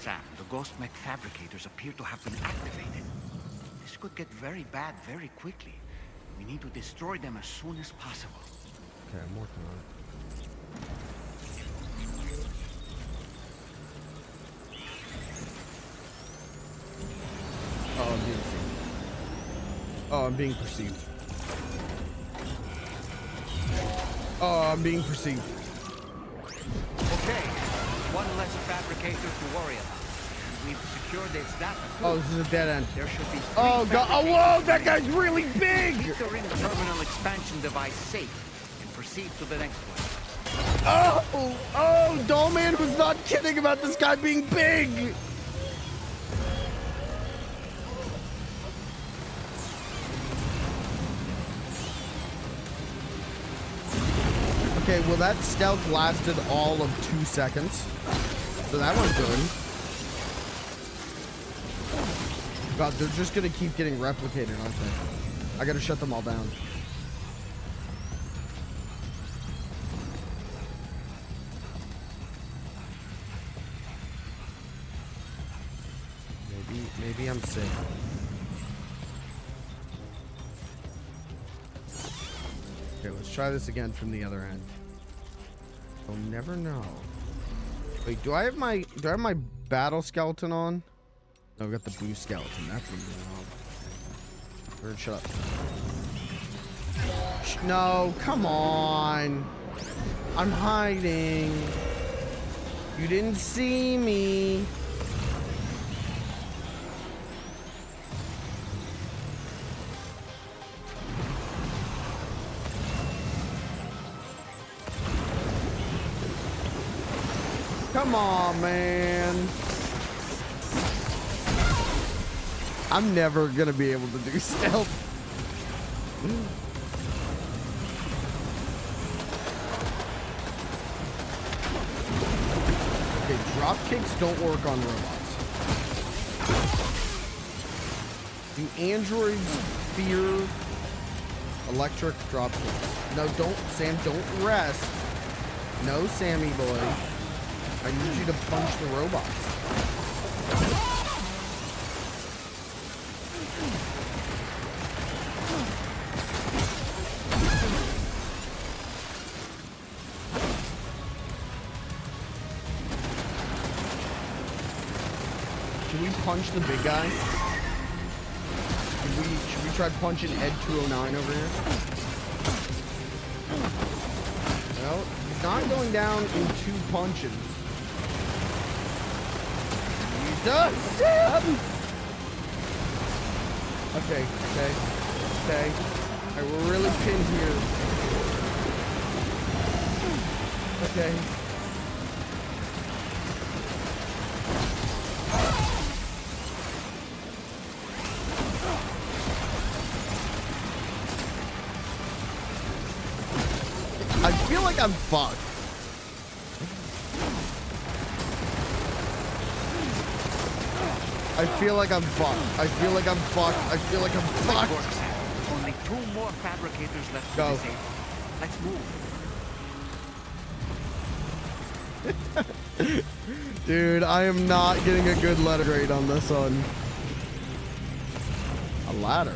Sam, the ghost mech fabricators appear to have been activated. This could get very bad very quickly. We need to destroy them as soon as possible. Okay, I'm working on it. Oh, I'm being perceived. Oh, I'm being perceived. Okay, one less fabricator to worry about. We've secured its data. Oh, this is a dead end. There should be. Oh god! Oh, whoa! That guy's really big. Enter in the terminal expansion device safe and proceed to the next one. Oh! Dollman was not kidding about this guy being big. Okay, well that stealth lasted all of 2 seconds. So that one's good. God, they're just gonna keep getting replicated, aren't they? I gotta shut them all down. Maybe I'm sick. Okay, let's try this again from the other end. I'll never know. Wait, do I have my battle skeleton on? No, I've got the blue skeleton. That's what I'm doing. Bird, shut up. No, come on. I'm hiding. You didn't see me. Come on, man. I'm never gonna be able to do stealth. Drop kicks don't work on robots. Do androids fear electric drop kicks? No, don't, Sam, don't rest. No, Sammy boy. I need you to punch the robots. Should we punch the big guy? Should we try punching Ed 209 over here? Well, he's not going down in 2 punches. Jesus! Okay. Alright, we're really pinned here. Okay. I feel like I'm fucked. I feel like I'm fucked. I feel like I'm fucked. I feel like I'm fucked. Only 2 more fabricators left Go. to be saved. Let's move. Dude, I am not getting a good letter grade on this one. A ladder.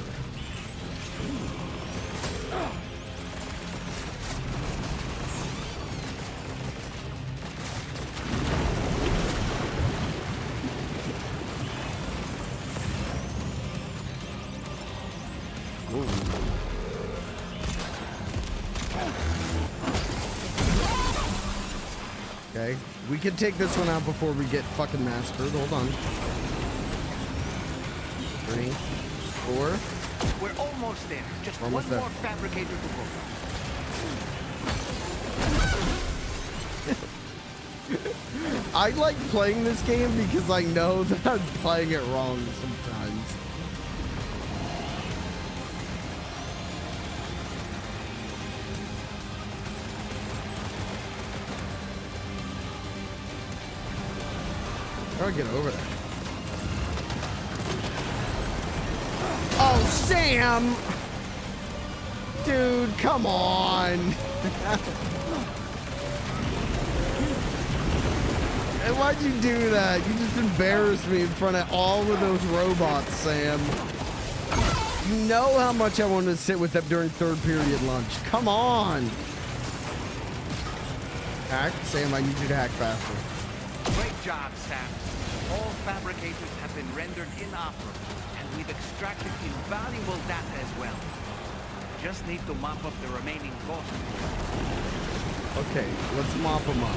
Okay, we can take this one out before we get fucking massacred. Hold on. 3, 4. We're almost there. Just Almost one there. more fabricator to go. I like playing this game because I know that I'm playing it wrong sometimes. How do I get over there? Oh, Sam! Dude, come on! And why'd you do that? You just embarrassed me in front of all of those robots, Sam. You know how much I wanted to sit with them during 3rd period lunch. Come on! Hack? Sam, I need you to hack faster. Great job, Sam. All fabricators have been rendered inoperable, and we've extracted invaluable data as well. Just need to mop up the remaining ghosts. Okay, let's mop them up.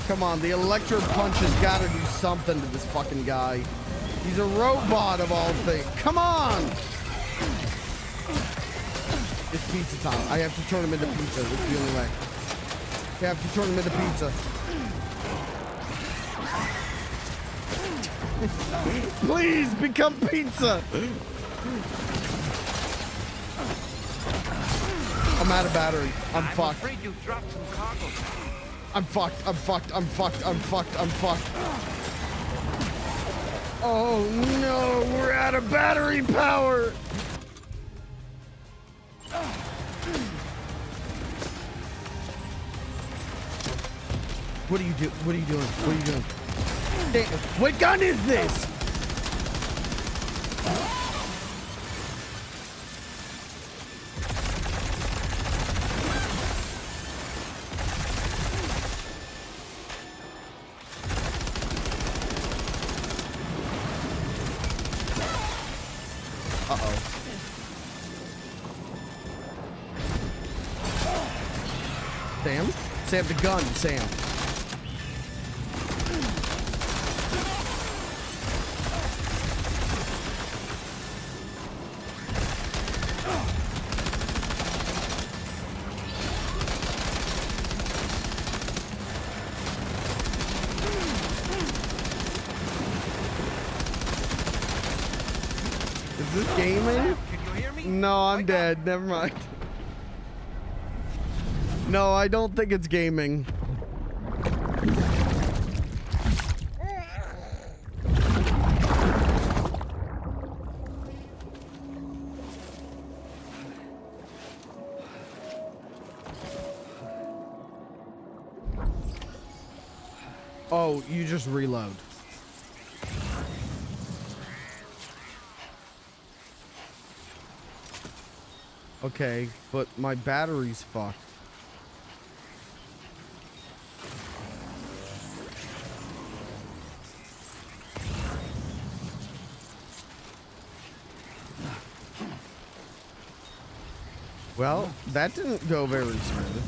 Come on, the electro punch has got to do something to this fucking guy. He's a robot of all things. Come on! It's pizza time. I have to turn him into pizza. That's the only way. I have to turn him into pizza. Please become pizza! I'm out of battery. I'm fucked. afraid you dropped some cargo. I'm fucked. I'm fucked. I'm fucked. I'm fucked. I'm fucked. Oh no, we're out of battery power. What are you doing? What are you doing? What are you doing? Damn, what gun is this? Uh-oh. Sam? Sam, the gun, Sam. gaming? Can you hear me? No, I'm dead. Never mind. No, I don't think it's gaming. Oh, you just reload. Okay, but my battery's fucked. Well, that didn't go very smooth.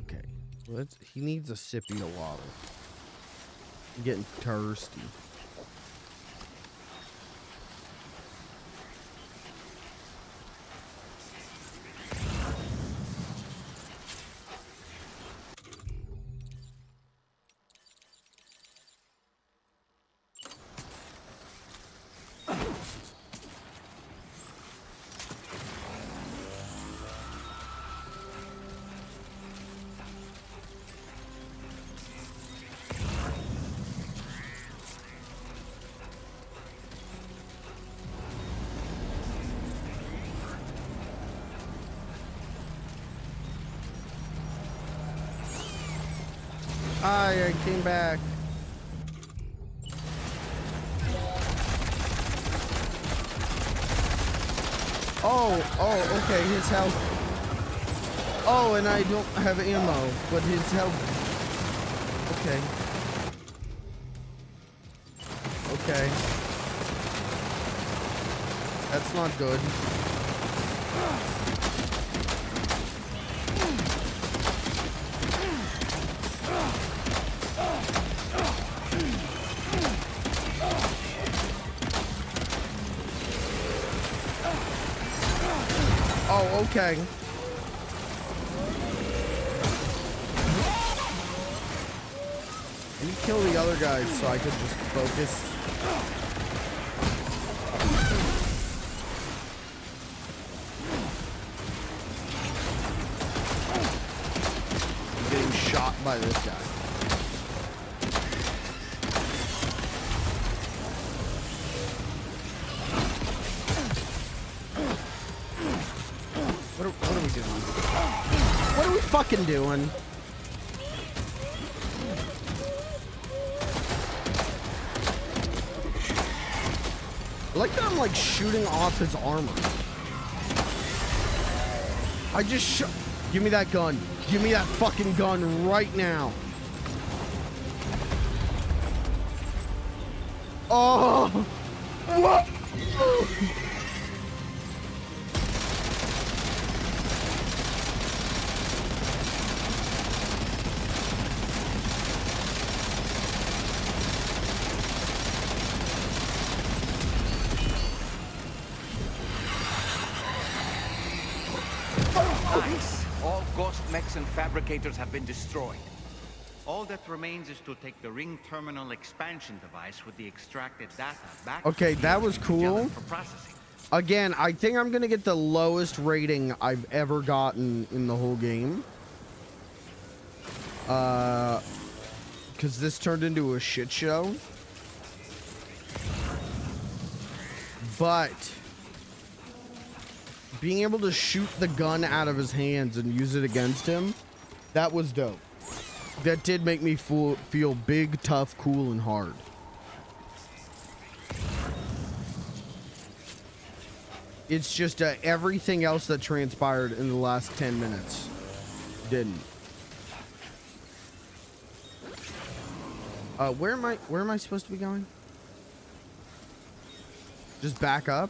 Okay, he needs a sippy of water. I'm getting thirsty. Hi, I came back. Oh, okay, his health. Oh, and I don't have ammo, but his health. Okay. Okay. That's not good. Oh, okay. Let me kill the other guys so I could just focus. I'm getting shot by this guy. What are we doing? What are we fucking doing? I like that I'm like shooting off his armor. I just give me that gun. Give me that fucking gun right now. Oh! What? Nice. All ghost mechs and fabricators have been destroyed. All that remains is to take the ring terminal expansion device with the extracted data back. Okay, that was cool. For processing. Again, I think I'm gonna get the lowest rating I've ever gotten in the whole game. Because this turned into a shit show. But being able to shoot the gun out of his hands and use it against him, that was dope. That did make me feel big, tough, cool, and hard. It's just everything else that transpired in the last 10 minutes didn't. Where am I supposed to be going? Just back up?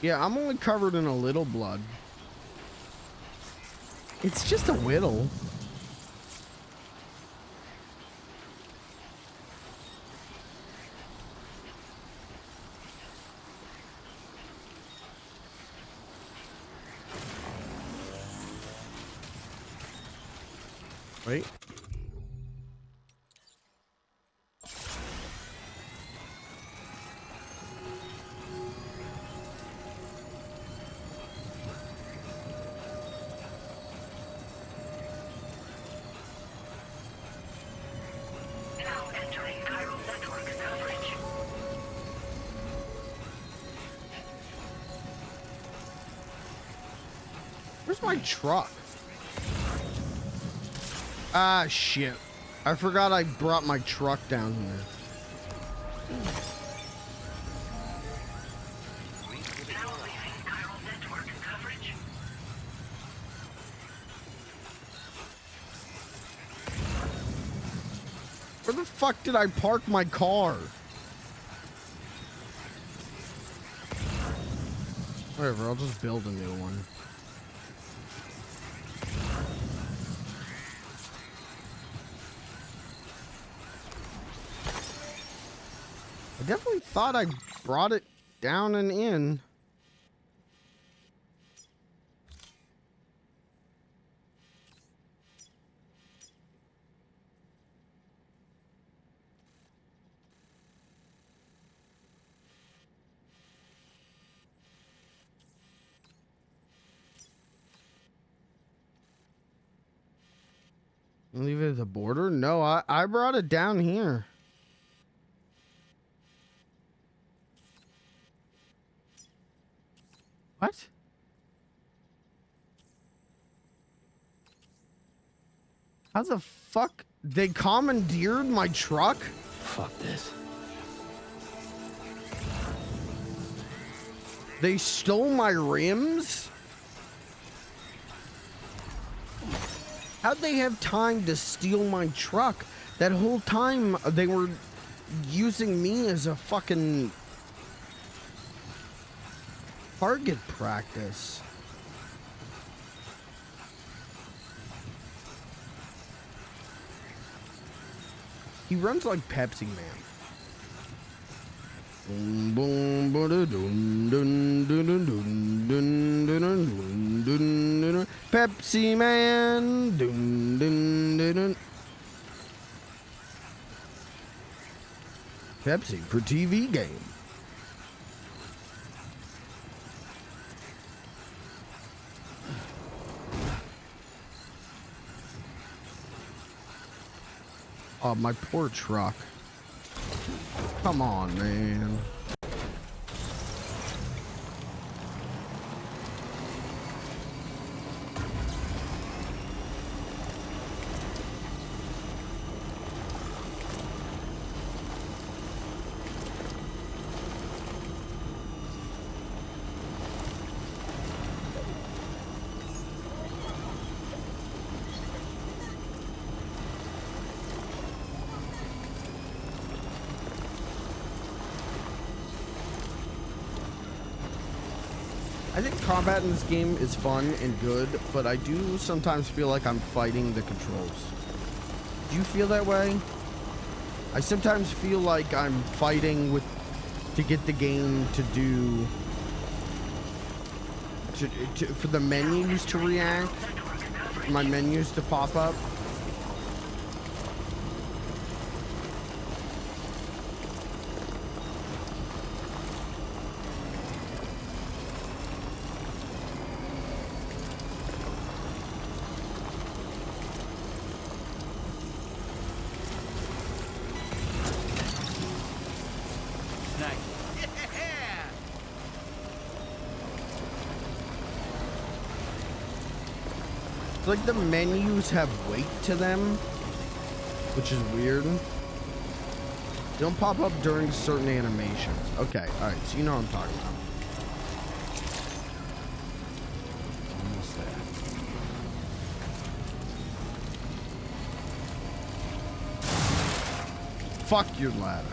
Yeah, I'm only covered in a little blood. It's just a whittle. Wait. Now entering chiral network coverage. Where's my truck? Ah, shit. I forgot I brought my truck down here. Now leaving chiral network coverage. Where the fuck did I park my car? Whatever, I'll just build a new one. I definitely thought I brought it down and in. Leave it at the border? No, I brought it down here. What? How the fuck? They commandeered my truck? Fuck this. They stole my rims? How'd they have time to steal my truck? That whole time they were using me as a fucking target practice. He runs like Pepsi Man. Boom, boom, ba-da-dum, dun, dun, dun, dun, dun, dun, dun, dun, dun, dun. Pepsi Man. Dun, dun, dun, dun. Pepsi for TV game. Oh, my poor truck. Come on, man. I think combat in this game is fun and good, but I do sometimes feel like I'm fighting the controls. Do you feel that way? I sometimes feel like I'm fighting to get the game to do for the menus to react, my menus to pop up. It's like the menus have weight to them, which is weird. They don't pop up during certain animations. Okay, alright, so you know what I'm talking about. Almost there. Fuck your ladder.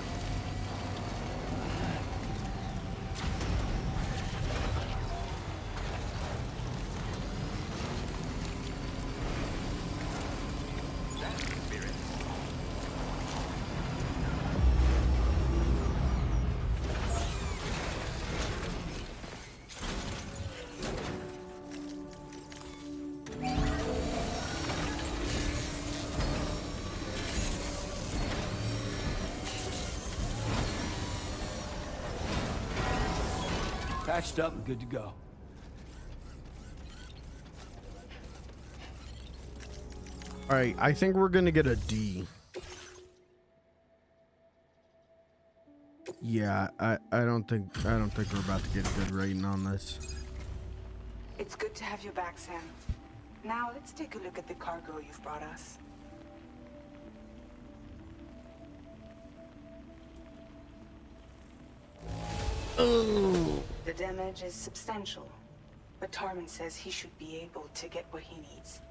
patched up and good to go. All right, I think we're gonna get a D. Yeah, I don't think we're about to get a good rating on this. It's good to have you back, Sam. Now let's take a look at the cargo you've brought us. Oh. The damage is substantial, but Tarman says he should be able to get what he needs.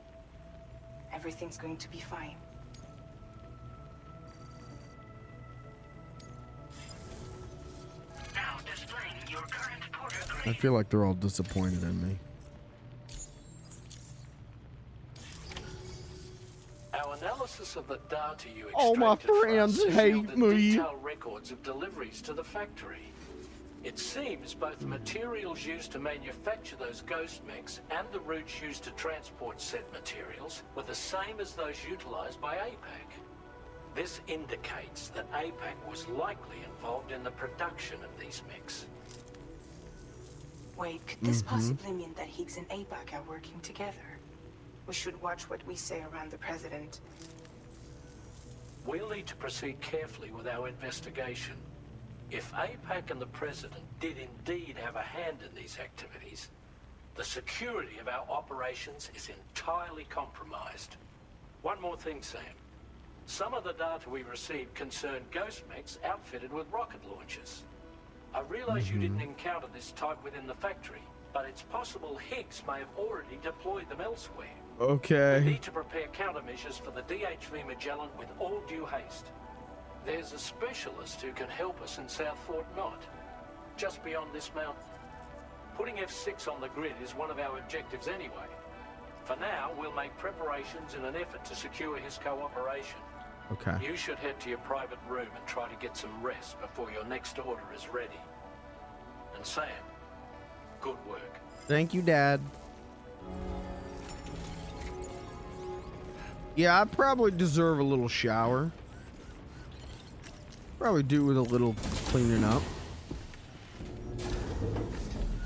Everything's going to be fine. Now displaying your current porter I grade. feel like they're all disappointed in me. Our analysis of the data you All my extracted for friends us has hate yielded me. detailed records of deliveries to the factory. It seems both the materials used to manufacture those ghost mechs and the routes used to transport said materials were the same as those utilized by APAC. This indicates that APAC was likely involved in the production of these mechs. Wait, could this possibly mean that Higgs and APAC are working together? We should watch what we say around the president. We'll need to proceed carefully with our investigation. If APAC and the President did indeed have a hand in these activities, the security of our operations is entirely compromised. One more thing, Sam. Some of the data we received concerned ghost mechs outfitted with rocket launchers. I realize you didn't encounter this type within the factory, but it's possible Higgs may have already deployed them elsewhere. Okay. We need to prepare countermeasures for the DHV Magellan with all due haste. There's a specialist who can help us in South Fort Knott, just beyond this mountain. Putting F6 on the grid is one of our objectives anyway. For now, we'll make preparations in an effort to secure his cooperation. Okay. You should head to your private room and try to get some rest before your next order is ready. And Sam, good work. Thank you, Dad. Yeah, I probably deserve a little shower. Probably do with a little cleaning up.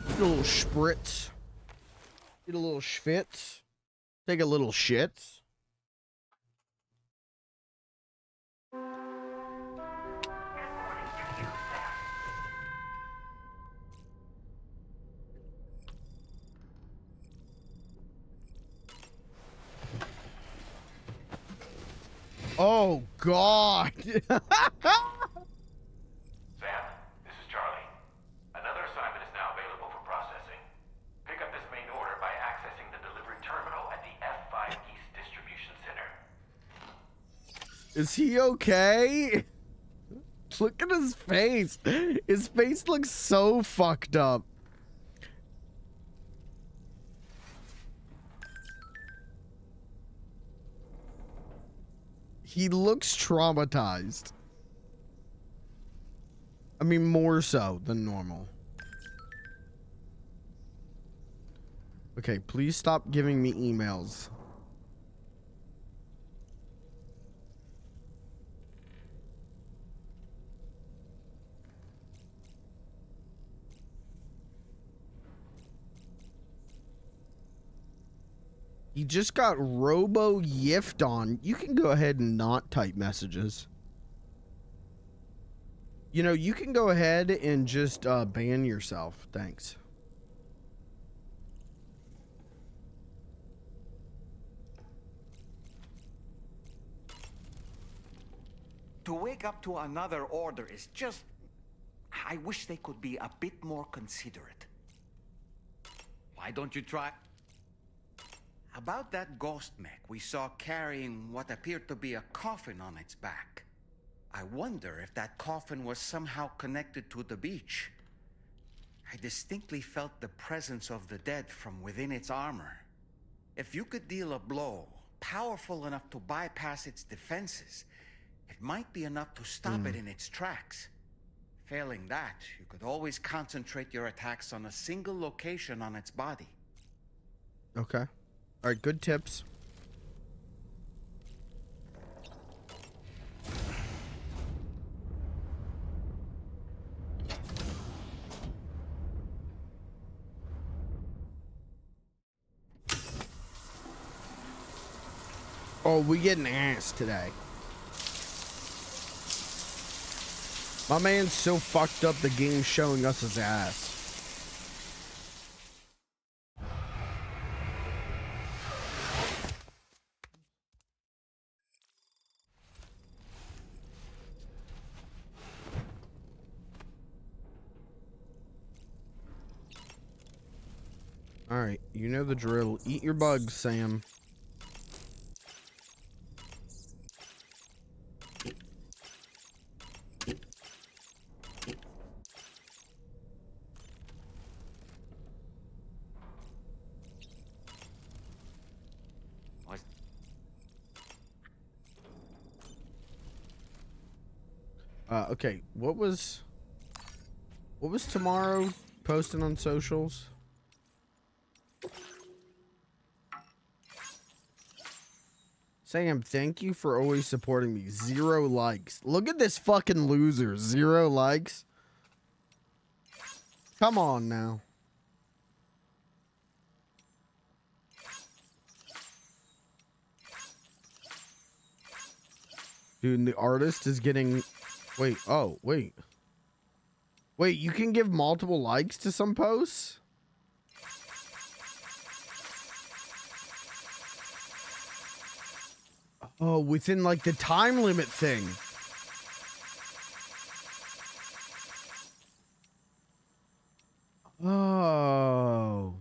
Get a little spritz. Get a little schwitz. Take a little shit. Oh, God. Sam, this is Charlie. Another assignment is now available for processing. Pick up this main order by accessing the delivery terminal at the F5 East Distribution Center. Is he okay? Look at his face. His face looks so fucked up. He looks traumatized. I mean, more so than normal. Okay, please stop giving me emails. He just got robo yiffed on. You can go ahead and not type messages. You know, you can go ahead and just ban yourself. Thanks. To wake up to another order is just... I wish they could be a bit more considerate. Why don't you try... About that ghost mech we saw carrying what appeared to be a coffin on its back. I wonder if that coffin was somehow connected to the beach. I distinctly felt the presence of the dead from within its armor. If you could deal a blow powerful enough to bypass its defenses, it might be enough to stop it in its tracks. Failing that, you could always concentrate your attacks on a single location on its body. Okay. All right, good tips. Oh, we getting ass today. My man's so fucked up the game's showing us his ass. Alright, you know the drill. Eat your bugs, Sam. Okay, what was tomorrow posting on socials? Sam, thank you for always supporting me. 0 likes. Look at this fucking loser. 0 likes. Come on now. Dude, and the artist is getting... Wait, oh, wait. Wait, you can give multiple likes to some posts? Oh, within like the time limit thing. Oh.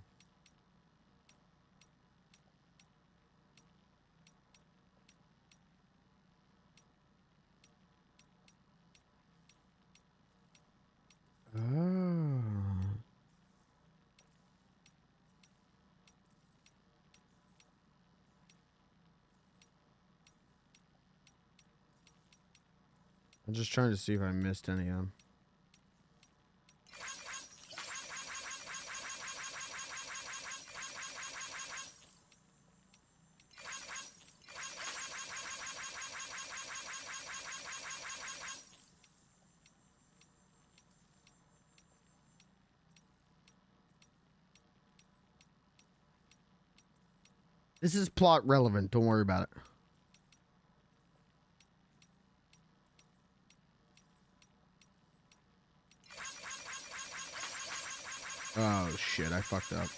Oh. I'm just trying to see if I missed any of them. This is plot relevant. Don't worry about it. Oh, shit. I fucked up.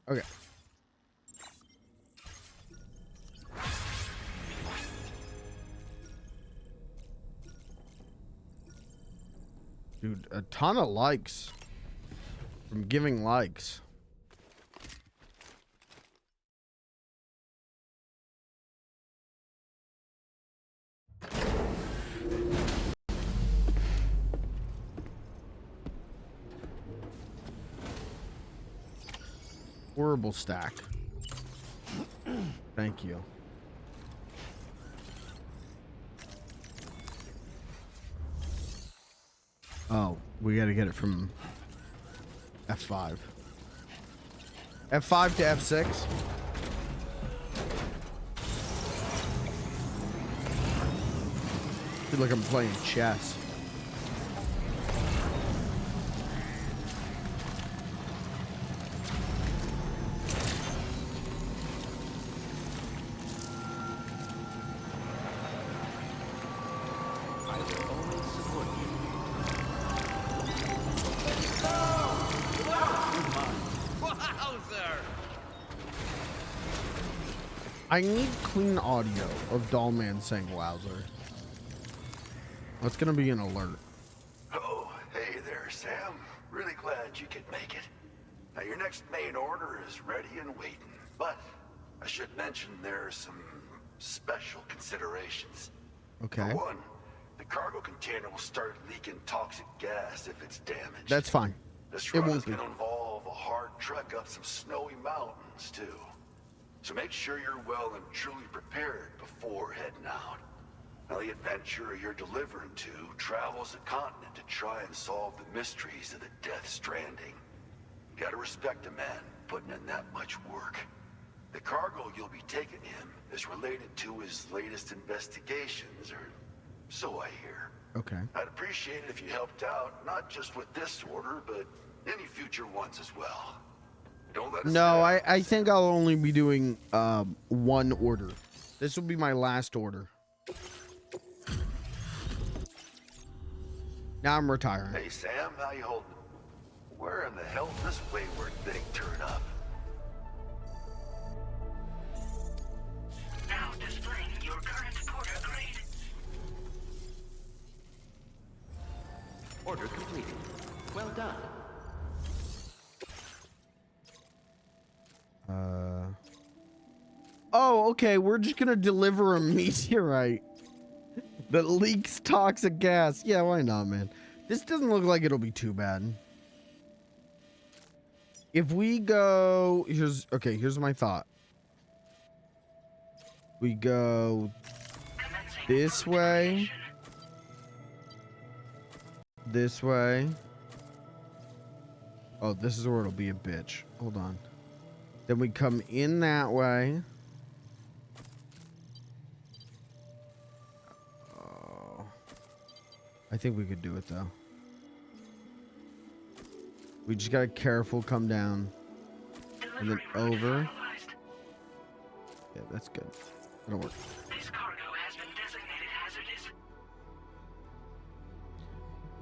Okay. Dude, a ton of likes from giving likes. Horrible stack. Thank you. Oh, we gotta get it from F5. F5 to F6. Feel like I'm playing chess. I need clean audio of Dollman saying wowzer. That's gonna be an alert. Oh, hey there, Sam. Really glad you could make it. Now, your next main order is ready and waiting. But I should mention there are some special considerations. Okay. For one, the cargo container will start leaking toxic gas if it's damaged. That's fine. This It run won't is be. going to involve a hard trek up some snowy mountains, too. So make sure you're well and truly prepared before heading out. Now, the adventurer you're delivering to travels the continent to try and solve the mysteries of the Death Stranding. You gotta respect a man putting in that much work. The cargo you'll be taking him is related to his latest investigations, or so I hear. Okay. I'd appreciate it if you helped out, not just with this order, but any future ones as well. Don't let us No, down. I think I'll only be doing one order. This will be my last order. Now I'm retiring. Hey Sam, how you holding? Where in the hell did this wayward thing turn up? Now displaying your current order grade. Order completed. Well done. Oh, okay. We're just gonna deliver a meteorite that leaks toxic gas. Yeah, why not, man? This doesn't look like it'll be too bad. If we go, here's my thought. We go this way. This way. Oh, this is where it'll be a bitch. Hold on. Then we come in that way. Oh. I think we could do it though. We just gotta careful come down. And then over. Yeah, that's good. That'll work. This cargo has been designated hazardous.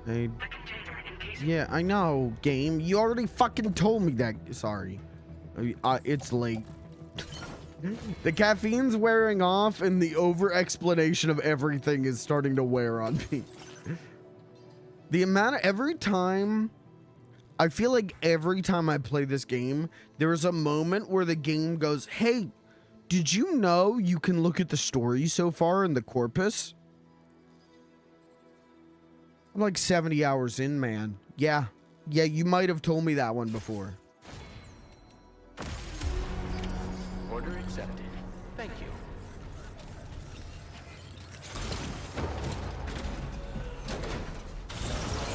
Hey, The container encased. yeah, I know, game. You already fucking told me that. Sorry. It's late. The caffeine's wearing off and the over-explanation of everything is starting to wear on me. The amount of... Every time... I feel like every time I play this game, there's a moment where the game goes, hey, did you know you can look at the story so far in the corpus? I'm like 70 hours in, man. Yeah. Yeah, you might have told me that one before. Order accepted. Thank you.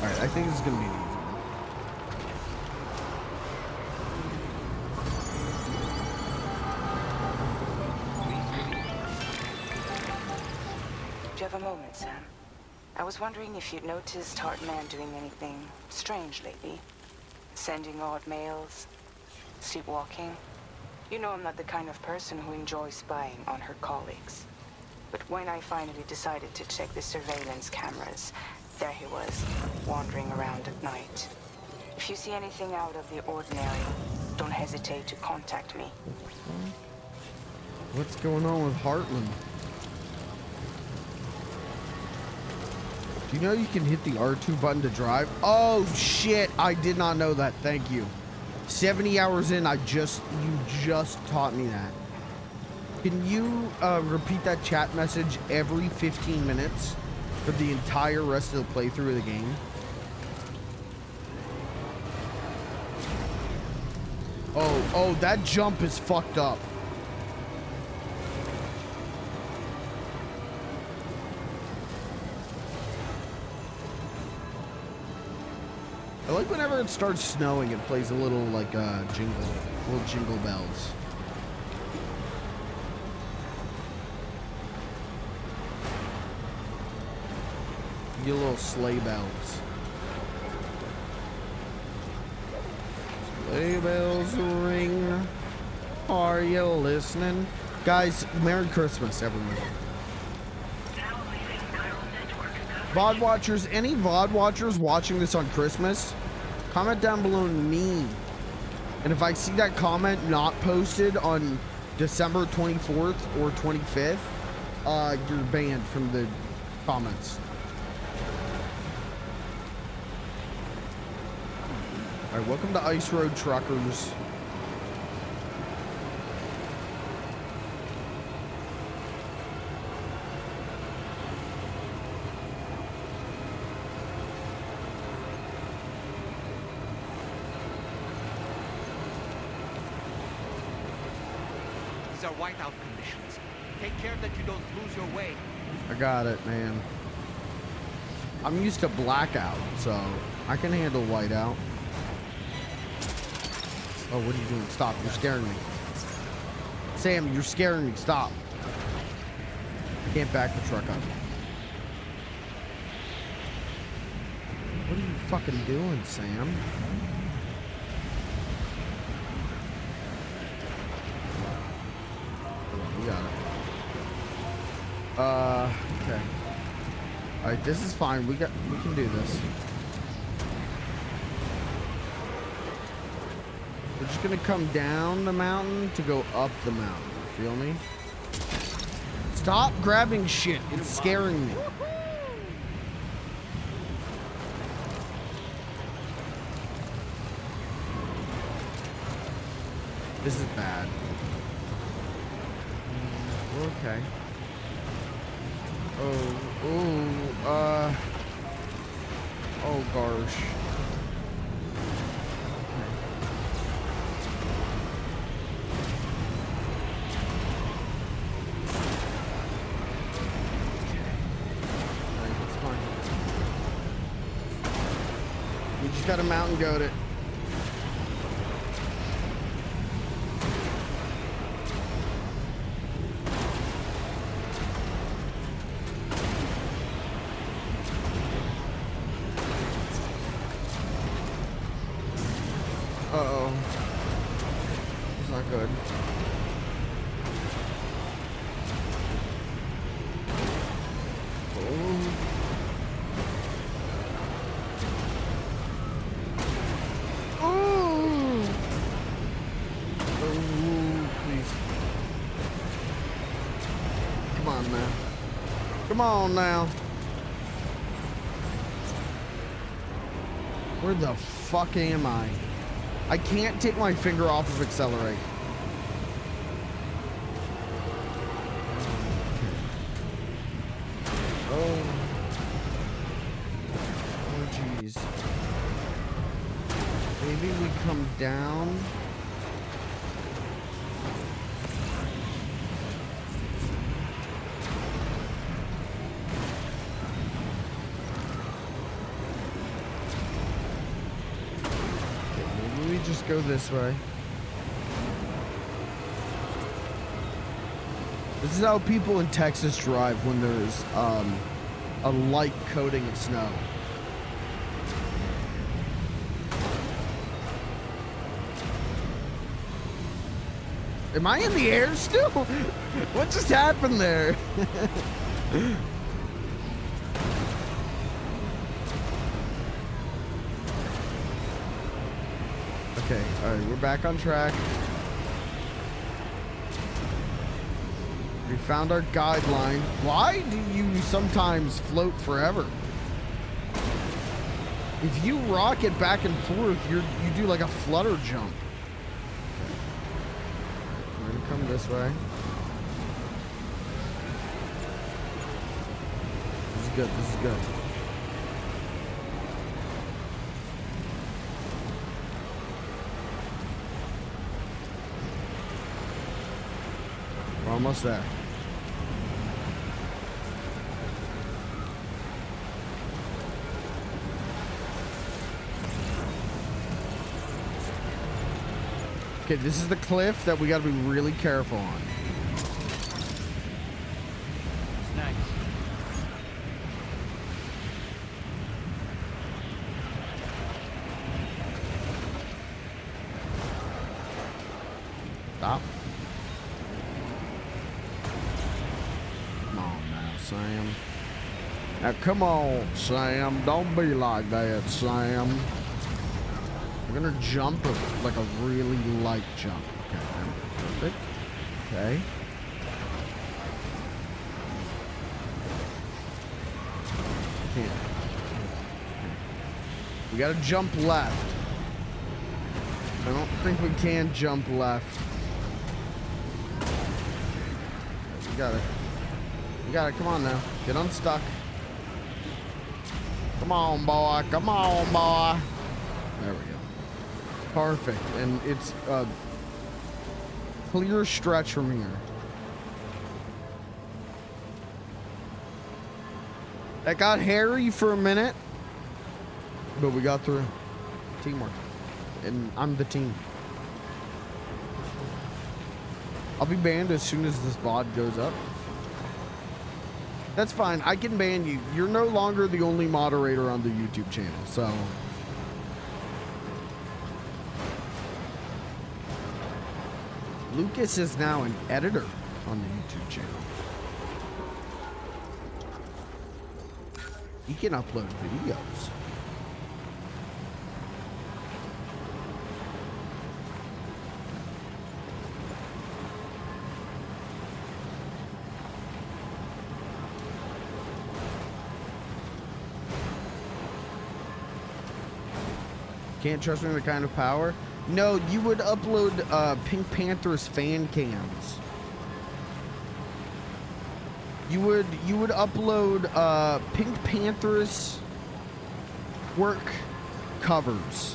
Alright, I think this is gonna be an easy one. Do you have a moment, Sam? I was wondering if you'd noticed Hartman doing anything strange lately. Sending odd mails, sleepwalking. You know I'm not the kind of person who enjoys spying on her colleagues. But when I finally decided to check the surveillance cameras, there he was, wandering around at night. If you see anything out of the ordinary, don't hesitate to contact me. What's going on with Hartman? Do you know you can hit the R2 button to drive? Oh shit, I did not know that. Thank you. 70 hours in, you just taught me that. Can you repeat that chat message every 15 minutes for the entire rest of the playthrough of the game? Oh, that jump is fucked up. I like whenever it starts snowing, it plays a little like little jingle bells. Get little sleigh bells. Sleigh bells ring. Are you listening? Guys, Merry Christmas, everyone. VOD watchers, any VOD watchers watching this on Christmas, comment down below me. And if I see that comment not posted on December 24th or 25th, you're banned from the comments. All right, welcome to Ice Road Truckers. are whiteout conditions. Take care that you don't lose your way. I got it, man. I'm used to blackout, so I can handle whiteout. Oh, what are you doing? Stop. You're scaring me. Sam, you're scaring me. Stop. I can't back the truck up. What are you fucking doing, Sam? We got it. Okay. Alright, this is fine. We can do this. We're just gonna come down the mountain to go up the mountain. Feel me? Stop grabbing shit. It's scaring me. This is bad. We're okay. Oh gosh. We just got a mountain goat it. Uh-oh. It's not good. Come on now. Where the fuck am I? I can't take my finger off of accelerate. Oh jeez. Maybe we come down. Just go this way. This is how people in Texas drive when there's a light coating of snow. Am I in the air still? What just happened there? Okay, alright, we're back on track. We found our guideline. Why do you sometimes float forever? If you rocket back and forth, you do like a flutter jump. We're gonna come this way. This is good, this is good. We're almost there. Okay, this is the cliff that we gotta be really careful on. Nice. Stop. Come on now, Sam. Now come on, Sam. Don't be like that, Sam. We're gonna jump like a really light jump. Okay, perfect. Okay. Can't. We gotta jump left. I don't think we can jump left. We got it. We got it. Come on now. Get unstuck. Come on, boy. Come on, boy. There we go. Perfect. And it's clear stretch from here. That got hairy for a minute, but we got through. Teamwork. And I'm the team. I'll be banned as soon as this VOD goes up. That's fine. I can ban you. You're no longer the only moderator on the YouTube channel, so... Lucas is now an editor on the YouTube channel. He can upload videos. Can't trust me with the kind of power. No, you would upload Pink Panther's fan cams. You would upload Pink Panther's work covers,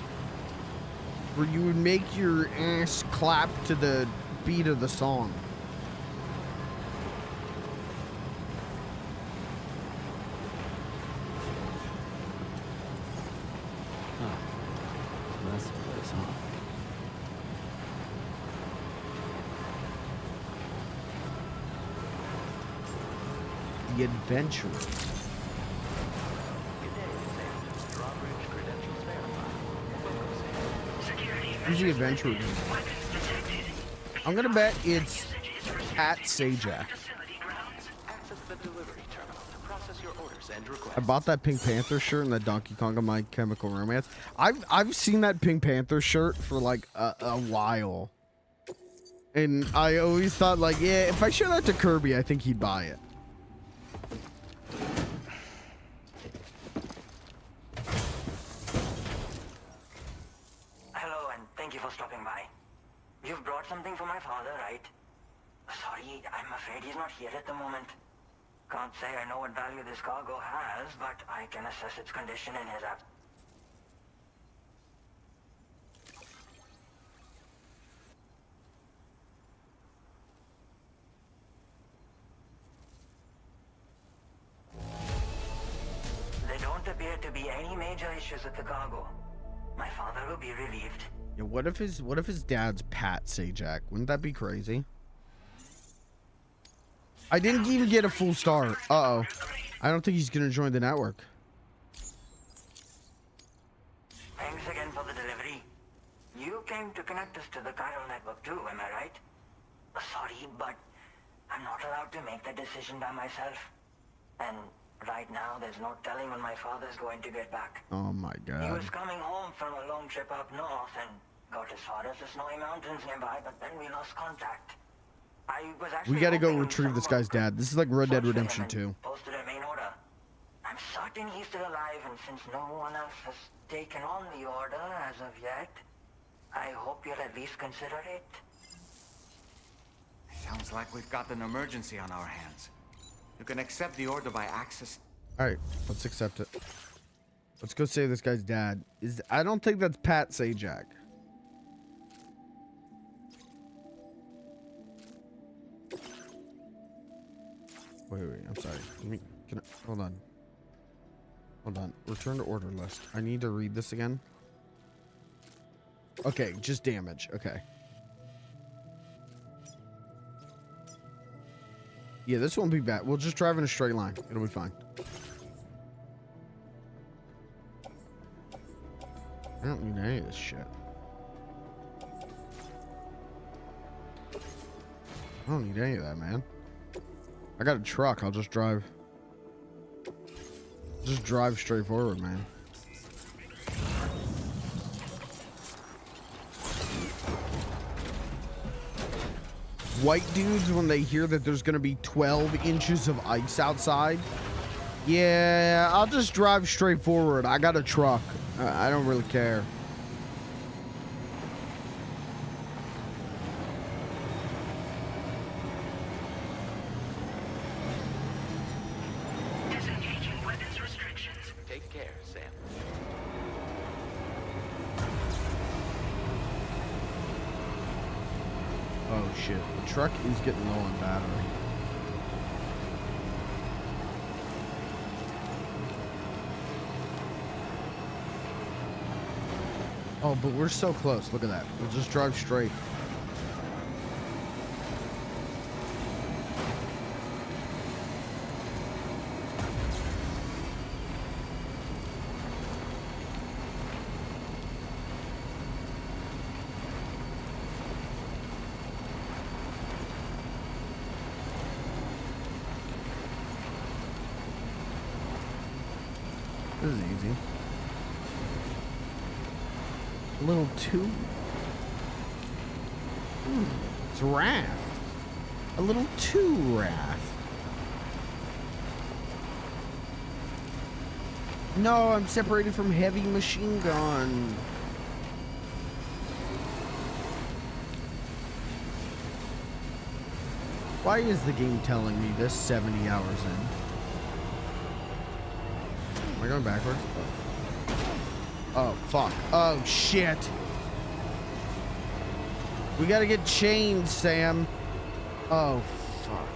where you would make your ass clap to the beat of the song. That's the place, huh? The Adventurer. Who's the Adventurer? I'm gonna bet it's Pat Sajak. I bought that Pink Panther shirt and that Donkey Kong of My Chemical Romance. I've seen that Pink Panther shirt for like a while, and I always thought like, yeah, if I show that to Kirby, I think he'd buy it. Hello, and thank you for stopping by. You've brought something for my father, right? Sorry, I'm afraid he's not here at the moment. Can't say I know what value this cargo has, but I can assess its condition in his absence. There don't appear to be any major issues with the cargo. My father will be relieved. Yeah, what if his dad's Pat Sajak? Wouldn't that be crazy? I didn't even get a full star. Uh-oh. I don't think he's gonna join the network. Thanks again for the delivery. You came to connect us to the chiral network too, am I right? Sorry, but I'm not allowed to make that decision by myself. And right now, there's no telling when my father's going to get back. Oh my He god. was coming home from a long trip up north and got as far as the snowy mountains nearby, but then we lost contact. I was actually We gotta go hoping retrieve this someone guy's could dad. This is like Red Dead search for him Redemption and 2. Posted a main order. I'm certain he's still alive, and since no one else has taken on the order as of yet, I hope you'll at least consider it. Sounds like we've got an emergency on our hands. You can accept the order by access. Alright, let's accept it. Let's go save this guy's dad. I don't think that's Pat Sajak. Wait, I'm sorry. Hold on. Hold on. Return to order list. I need to read this again. Okay, just damage. Okay. Yeah, this won't be bad. We'll just drive in a straight line. It'll be fine. I don't need any of this shit. I don't need any of that, man. I got a truck. I'll just drive. Just drive straight forward, man. White dudes, when they hear that there's going to be 12 inches of ice outside, yeah, I'll just drive straight forward. I got a truck. I don't really care. Disengaging weapons restrictions. Take care, Sam. Oh, shit. The truck is getting low on battery. Oh, but we're so close. Look at that. We'll just drive straight. This is easy. A little too. It's wrath. A little too wrath. No, I'm separated from heavy machine gun. Why is the game telling me this 70 hours in? Am I going backwards? Oh, fuck. Oh, shit. We gotta get chained, Sam. Oh, fuck.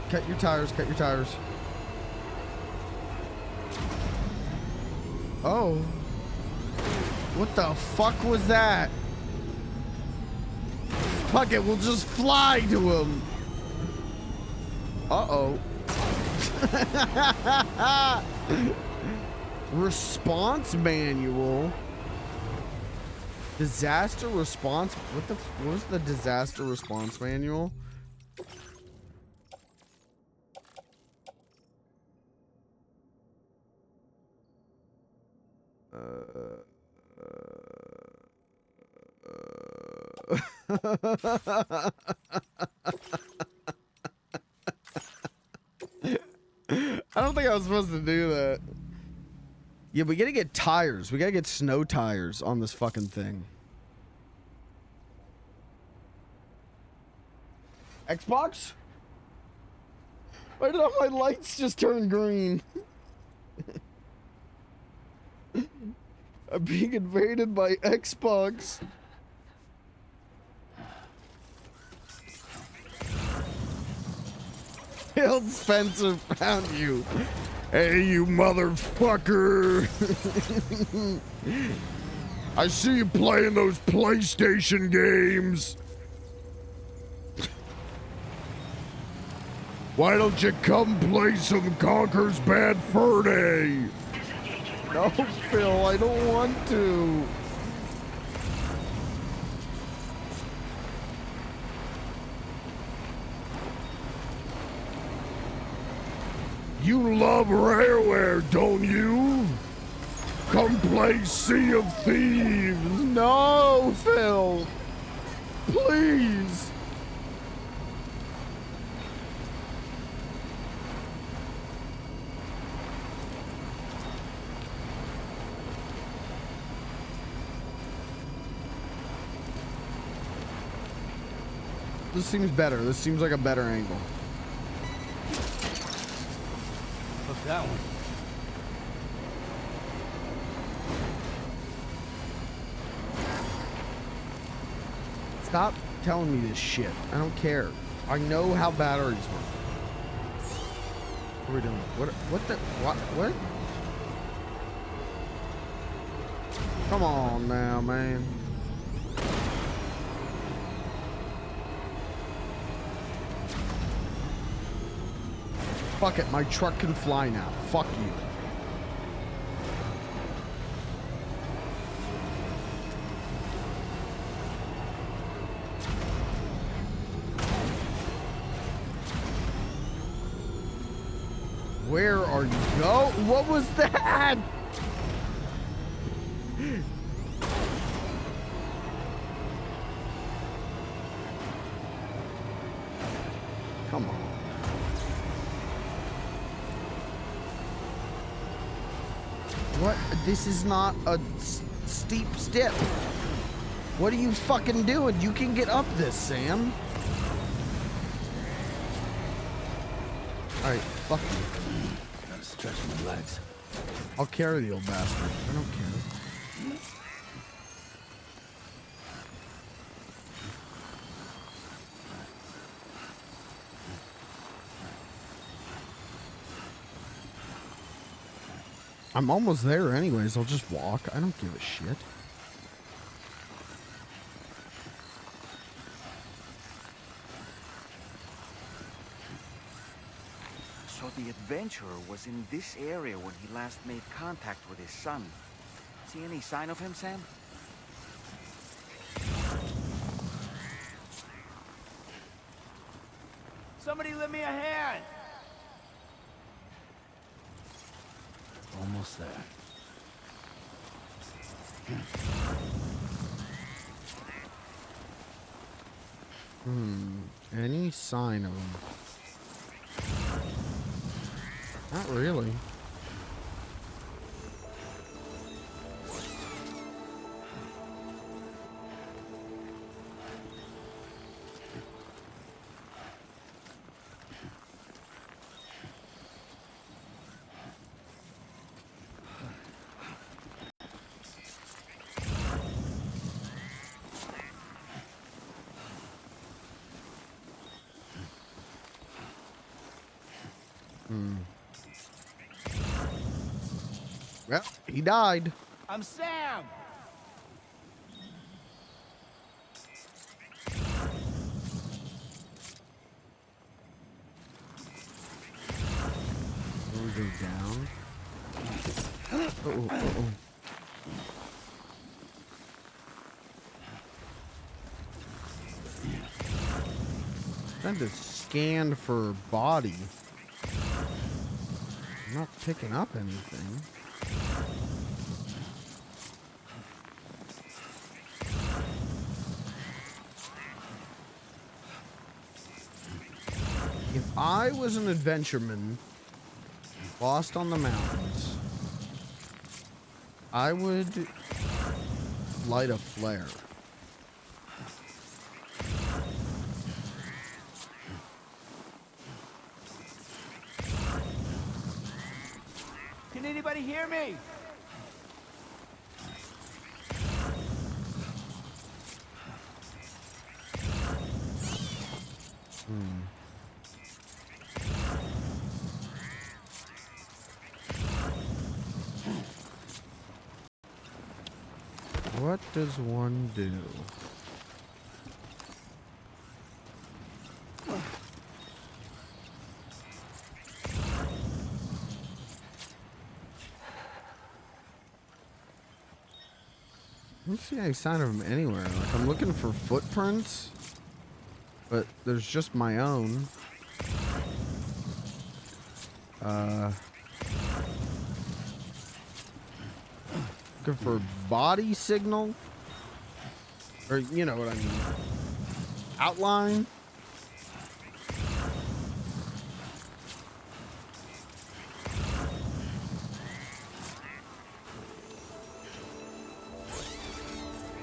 Cut your tires, cut your tires. Oh. What the fuck was that? Fuck it, we'll just fly to him. Uh-oh. Response manual. Disaster response. What was the disaster response manual? I don't think I was supposed to do that. Yeah, we gotta get tires. We gotta get snow tires on this fucking thing. Xbox? Why did all my lights just turn green? I'm being invaded by Xbox. Phil Spencer found you. Hey, you motherfucker. I see you playing those PlayStation games. Why don't you come play some Conker's Bad Fur Day? No, Phil, I don't want to. You love Rareware, don't you? Come play Sea of Thieves. No, Phil. Please. This seems better. This seems like a better angle. What's that one? Stop telling me this shit. I don't care. I know how batteries work. What are we doing? What? Come on now, man. Fuck it, my truck can fly now. Fuck you. Where are you? No, what was that? Come on. What? This is not a steep step. What are you fucking doing? You can get up this, Sam. Alright, fuck you. Gotta stretch my legs. I'll carry the old bastard. I don't care. I'm almost there anyways. I'll just walk. I don't give a shit. So the adventurer was in this area when he last made contact with his son. See any sign of him, Sam? Somebody lend me a hand! Almost there. Any sign of him? Not really. Well, he died. I'm Sam! We'll go down. Uh-oh. Trying to scan for body. I'm not picking up anything. If I was an adventureman lost on the mountains, I would light a flare. Can anybody hear me? What does one do? I don't see any sign of him anywhere. Like, I'm looking for footprints, but there's just my own. Looking for body signal, or you know what I mean. Outline.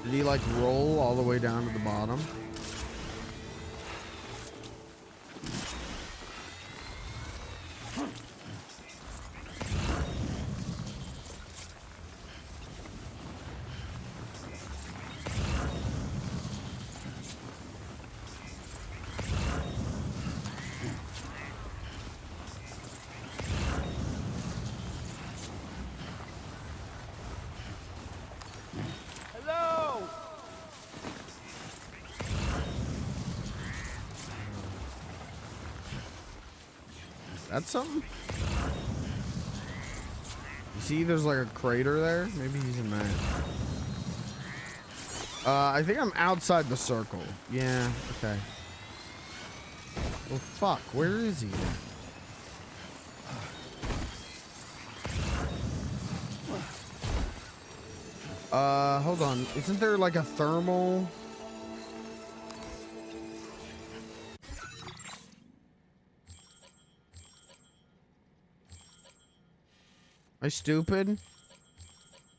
Did he like roll all the way down to the bottom? Hello! That's something? You see there's like a crater there? Maybe he's in that. I think I'm outside the circle. Yeah, okay. Well, fuck, where is he? Hold on. Isn't there like a thermal? Am I stupid?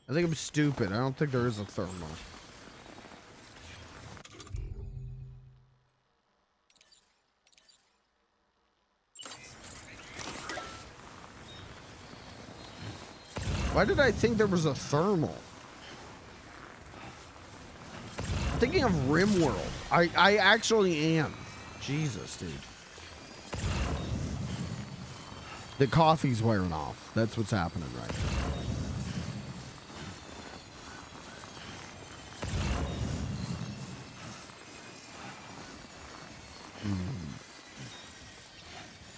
I think I'm stupid. I don't think there is a thermal. Why did I think there was a thermal? I'm thinking of RimWorld. I actually am. Jesus, dude. The coffee's wearing off. That's what's happening right now.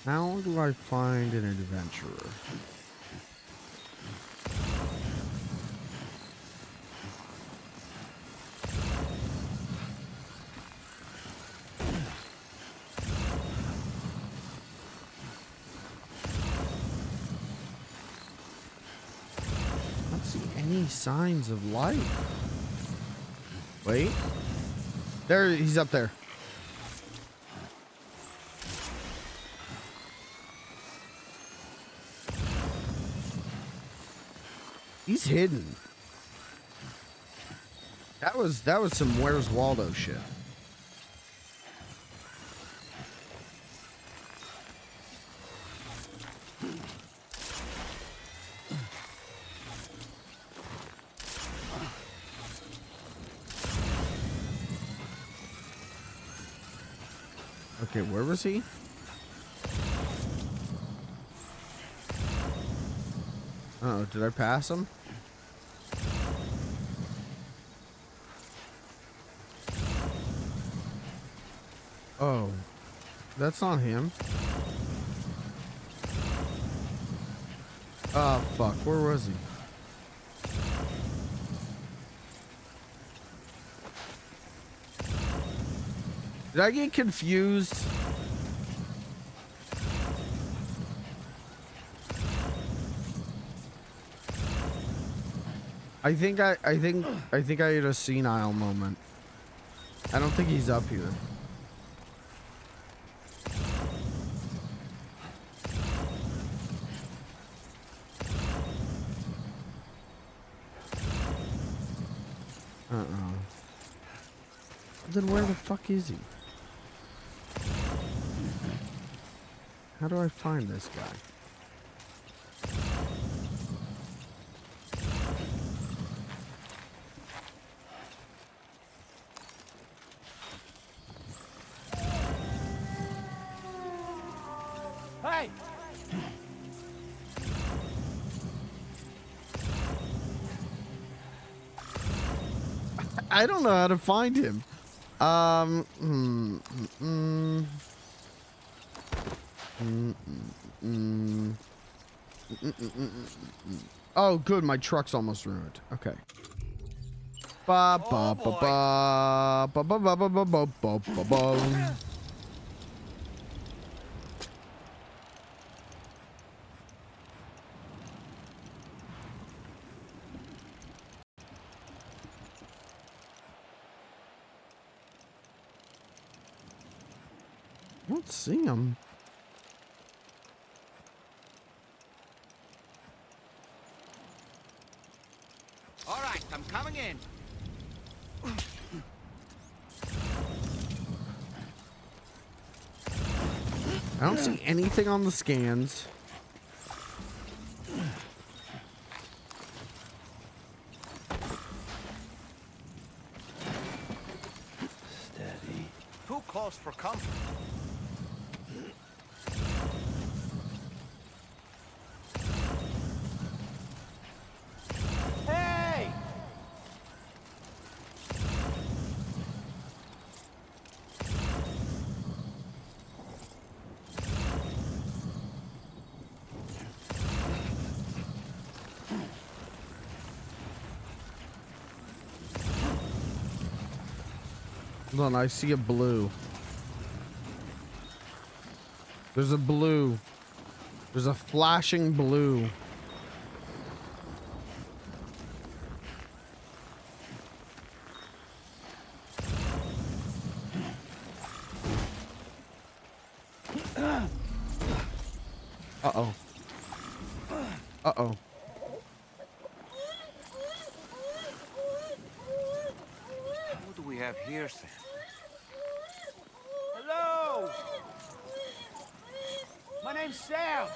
How do I find an adventurer? I don't see any signs of life. Wait. There, he's up there. He's hidden. That was some Where's Waldo shit. Okay, where was he? Uh-oh, did I pass him? Oh, that's not him. Oh, fuck. Where was he? Did I get confused? I think I had a senile moment. I don't think he's up here. Then where the fuck is he? How do I find this guy? Hey! I don't know how to find him. Oh, good. My truck's almost ruined. Okay. Ba ba ba ba ba ba ba ba ba ba ba ba ba. I don't see him. All right, I'm coming in. I don't see anything on the scans. Steady. Too close for comfort. Hey! Hold on, I see a blue. There's a blue. There's a flashing blue. Uh-oh. Uh-oh. What do we have here, Sam? Hello! My name's Sam.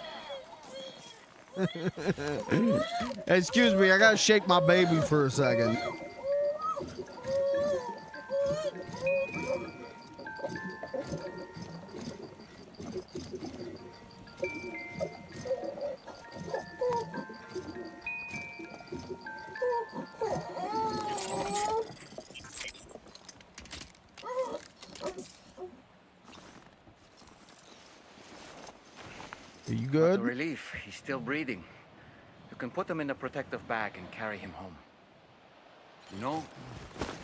Excuse me, I gotta shake my baby for a second. good? What a relief. He's still breathing. You can put him in a protective bag and carry him home. You know,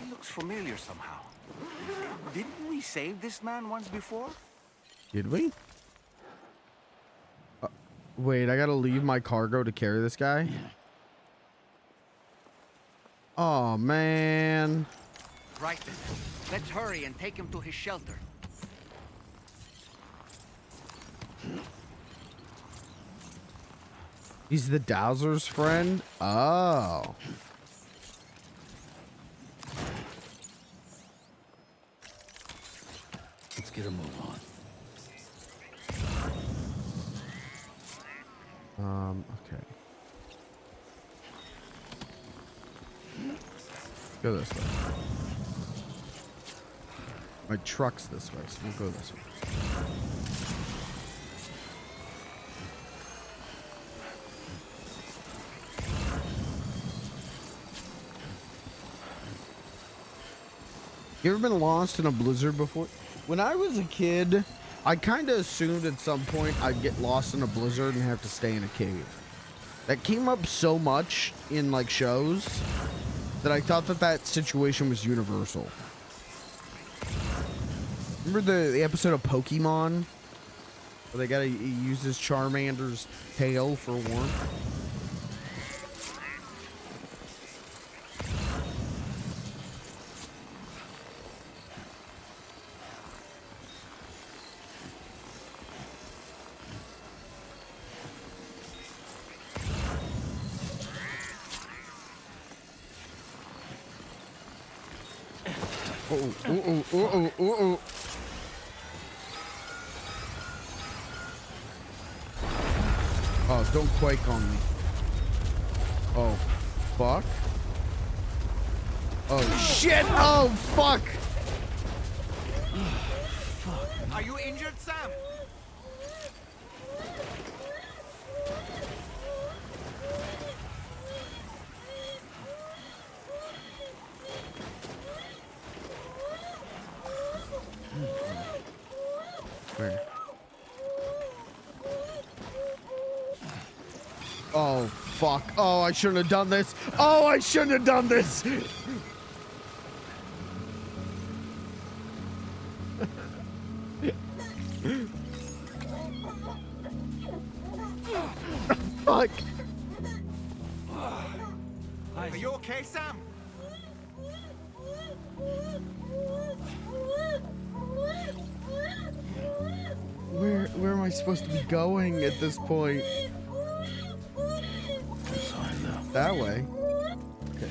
he looks familiar somehow. Didn't we save this man once before? Did we? Wait, I gotta leave my cargo to carry this guy? Oh, man. Right then. Let's hurry and take him to his shelter. He's the Dowser's friend? Oh. Let's get a move on. Okay. Go this way. My truck's this way, so we'll go this way. You ever been lost in a blizzard before? When I was a kid, I kind of assumed at some point I'd get lost in a blizzard and have to stay in a cave. That came up so much in like shows that I thought that that situation was universal. Remember the episode of Pokemon where they gotta use this Charmander's tail for warmth? Uh-oh. Oh, don't quake on me. Oh, fuck. Oh, shit! Oh, fuck! Are you injured, Sam? Where? Oh, fuck. Oh, I shouldn't have done this. Oh, I shouldn't have done this. Fuck. Are you okay, Sam? Where am I supposed to be going at this point? I'm sorry, though. That way. Okay.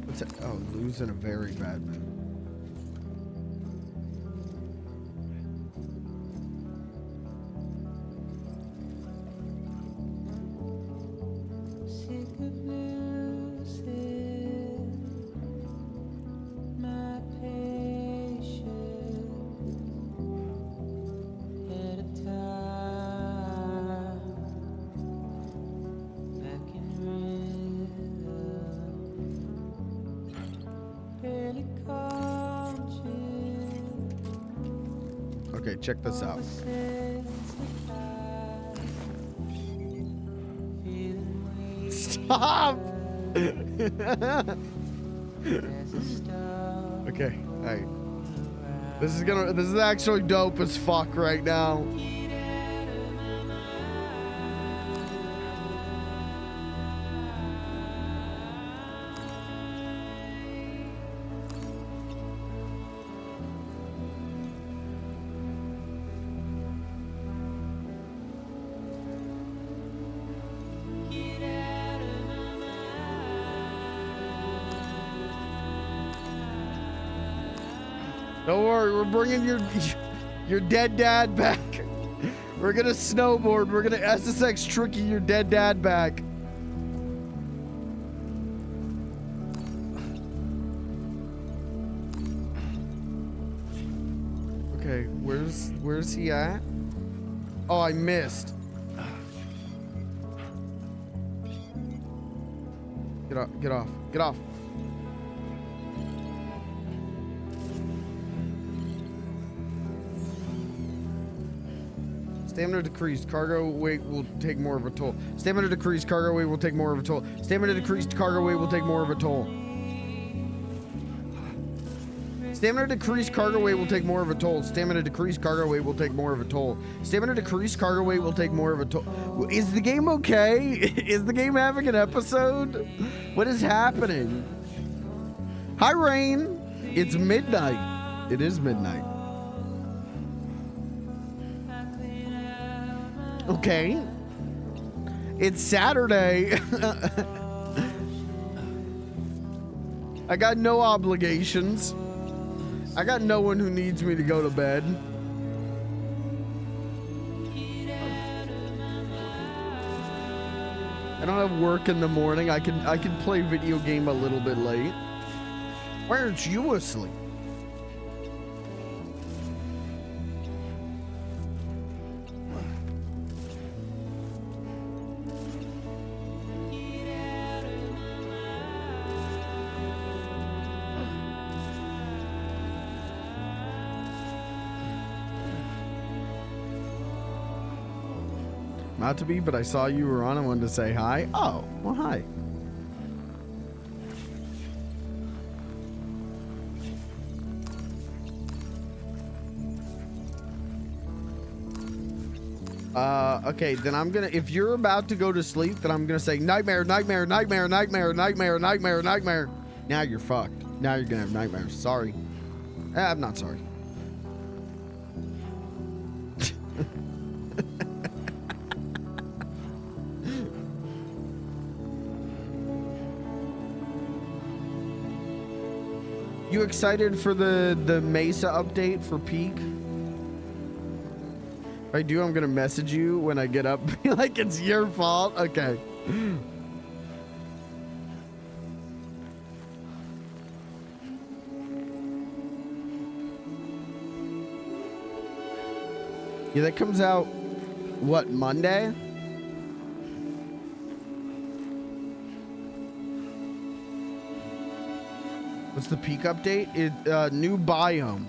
What's that? Oh, Lou's in a very bad mood. Okay, check this out. Stop! Okay, alright. This is actually dope as fuck right now. Don't worry, we're bringing your dead dad back. We're gonna snowboard. We're gonna SSX Tricky your dead dad back. Okay, where's he at? Oh, I missed. Get off. Stamina decreased. Cargo weight will take more of a toll. Stamina decreased. Cargo weight will take more of a toll. Stamina decreased. Cargo weight will take more of a toll. Stamina decreased. Cargo weight will take more of a toll. Stamina decreased. Cargo weight will take more of a toll. Stamina decreased. Cargo weight will take more of a toll. Is the game okay? Is the game having an episode? What is happening? Hi, Rain. It's midnight. It is midnight. Okay. It's Saturday. I got no obligations. I got no one who needs me to go to bed. I don't have work in the morning. I can play video game a little bit late. Why aren't you asleep? Not to be, but I saw you were on. I wanted to say hi. Oh, well, hi. Okay, then I'm gonna, if you're about to go to sleep, then I'm gonna say nightmare, nightmare, nightmare, nightmare, nightmare, nightmare, nightmare. Now you're fucked. Now you're gonna have nightmares. Sorry. I'm not sorry. You excited for the Mesa update for Peak? If I do, I'm gonna message you when I get up. Like it's your fault. Okay. Yeah, that comes out what, Monday? What's the Peak update? New biome.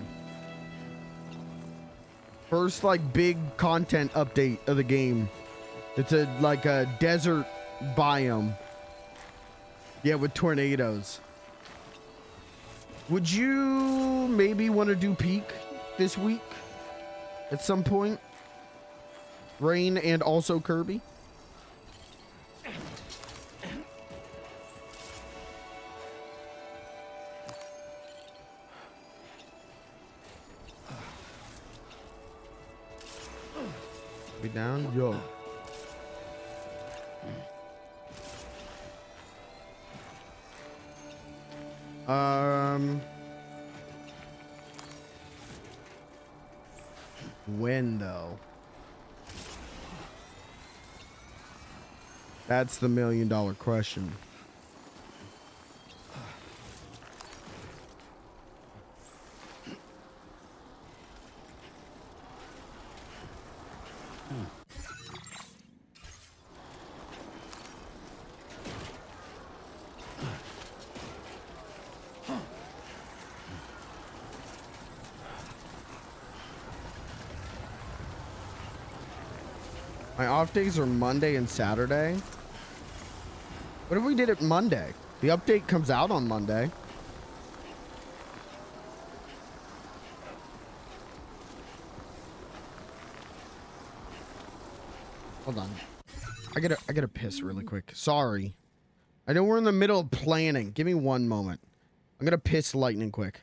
First, like, big content update of the game. It's like a desert biome. Yeah, with tornadoes. Would you maybe want to do Peak this week? At some point? Rain and also Kirby? Be down? Yo. When though? That's the $1 million question. My off days are Monday and Saturday. What if we did it Monday? The update comes out on Monday. Hold on. I gotta piss really quick. Sorry. I know we're in the middle of planning. Give me one moment. I'm gonna piss lightning quick.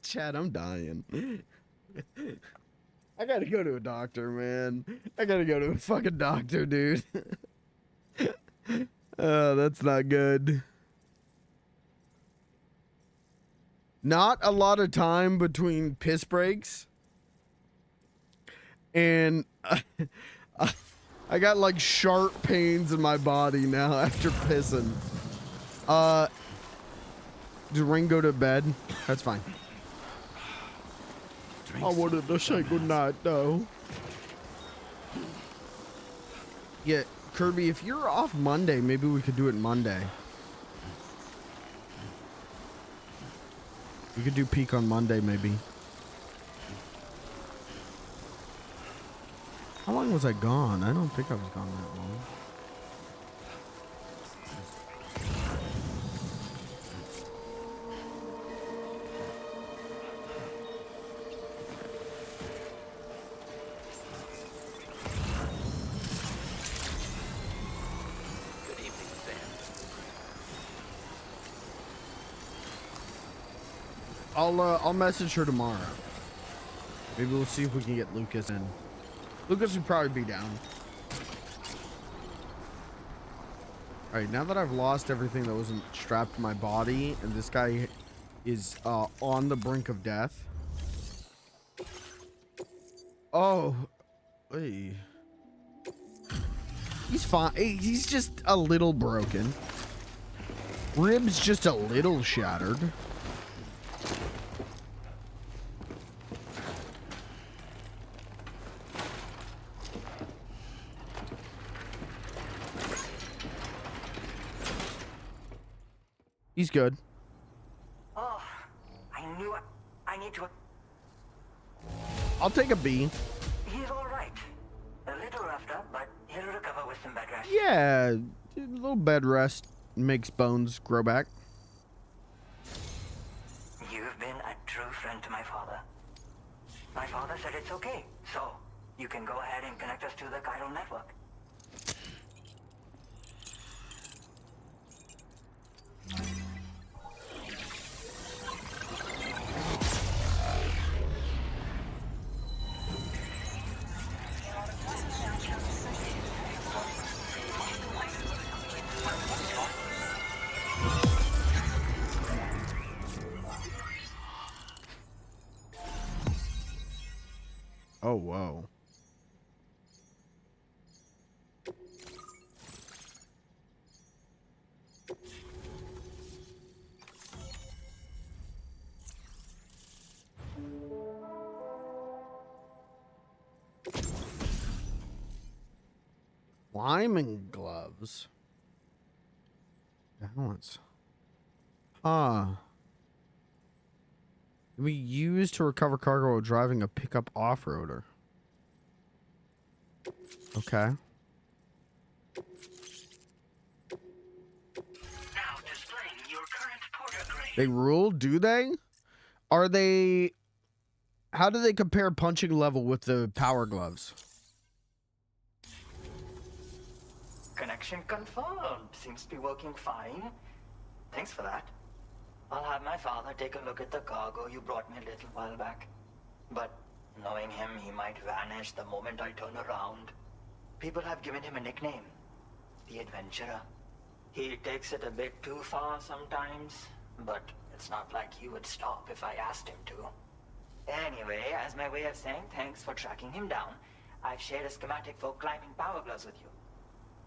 Chad, I'm dying. I gotta go to a doctor, man. I gotta go to a fucking doctor, dude. Oh, that's not good. Not a lot of time between piss breaks. And I got like sharp pains in my body now after pissing. Did Ring go to bed? That's fine. I wanted to say goodnight though. Yeah, Kirby, if you're off Monday, maybe we could do it Monday. We could do peak on Monday, maybe. How long was I gone? I don't think I was gone that long. Good evening, Sam. I'll message her tomorrow. Maybe we'll see if we can get Lucas in. Lucas would probably be down. Alright, now that I've lost everything that wasn't strapped to my body, and this guy is on the brink of death. Oh. Hey. He's fine. He's just a little broken. Ribs just a little shattered. He's good. Oh, I knew it. I need to... I'll take a B. He's all right. A little roughed up, but he'll recover with some bed rest. Yeah, a little bed rest makes bones grow back. You've been a true friend to my father. My father said it's okay, so you can go ahead and connect us to the chiral network. Oh, whoa. Climbing gloves. Balance. Huh. We used to recover cargo while driving a pickup off-roader. Okay. Now displaying your current porter grade. They rule, do they? Are they... How do they compare punching level with the power gloves? Connection confirmed. Seems to be working fine. Thanks for that. I'll have my father take a look at the cargo you brought me a little while back. But knowing him, he might vanish the moment I turn around. People have given him a nickname. The Adventurer. He takes it a bit too far sometimes, but it's not like he would stop if I asked him to. Anyway, as my way of saying thanks for tracking him down, I've shared a schematic for climbing power gloves with you.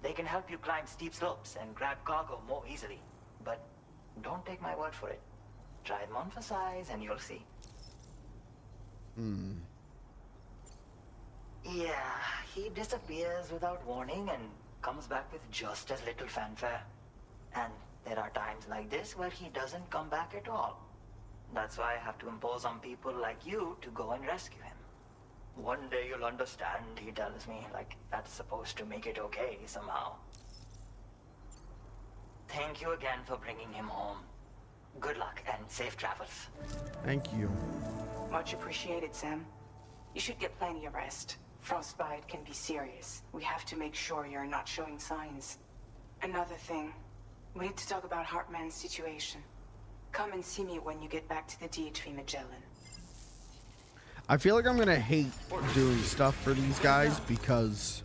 They can help you climb steep slopes and grab cargo more easily. But don't take my word for it. Try them on for size and you'll see. Yeah, he disappears without warning and comes back with just as little fanfare. And there are times like this where he doesn't come back at all. That's why I have to impose on people like you to go and rescue him. One day you'll understand, he tells me, like that's supposed to make it okay somehow. Thank you again for bringing him home. Good luck and safe travels. Thank you. Much appreciated, Sam. You should get plenty of rest. Frostbite can be serious. We have to make sure you're not showing signs. Another thing, we need to talk about Hartman's situation. Come and see me when you get back to the DHV Magellan. I feel like I'm gonna hate doing stuff for these guys because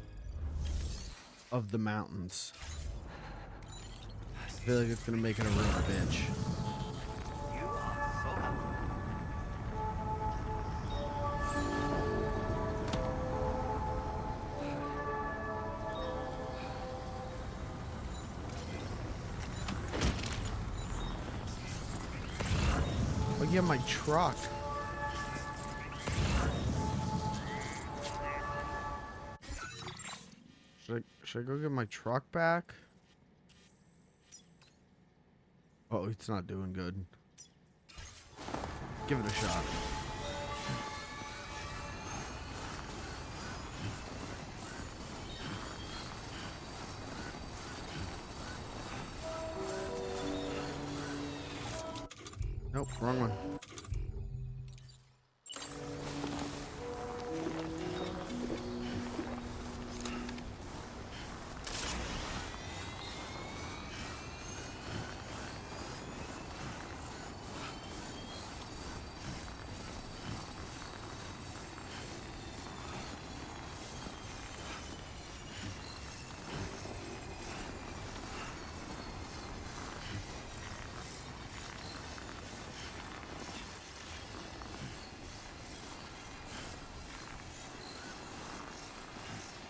of the mountains. I feel like it's gonna make it a real bitch. You are so helpful. Oh yeah, my truck. Should I go get my truck back? Oh, it's not doing good. Give it a shot. Nope, wrong one.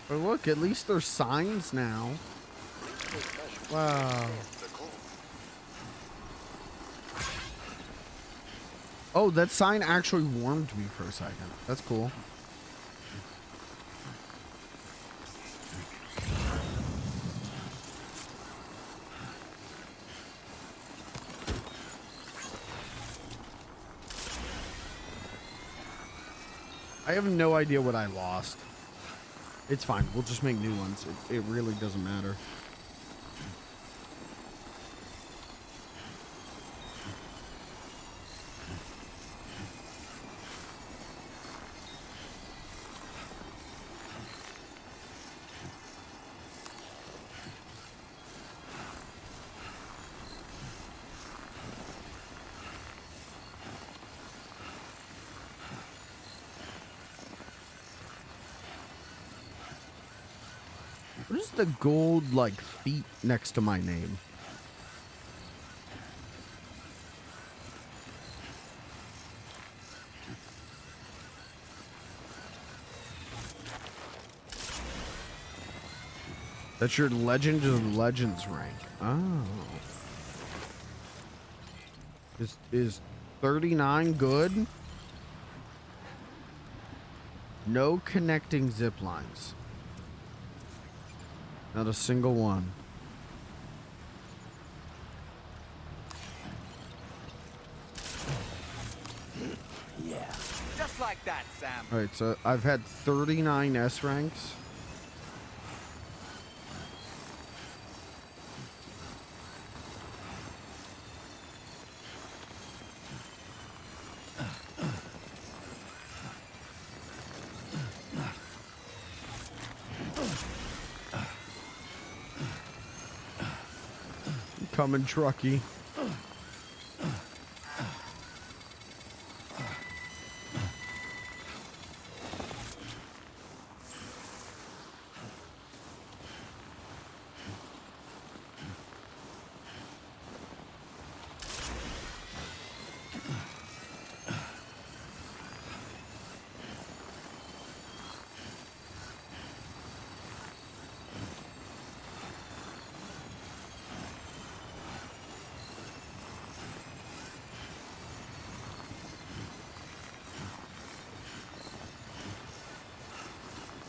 But look, at least there's signs now. Wow. Oh, that sign actually warmed me for a second. That's cool. I have no idea what I lost. It's fine. We'll just make new ones. It really doesn't matter. What is the gold, like, feet next to my name? That's your Legend of Legends rank. Oh. Is 39 good? No connecting zip lines. Not a single one. Yeah. Just like that, Sam. All right, so I've had 39 S ranks. Coming, trucky.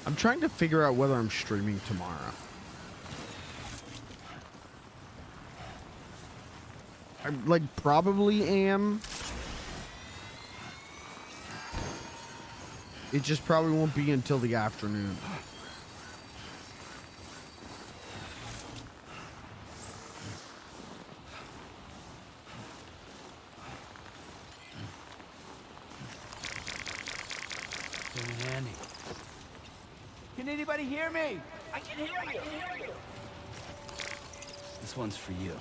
I'm trying to figure out whether I'm streaming tomorrow. I like probably am. It just probably won't be until the afternoon. Handy. Can anybody hear me? I can hear you. This one's for you.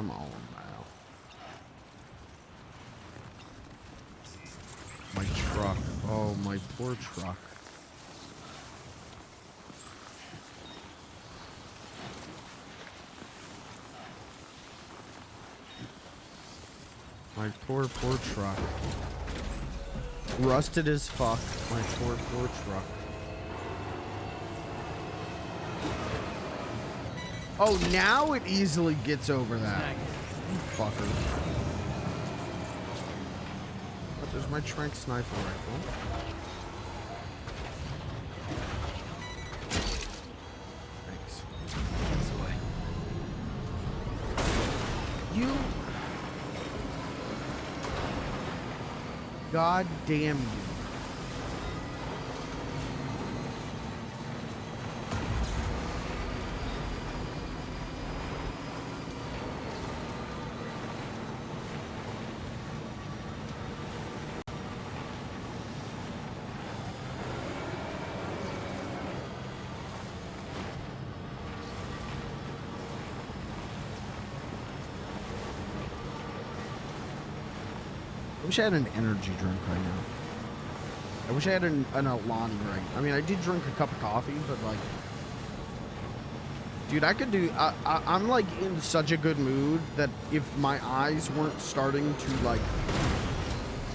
Come on now. My truck. Oh, my poor truck. My poor truck. Rusted as fuck. My poor truck. Oh, now it easily gets over that. You fucker. But there's my trank sniper rifle. Thanks. You... God damn you. I wish I had an energy drink right now. I wish I had an Alani right. I mean, I did drink a cup of coffee, but like, dude, I could do. I'm like in such a good mood that if my eyes weren't starting to like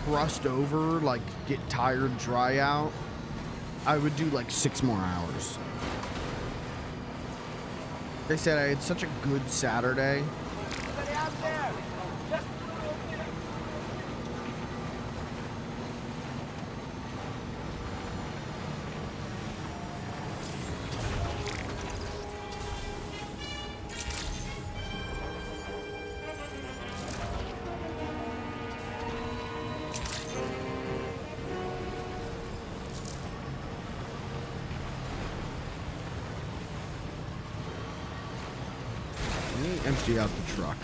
crust over, like get tired, dry out, I would do like 6 more hours. They said I had such a good Saturday. Empty out the truck.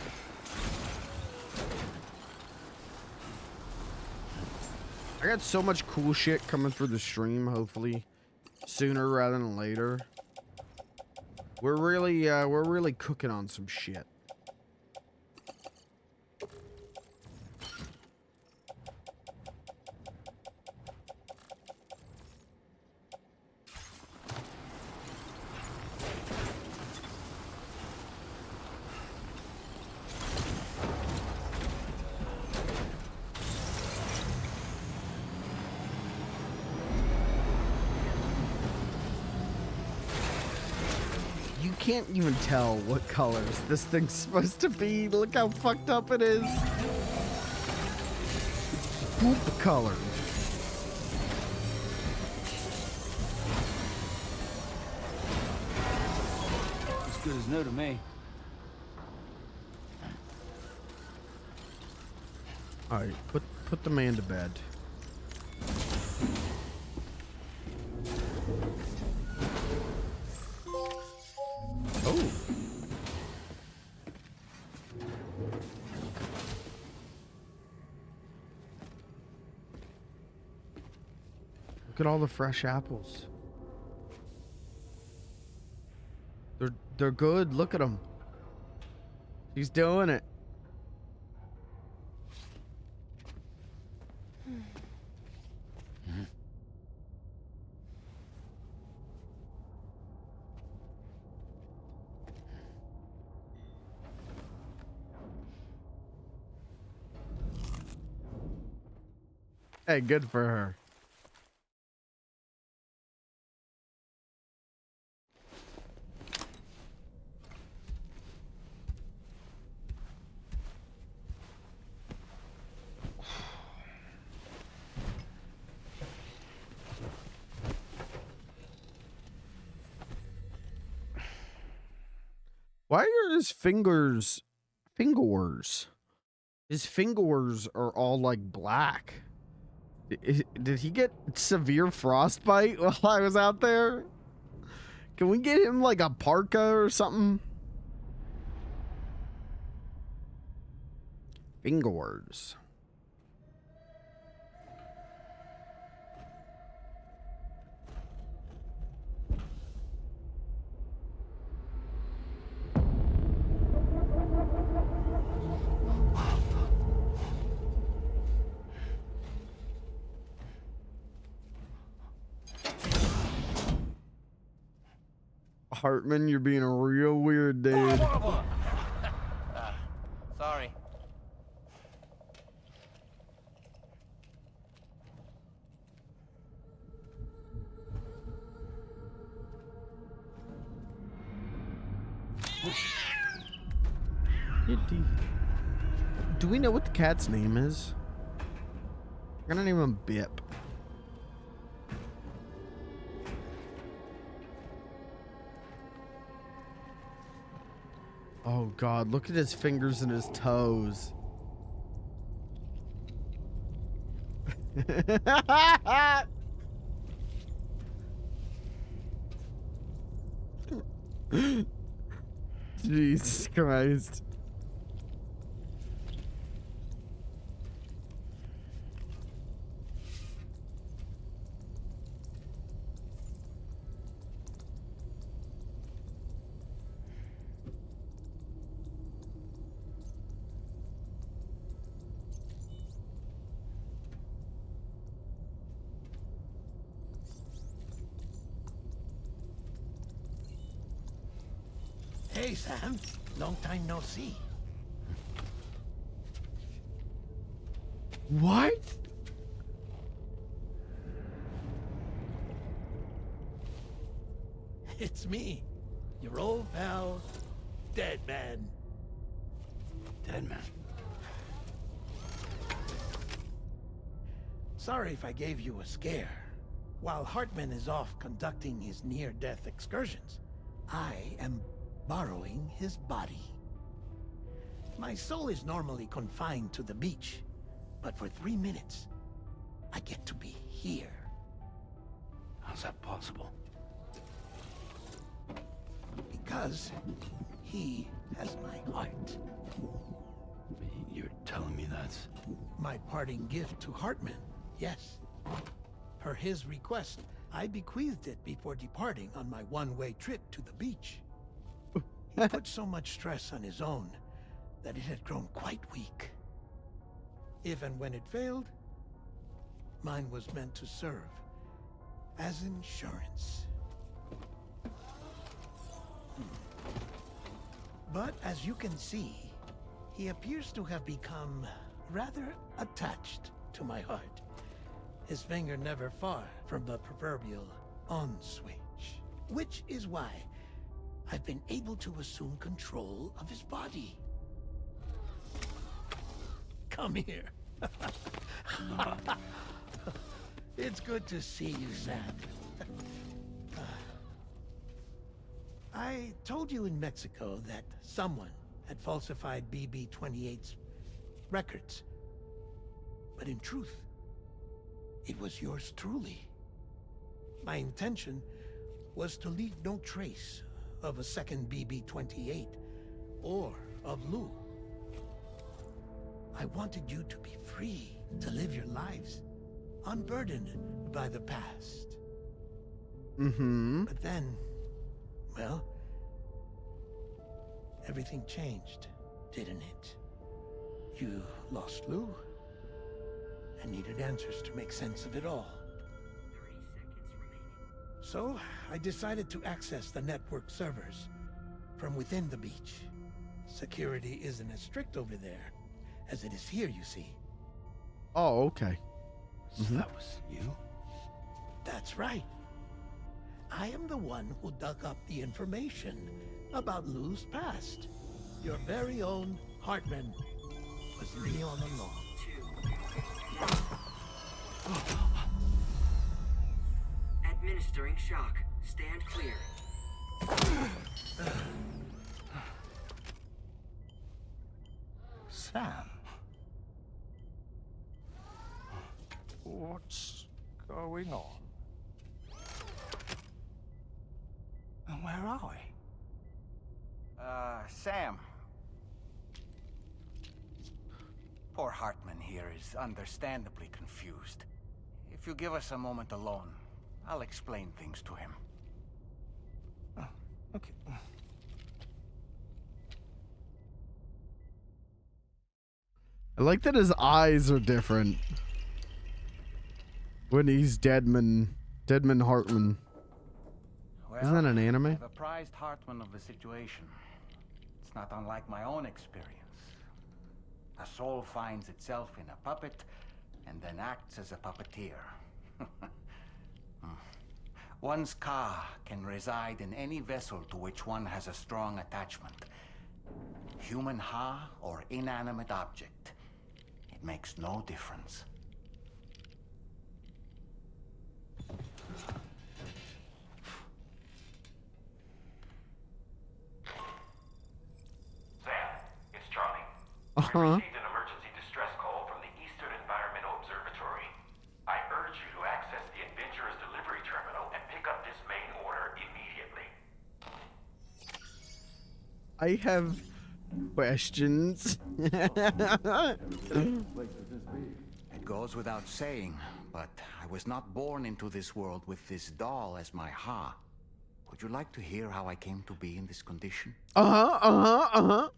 I got so much cool shit coming for the stream, hopefully sooner rather than later. We're really cooking on some shit. Can't even tell what colors this thing's supposed to be. Look how fucked up it is. It's poop color. As good as new to me. All right, put the man to bed. Oh. Look at all the fresh apples. They're good. Look at them. He's doing it. Hey, good for her. Why are his fingers? His fingers are all like black. Did he get severe frostbite while I was out there? Can we get him like a parka or something? Fingers. Hartman, you're being a real weird dude. Sorry. Do we know what the cat's name is? I'm gonna name him Bip. Oh God, look at his fingers and his toes. Jesus Christ. Hey, Sam. Long time no see. What? It's me, your old pal, Dead Man. Dead Man. Sorry if I gave you a scare. While Hartman is off conducting his near-death excursions, I am borrowing his body. My soul is normally confined to the beach, but for 3 minutes, I get to be here. How's that possible? Because he has my heart. You're telling me that's... My parting gift to Hartman, yes. Per his request, I bequeathed it before departing on my one-way trip to the beach. He put so much stress on his own that it had grown quite weak. If and when it failed, mine was meant to serve as insurance. But as you can see, he appears to have become rather attached to my heart. His finger never far from the proverbial on switch, which is why I've been able to assume control of his body. Come here. It's good to see you, Sam. I told you in Mexico that someone had falsified BB-28's records. But in truth, it was yours truly. My intention was to leave no trace of a second BB-28 or of Lou. I wanted you to be free to live your lives, unburdened by the past. Mm-hmm. But then, well, everything changed, didn't it? You lost Lou and needed answers to make sense of it all. 30 seconds remaining. So, I decided to access the network servers from within the beach. Security isn't as strict over there as it is here, you see. Oh, okay. So that was you? That's right. I am the one who dug up the information about Lou's past. Your very own Hartman was me all along. Administering shock. Stand clear. Sam? What's going on? And where are we? Sam. Poor Hartman here is understandably confused. If you give us a moment alone, I'll explain things to him. Okay. I like that his eyes are different when he's Deadman Hartman. Isn't that an anime? I've apprised Hartman of the situation. It's not unlike my own experience. A soul finds itself in a puppet and then acts as a puppeteer. One's ka can reside in any vessel to which one has a strong attachment. Human ha or inanimate object. It makes no difference. Sam, it's Charlie. Uh-huh. We received an emergency distress call from the Eastern Environmental Observatory. I urge you to access the Adventurer's delivery terminal and pick up this main order immediately. I have questions. It goes without saying, but I was not born into this world with this doll as my ha. Would you like to hear how I came to be in this condition? My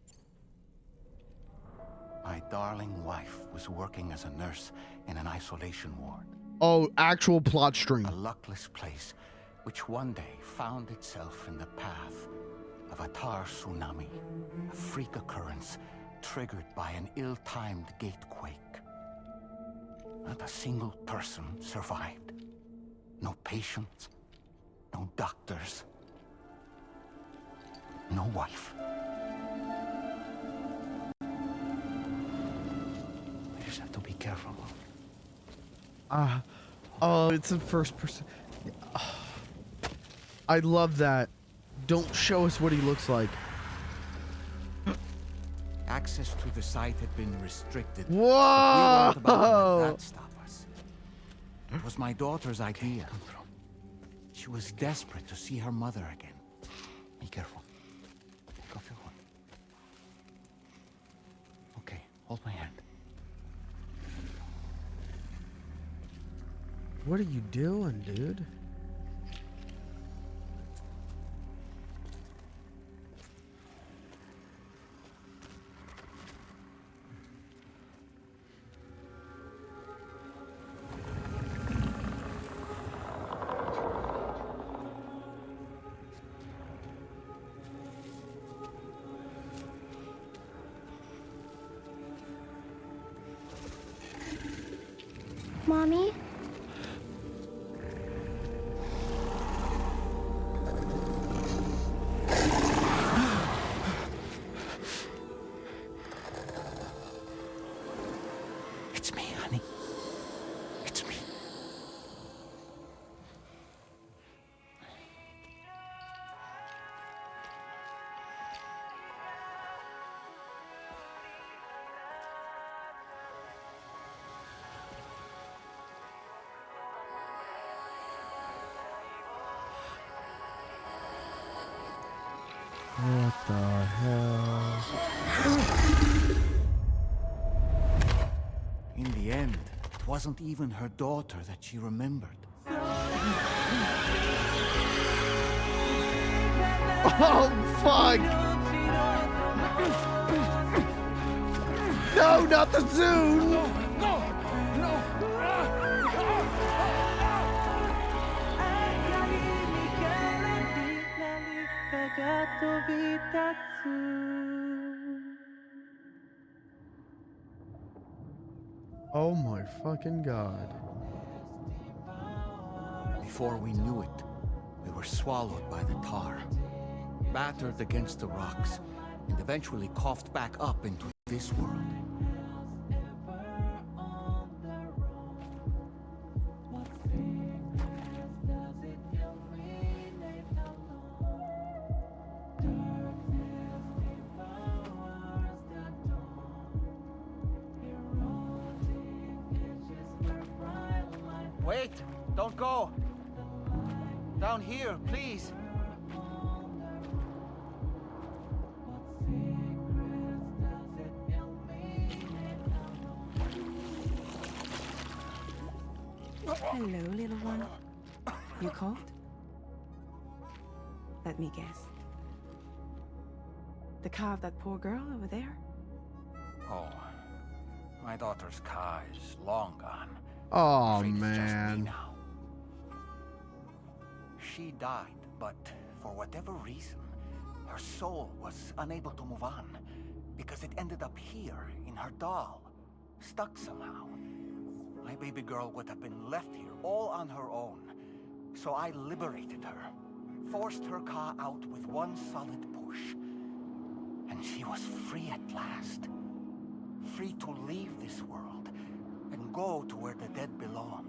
darling wife was working as a nurse in an isolation ward. Oh, actual plot string. A luckless place, which one day found itself in the path of a tar tsunami, a freak occurrence triggered by an ill-timed gatequake. Not a single person survived. No patients, no doctors, no wife. We just have to be careful. Oh, it's a first person. I love that. Don't show us what he looks like. Access to the site had been restricted. Whoa! But we weren't about to let that stop us. It was my daughter's idea. She was desperate to see her mother again. Be careful. Take off your hood. Okay, hold my hand. What are you doing, dude? Mommy? It's me, honey. It's me. What the hell? In the end, it wasn't even her daughter that she remembered. Oh, fuck! No, not the Zune! Oh my fucking god. Before we knew it, we were swallowed by the tar, battered against the rocks, and eventually coughed back up into this world. Wait! Don't go! Down here, please! Hello, little one. You cold? Let me guess. The car of that poor girl over there? Oh, my daughter's car is long gone. Oh, Afraid it's just me man. now. She died But for whatever reason, her soul was unable to move on because it ended up here in her doll, stuck somehow. My baby girl would have been left here all on her own. So I liberated her, forced her Ka out with one solid push. And she was free at last. Free to leave this world and go to where the dead belong.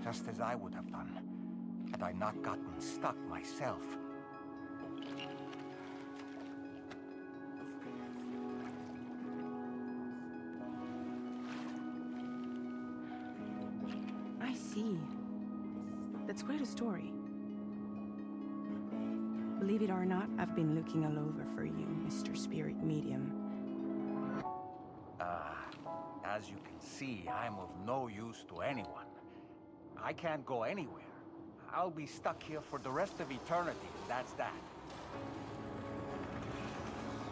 Just as I would have done, had I not gotten stuck myself. I see. That's quite a story. Believe it or not, I've been looking all over for you, Mr. Spirit Medium. As you can see, I'm of no use to anyone. I can't go anywhere. I'll be stuck here for the rest of eternity, and that's that.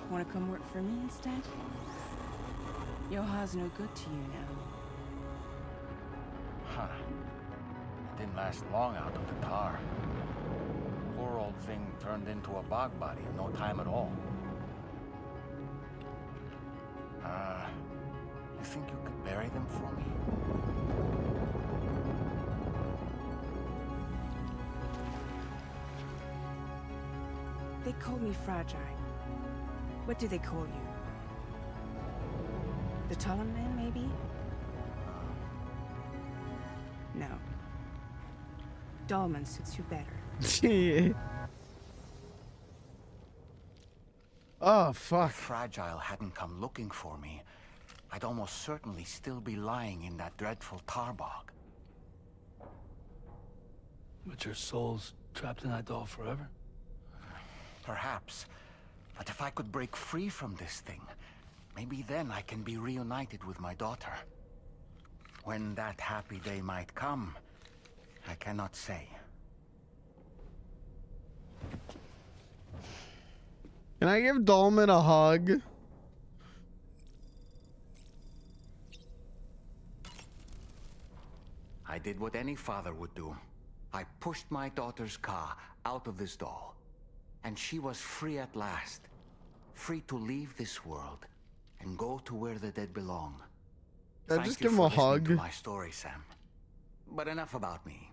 Wanna come work for me instead? Yoha's no good to you now. Huh. It didn't last long out of the tar. Poor old thing turned into a bog body in no time at all. You think you could bury them for me? They call me fragile. What do they call you? The Talon Man, maybe? No. Dolman suits you better. Oh, fuck. If Fragile hadn't come looking for me, I'd almost certainly still be lying in that dreadful tar bog. But your soul's trapped in that doll forever? Perhaps. But if I could break free from this thing, maybe then I can be reunited with my daughter. When that happy day might come, I cannot say. Can I give Dolman a hug? I did what any father would do. I pushed my daughter's Ka out of this doll. And she was free at last. Free to leave this world and go to where the dead belong. Just give him a hug. To my story, Sam. But enough about me.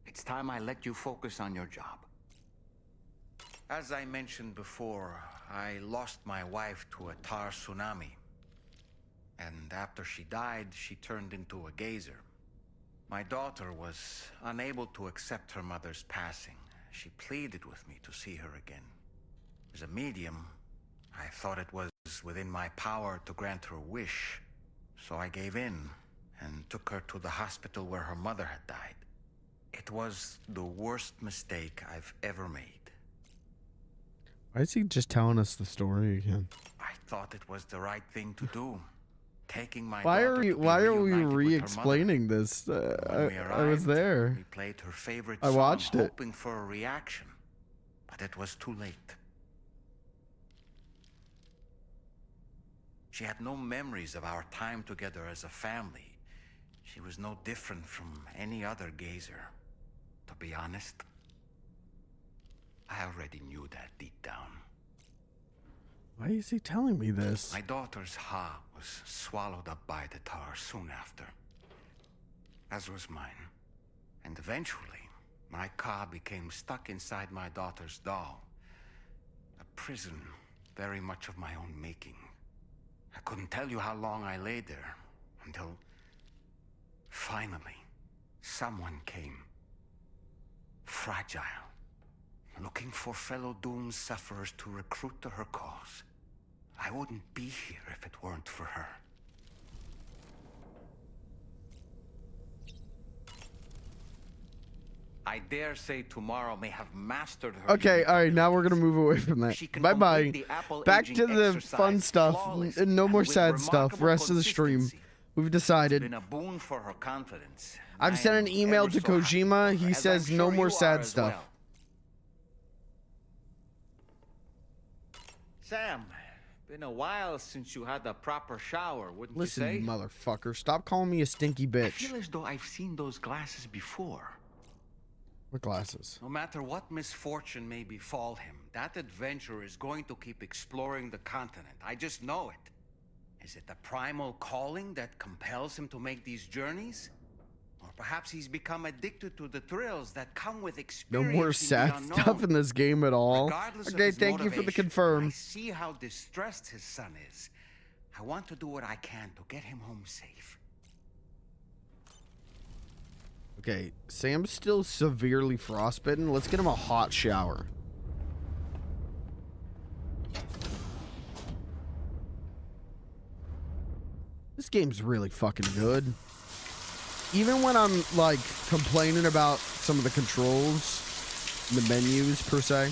It's time I let you focus on your job. As I mentioned before, I lost my wife to a tar tsunami. And after she died, she turned into a geyser. My daughter was unable to accept her mother's passing. She pleaded with me to see her again. As a medium, I thought it was within my power to grant her wish. So I gave in and took her to the hospital where her mother had died. It was the worst mistake I've ever made. Why is he just telling us the story again? I thought it was the right thing to do. Taking my Why daughter are we to be reunited with her re-explaining this? I was there. We played her favorite I watched song, it. hoping for a reaction, but it was too late. She had no memories of our time together as a family. She was no different from any other gazer. To be honest, I already knew that deep down. Why is he telling me this? My daughter's Ha was swallowed up by the tar soon after, as was mine. And eventually, my Ka became stuck inside my daughter's doll. A prison very much of my own making. I couldn't tell you how long I lay there, until finally, someone came. Fragile. Looking for fellow doomed sufferers to recruit to her cause. I wouldn't be here if it weren't for her. I dare say tomorrow may have mastered her. Okay, alright, now we're gonna move away from that. Bye-bye. Back to the fun stuff. And no more sad stuff. Rest of the stream. We've decided. Been a boon for her confidence. I've sent an email to Kojima. He says no more sad stuff. Sam, been a while since you had a proper shower, wouldn't Listen, you say? motherfucker. Stop calling me a stinky I bitch. feel as though I've seen those glasses before. What glasses? No matter what misfortune may befall him, that adventurer is going to keep exploring the continent. I just know it. Is it the primal calling that compels him to make these journeys? Or perhaps he's become addicted to the thrills that come with No experiencing more the sad unknown. stuff in this game at all. Regardless of Okay, his thank you for the motivation, confirm. I see how distressed his son is. I want to do what I can to get him home safe. Okay, Sam's still severely frostbitten. Let's get him a hot shower. This game's really fucking good. Even when I'm, like, complaining about some of the controls, the menus, per se.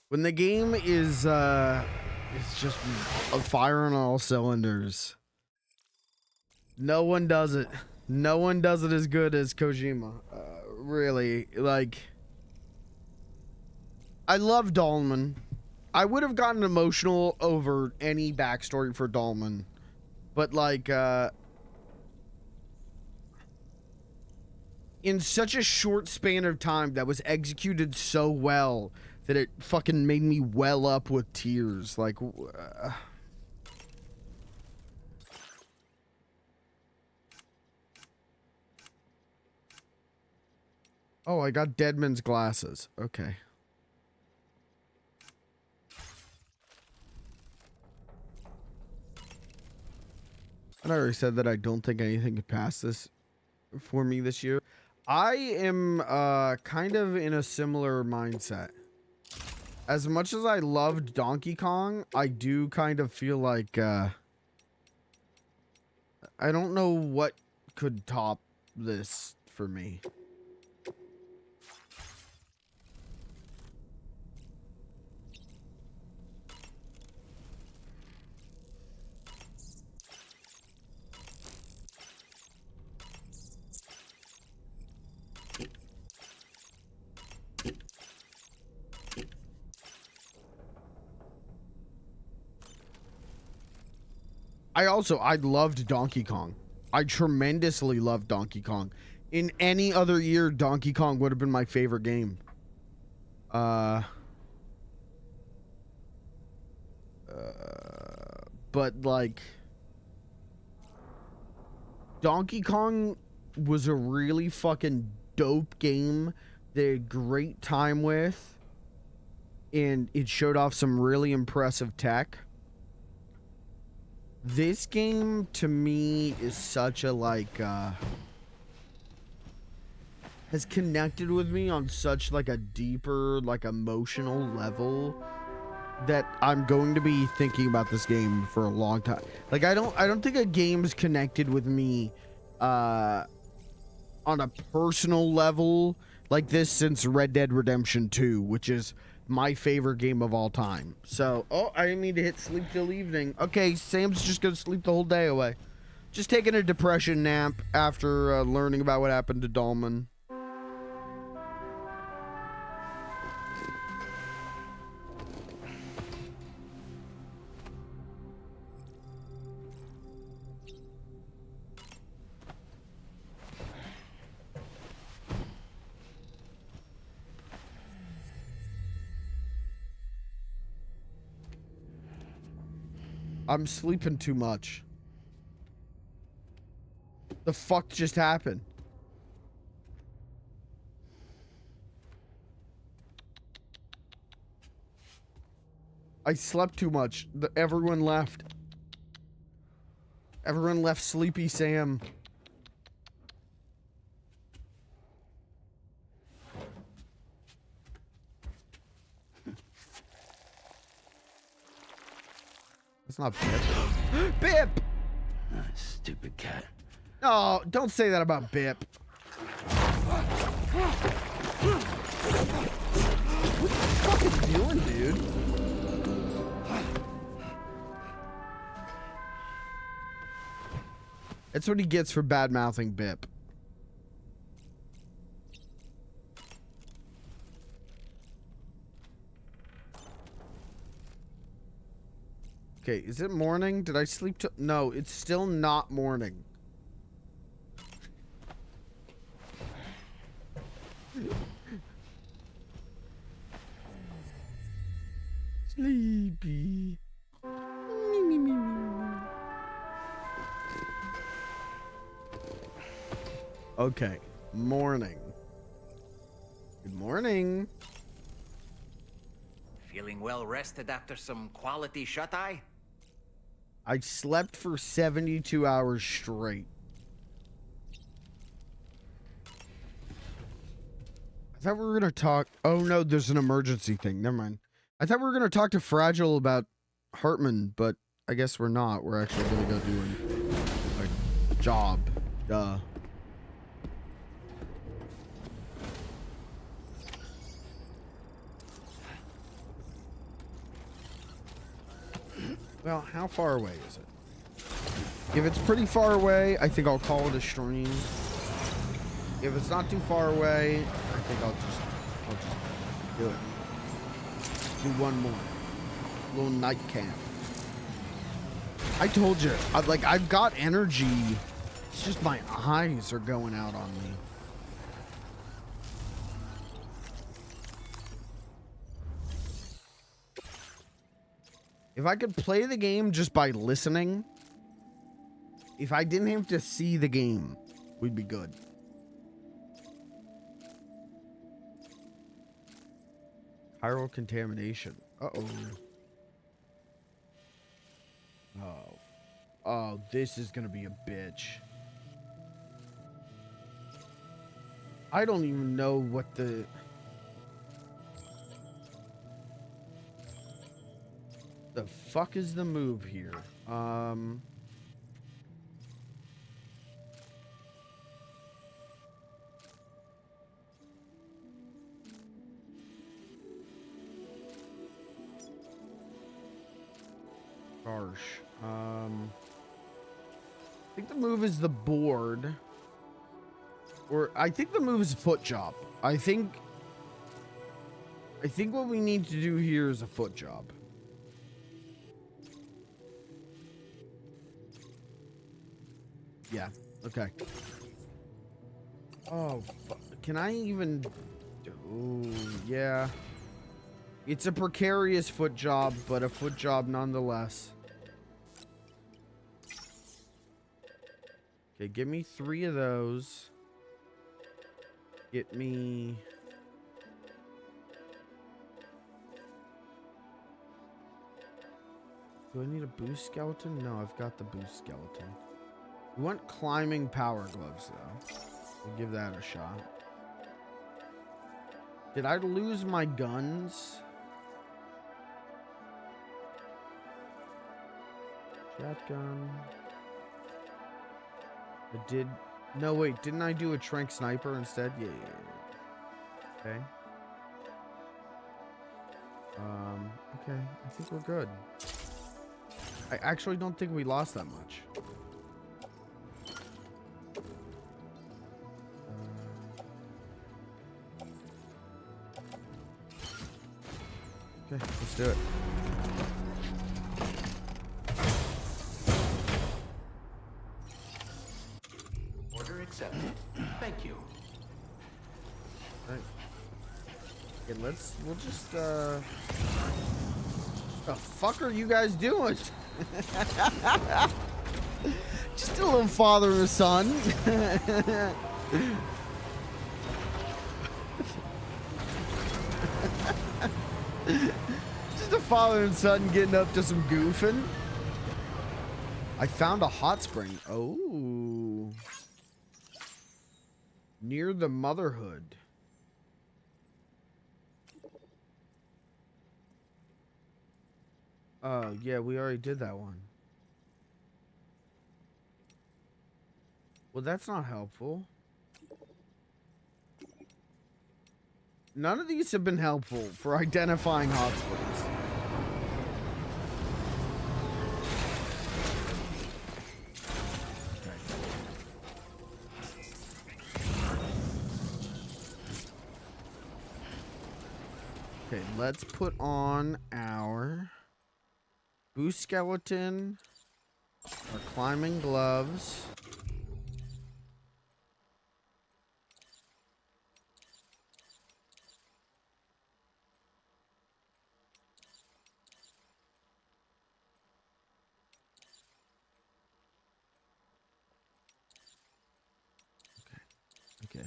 When the game is just firing on all cylinders. No one does it. No one does it as good as Kojima. Really, like... I love Dahlman. I would have gotten emotional over any backstory for Dahlman. But, like, in such a short span of time that was executed so well that it fucking made me well up with tears. Like, oh, I got Deadman's glasses. Okay. And I already said that I don't think anything could pass this for me this year. I am kind of in a similar mindset. As much as I loved Donkey Kong, I do kind of feel like I don't know what could top this for me. I loved Donkey Kong. I tremendously loved Donkey Kong. In any other year, Donkey Kong would have been my favorite game. But like, Donkey Kong was a really fucking dope game that I had a great time with, and it showed off some really impressive tech. This game, to me, is such a, like, has connected with me on such, like, a deeper, like, emotional level that I'm going to be thinking about this game for a long time. Like, I don't think a game's connected with me, on a personal level like this since Red Dead Redemption 2, which is my favorite game of all time. So, oh, I didn't mean to hit sleep till evening. Okay, Sam's just gonna sleep the whole day away. Just taking a depression nap after learning about what happened to Dahlman. I'm sleeping too much. The fuck just happened? I slept too much. Everyone left. Everyone left Sleepy Sam. It's not Bip. Bip! Stupid cat. Oh, don't say that about Bip. What are you fucking doing, dude? That's what he gets for bad-mouthing Bip. Okay, is it morning? Did I sleep till... No, it's still not morning. Sleepy. Okay, morning. Good morning. Feeling well rested after some quality shut-eye? I slept for 72 hours straight. I thought we were going to talk. Oh, no, there's an emergency thing. Never mind. I thought we were going to talk to Fragile about Hartman, but I guess we're not. We're actually going to go do a job. Duh. Well, how far away is it? If it's pretty far away, I think I'll call it a stream. If it's not too far away, I think I'll just do it. Do one more. Little night camp. I told you, I've got energy. It's just my eyes are going out on me. If I could play the game just by listening, if I didn't have to see the game, we'd be good. Chiral contamination. Uh-oh. Oh, this is gonna be a bitch. I don't even know what the... The fuck is the move here? Harsh. I think the move is the board. Or I think the move is foot job. I think what we need to do here is a foot job. Yeah, okay. Oh, can I even... Oh, yeah. It's a precarious foot job, but a foot job nonetheless. Okay, give me 3 of those. Get me... Do I need a boost skeleton? No, I've got the boost skeleton. We want climbing power gloves, though. We'll give that a shot. Did I lose my guns? Shotgun. I did... No, wait. Didn't I do a Trank Sniper instead? Yeah. Okay. Okay. I think we're good. I actually don't think we lost that much. Okay, let's do it. Order accepted. Thank you. Right. Okay, we'll just, the fuck are you guys doing? Just a little father and son. Just a father and son getting up to some goofing. I found a hot spring. Oh. Near the motherhood. Oh, yeah, we already did that one. Well, that's not helpful. None of these have been helpful for identifying hot springs. Okay, let's put on our boost skeleton, our climbing gloves.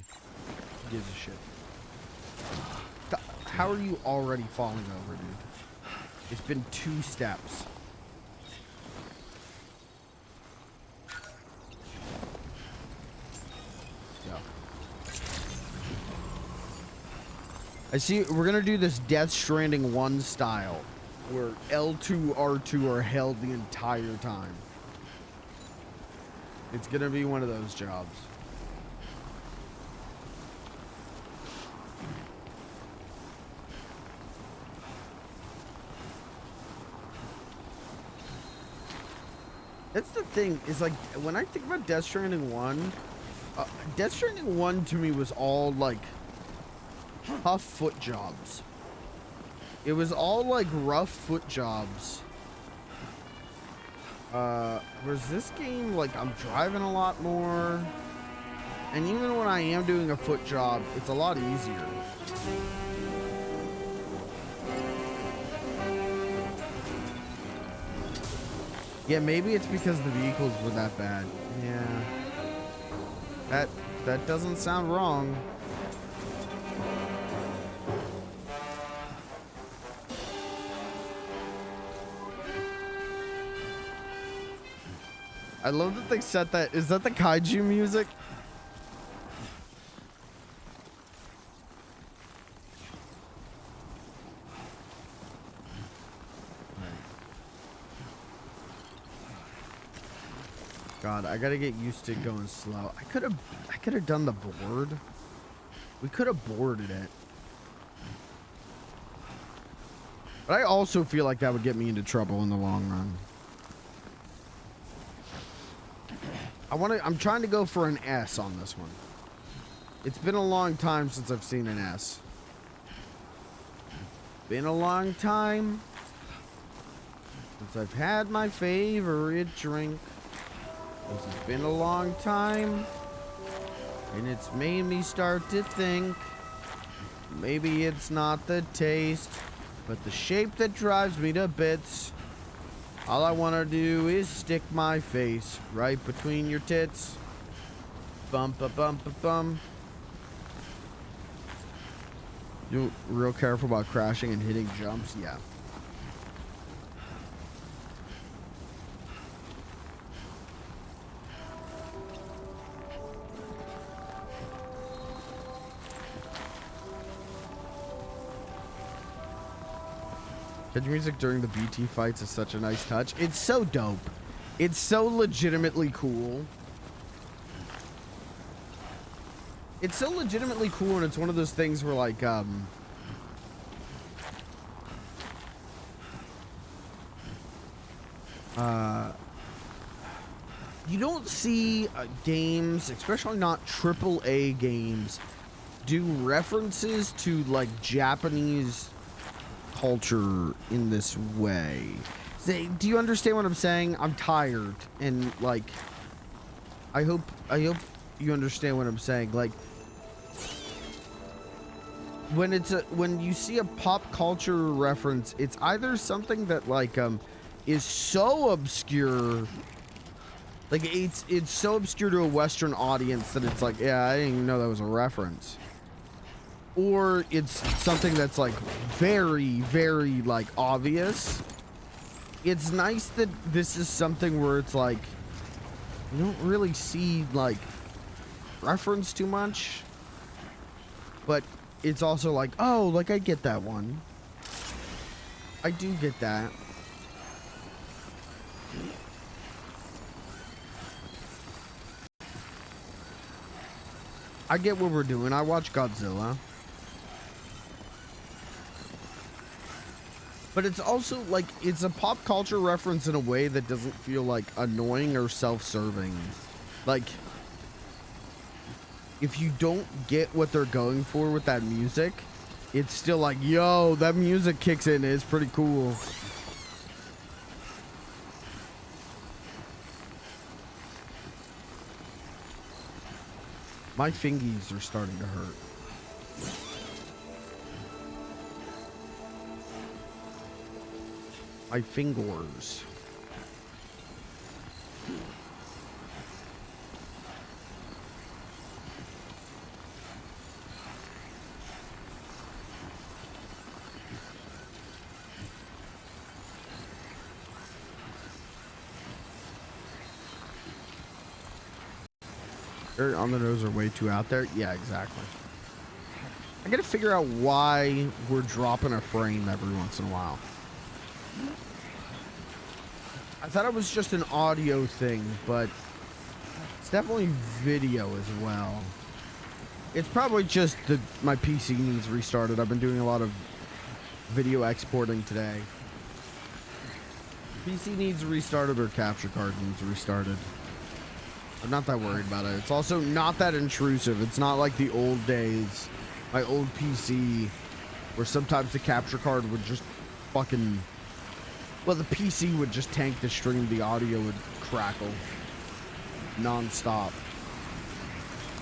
Who gives a shit? How are you already falling over, dude? It's been 2 steps. Go. I see we're gonna do this Death Stranding 1 style, where L2, R2 are held the entire time. It's gonna be one of those jobs. That's the thing, is like, when I think about Death Stranding 1, Death Stranding 1 to me was all like tough foot jobs. It was all like rough foot jobs. Whereas this game, like, I'm driving a lot more. And even when I am doing a foot job, it's a lot easier. Yeah, maybe it's because the vehicles were that bad. Yeah. That doesn't sound wrong. I love that they set that. Is that the kaiju music? God, I gotta get used to going slow. I could have done the board. We could have boarded it. But I also feel like that would get me into trouble in the long run. I'm trying to go for an S on this one. It's been a long time since I've seen an S. Been a long time since I've had my favorite drink. It's been a long time, and it's made me start to think maybe it's not the taste, but the shape that drives me to bits. All I want to do is stick my face right between your tits. Bum-ba-bum-ba-bum. You're real careful about crashing and hitting jumps? Yeah. Kaiju music during the BT fights is such a nice touch. It's so dope. It's so legitimately cool. It's so legitimately cool, and it's one of those things where, like, you don't see games, especially not AAA games, do references to, like, Japanese culture in this way. Do you understand what I'm saying? I'm tired, and like, I hope you understand what I'm saying. Like, when you see a pop culture reference, it's either something that like is so obscure, like it's so obscure to a Western audience that it's like, yeah, I didn't even know that was a reference. Or it's something that's like very, very like obvious. It's nice that this is something where it's like you don't really see like reference too much, but it's also like, oh, like I get that one. I do get that. I get what we're doing. I watch Godzilla. But it's also like, it's a pop culture reference in a way that doesn't feel like annoying or self-serving. Like, if you don't get what they're going for with that music, it's still like, yo, that music kicks in. It's pretty cool. My fingies are starting to hurt. My fingers. Very on the nose or way too out there. Yeah, exactly. I gotta figure out why we're dropping a frame every once in a while. I thought it was just an audio thing, but it's definitely video as well. It's probably just that my PC needs restarted. I've been doing a lot of video exporting today. PC needs restarted or capture card needs restarted. I'm not that worried about it. It's also not that intrusive. It's not like the old days, my old PC, where sometimes the capture card would just fucking... Well, the PC would just tank the stream. The audio would crackle non-stop.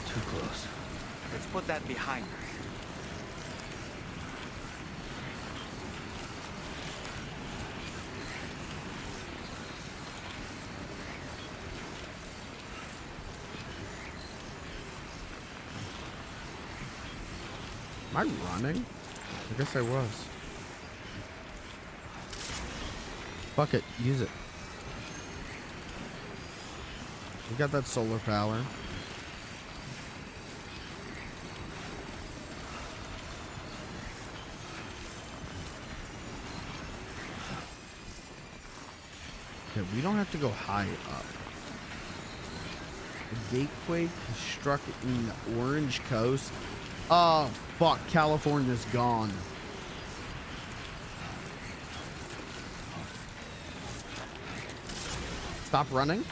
Too close. Let's put that behind us. Am I running? I guess I was. Fuck it, use it. We got that solar power. Okay, we don't have to go high up. The Gatequake struck in the Orange Coast. Oh, fuck. California's gone. Stop running.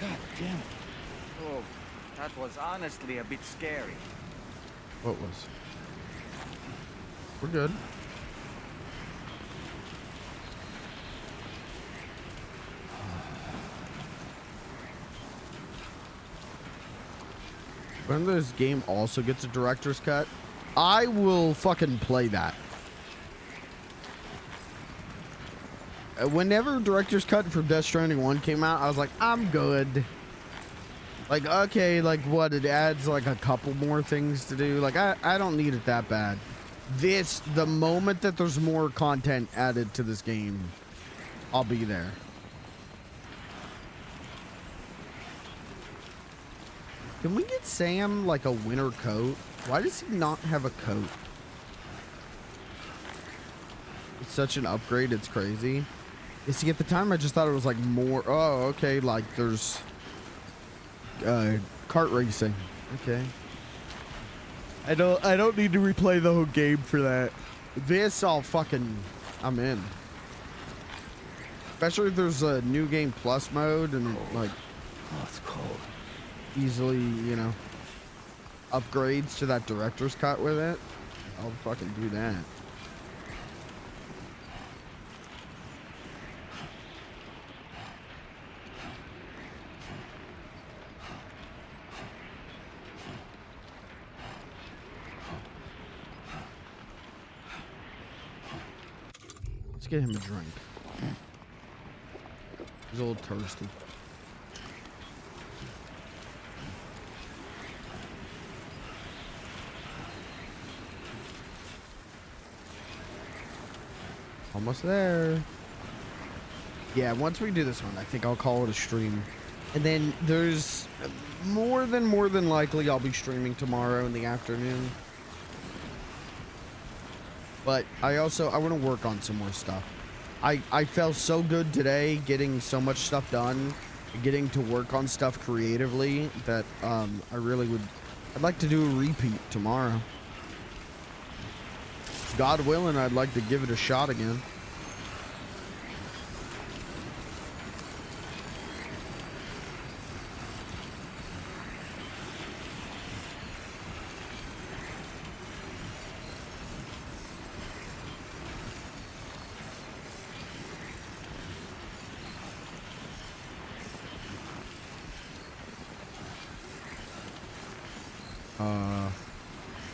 God damn it. Oh, that was honestly a bit scary. What was? We're good. When this game also gets a director's cut, I will fucking play that. Whenever director's cut for Death Stranding 1 came out, I was like, I'm good. Like, okay, like what? It adds like a couple more things to do. Like, I don't need it that bad. The moment that there's more content added to this game, I'll be there. Can we get Sam like a winter coat? Why does he not have a coat? It's such an upgrade, it's crazy. You see, at the time I just thought it was like more, oh, okay, like there's kart racing. Okay. I don't need to replay the whole game for that. This I'm in. Especially if there's a new game plus mode and like, Oh, it's cold. Easily, you know, upgrades to that director's cut with it. I'll fucking do that. Let's get him a drink. He's a little thirsty. Almost there. Yeah, once we do this one, I think I'll call it a stream. And then there's more than likely I'll be streaming tomorrow in the afternoon. But I want to work on some more stuff. I felt so good today getting so much stuff done, getting to work on stuff creatively that I'd like to do a repeat tomorrow. God willing, I'd like to give it a shot again.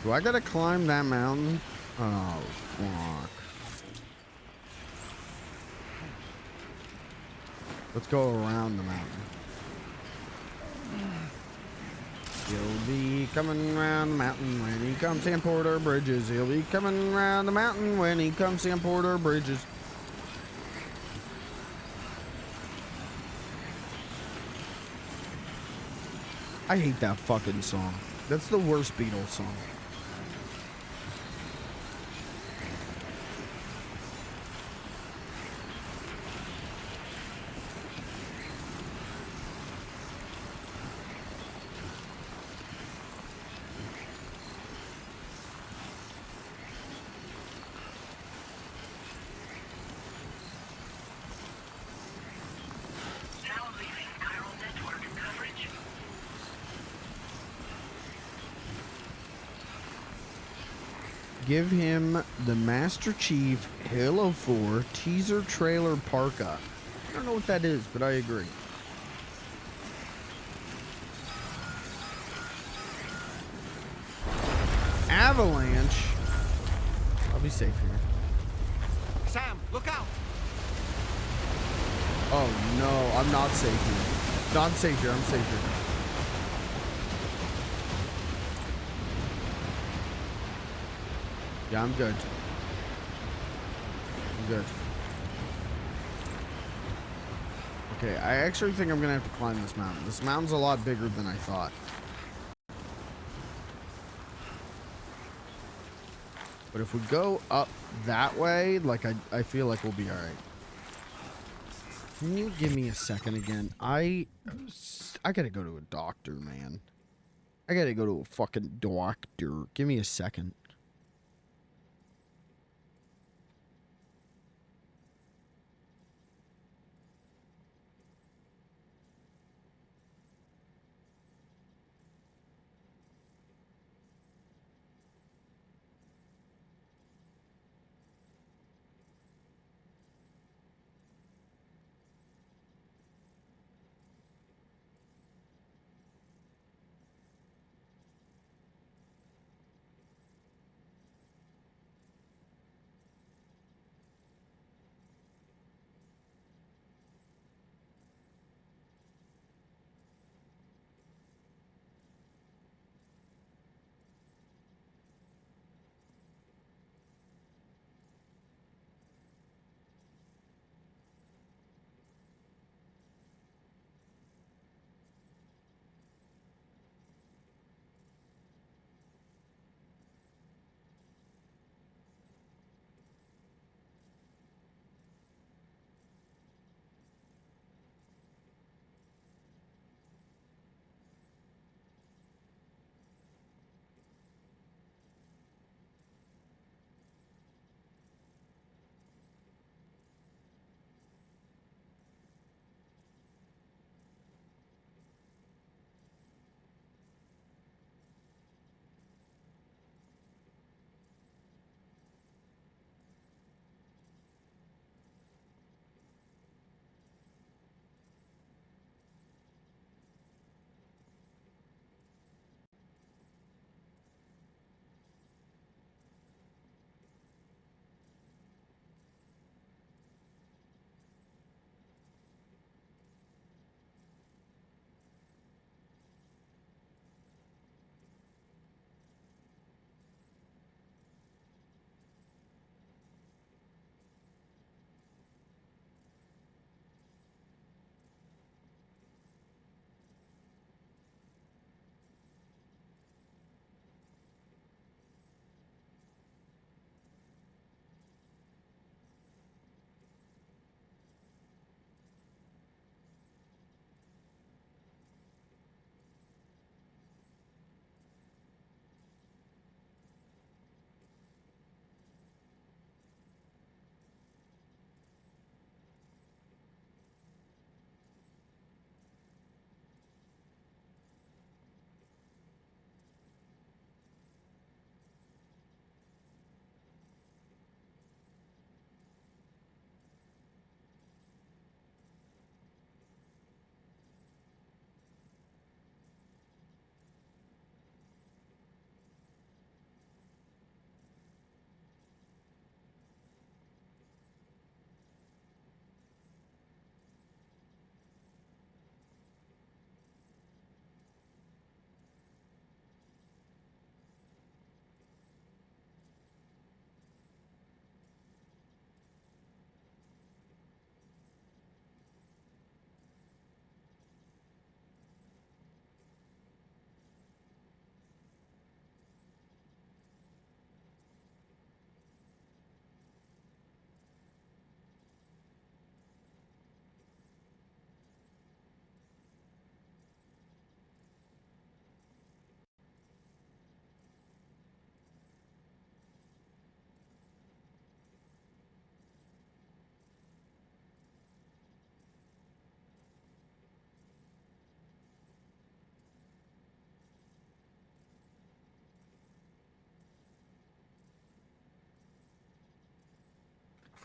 Do I gotta climb that mountain? Oh, fuck. Let's go around the mountain. He'll be coming round the mountain when he comes in Porter Bridges. He'll be coming round the mountain when he comes in Porter Bridges. I hate that fucking song. That's the worst Beatles song. Give him the Master Chief Halo 4 teaser trailer parka. I don't know what that is, but I agree. Avalanche. I'll be safe here. Sam, look out! Oh no, I'm not safe here. Not safe here, I'm safe here. Yeah, I'm good. I'm good. Okay, I actually think I'm gonna have to climb this mountain. This mountain's a lot bigger than I thought. But if we go up that way, like I feel like we'll be alright. Can you give me a second again? I gotta go to a doctor, man. I gotta go to a fucking doctor. Give me a second.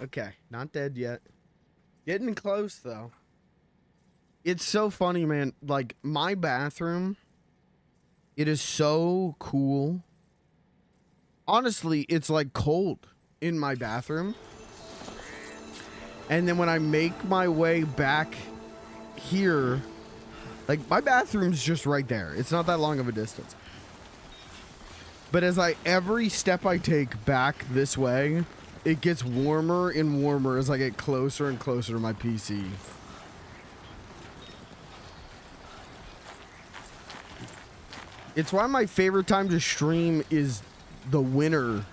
Okay, not dead yet. Getting close, though. It's so funny, man. Like, my bathroom, it is so cool. Honestly, it's, like, cold in my bathroom. And then when I make my way back here, like, my bathroom's just right there. It's not that long of a distance. But as every step I take back this way, it gets warmer and warmer as I get closer and closer to my PC. It's why my favorite time to stream is the winter.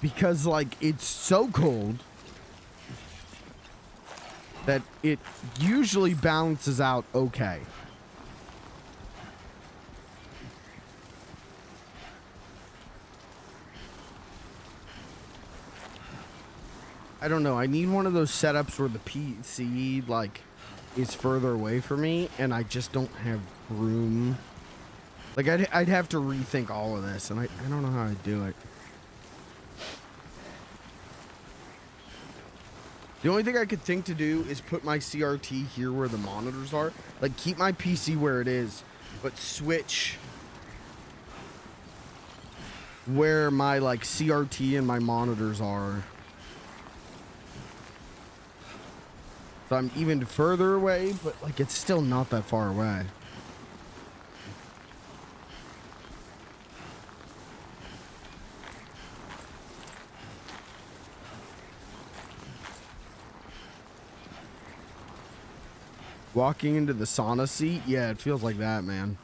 Because, like, it's so cold that it usually balances out okay. I don't know. I need one of those setups where the PC, like, is further away from me, and I just don't have room. Like, I'd have to rethink all of this, and I don't know how to do it. The only thing I could think to do is put my CRT here where the monitors are. Like, keep my PC where it is, but switch where my, like, CRT and my monitors are. So I'm even further away, but, like, it's still not that far away. Walking into the sauna seat? Yeah, it feels like that, man.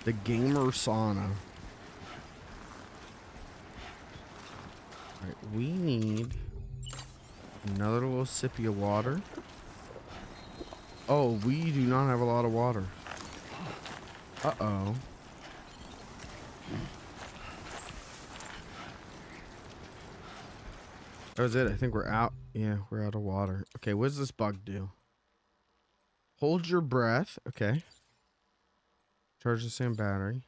The gamer sauna. Alright, we need another little sippy of water. Oh, we do not have a lot of water. Uh-oh. That was it. I think we're out. Yeah, we're out of water. Okay, what does this bug do? Hold your breath. Okay. Charge the same battery.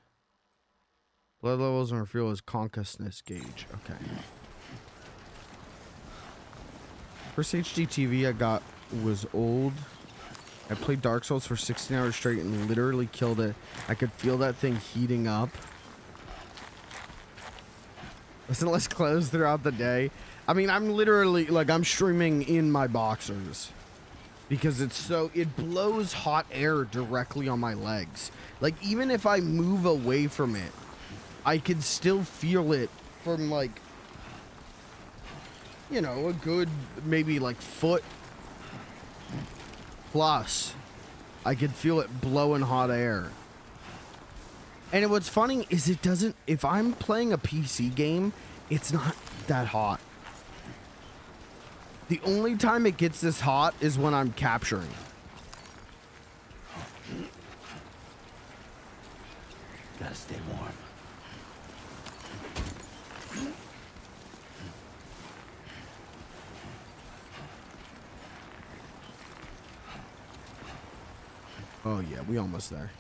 Blood levels and refuel is consciousness gauge. Okay. First HD TV I got was old. I played Dark Souls for 16 hours straight and literally killed it. I could feel that thing heating up. Less and less clothes throughout the day. I mean, I'm literally, like, I'm streaming in my boxers. Because it blows hot air directly on my legs. Like, even if I move away from it, I can still feel it from, like, you know, a good, maybe, like, foot plus. I could feel it blowing hot air. And what's funny is it doesn't, if I'm playing a PC game, it's not that hot. The only time it gets this hot is when I'm capturing. Gotta stay warm. Oh yeah, we almost there.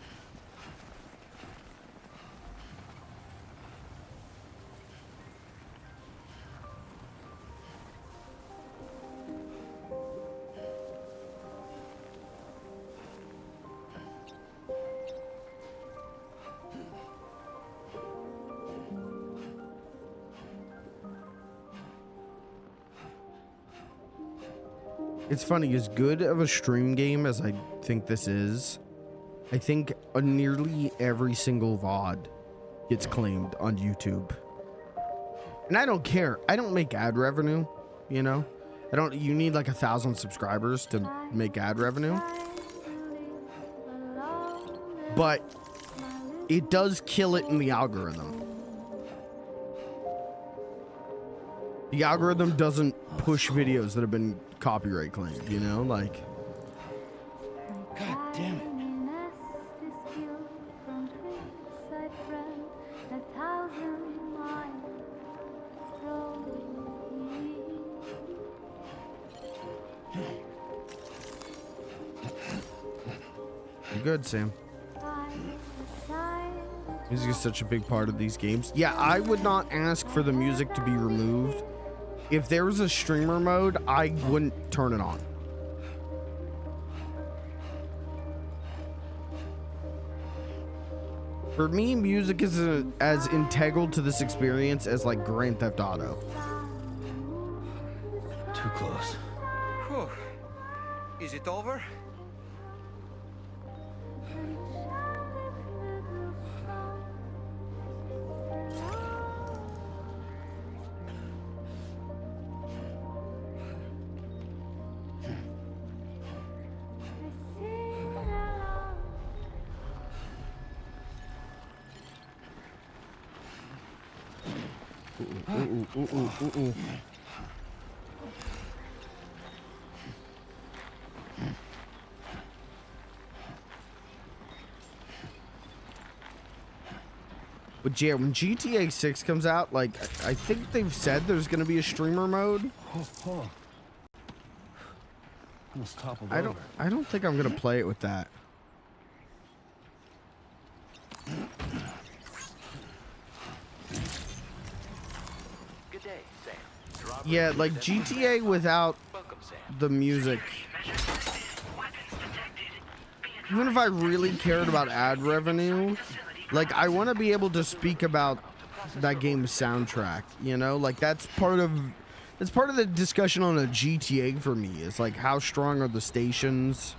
It's funny, as good of a stream game as I think this is, I think nearly every single VOD gets claimed on YouTube. And I don't care. I don't make ad revenue, you know? You need like 1,000 subscribers to make ad revenue. But it does kill it in the algorithm. The algorithm doesn't push videos that have been copyright claimed, you know? Like, God damn it. you're good, Sam. Music is such a big part of these games. Yeah, I would not ask for the music to be removed. If there was a streamer mode, I wouldn't turn it on. For me, music is as integral to this experience as like Grand Theft Auto. Too close. Whew. Is it over? Ooh. But yeah, when GTA 6 comes out, like, I think they've said there's going to be a streamer mode. Oh. Almost toppled over. I don't think I'm going to play it with that. Good day, Sam. Yeah, like GTA without the music. Even if I really cared about ad revenue, like I want to be able to speak about that game's soundtrack, you know? Like that's part of the discussion on a GTA for me. Is like how strong are the stations?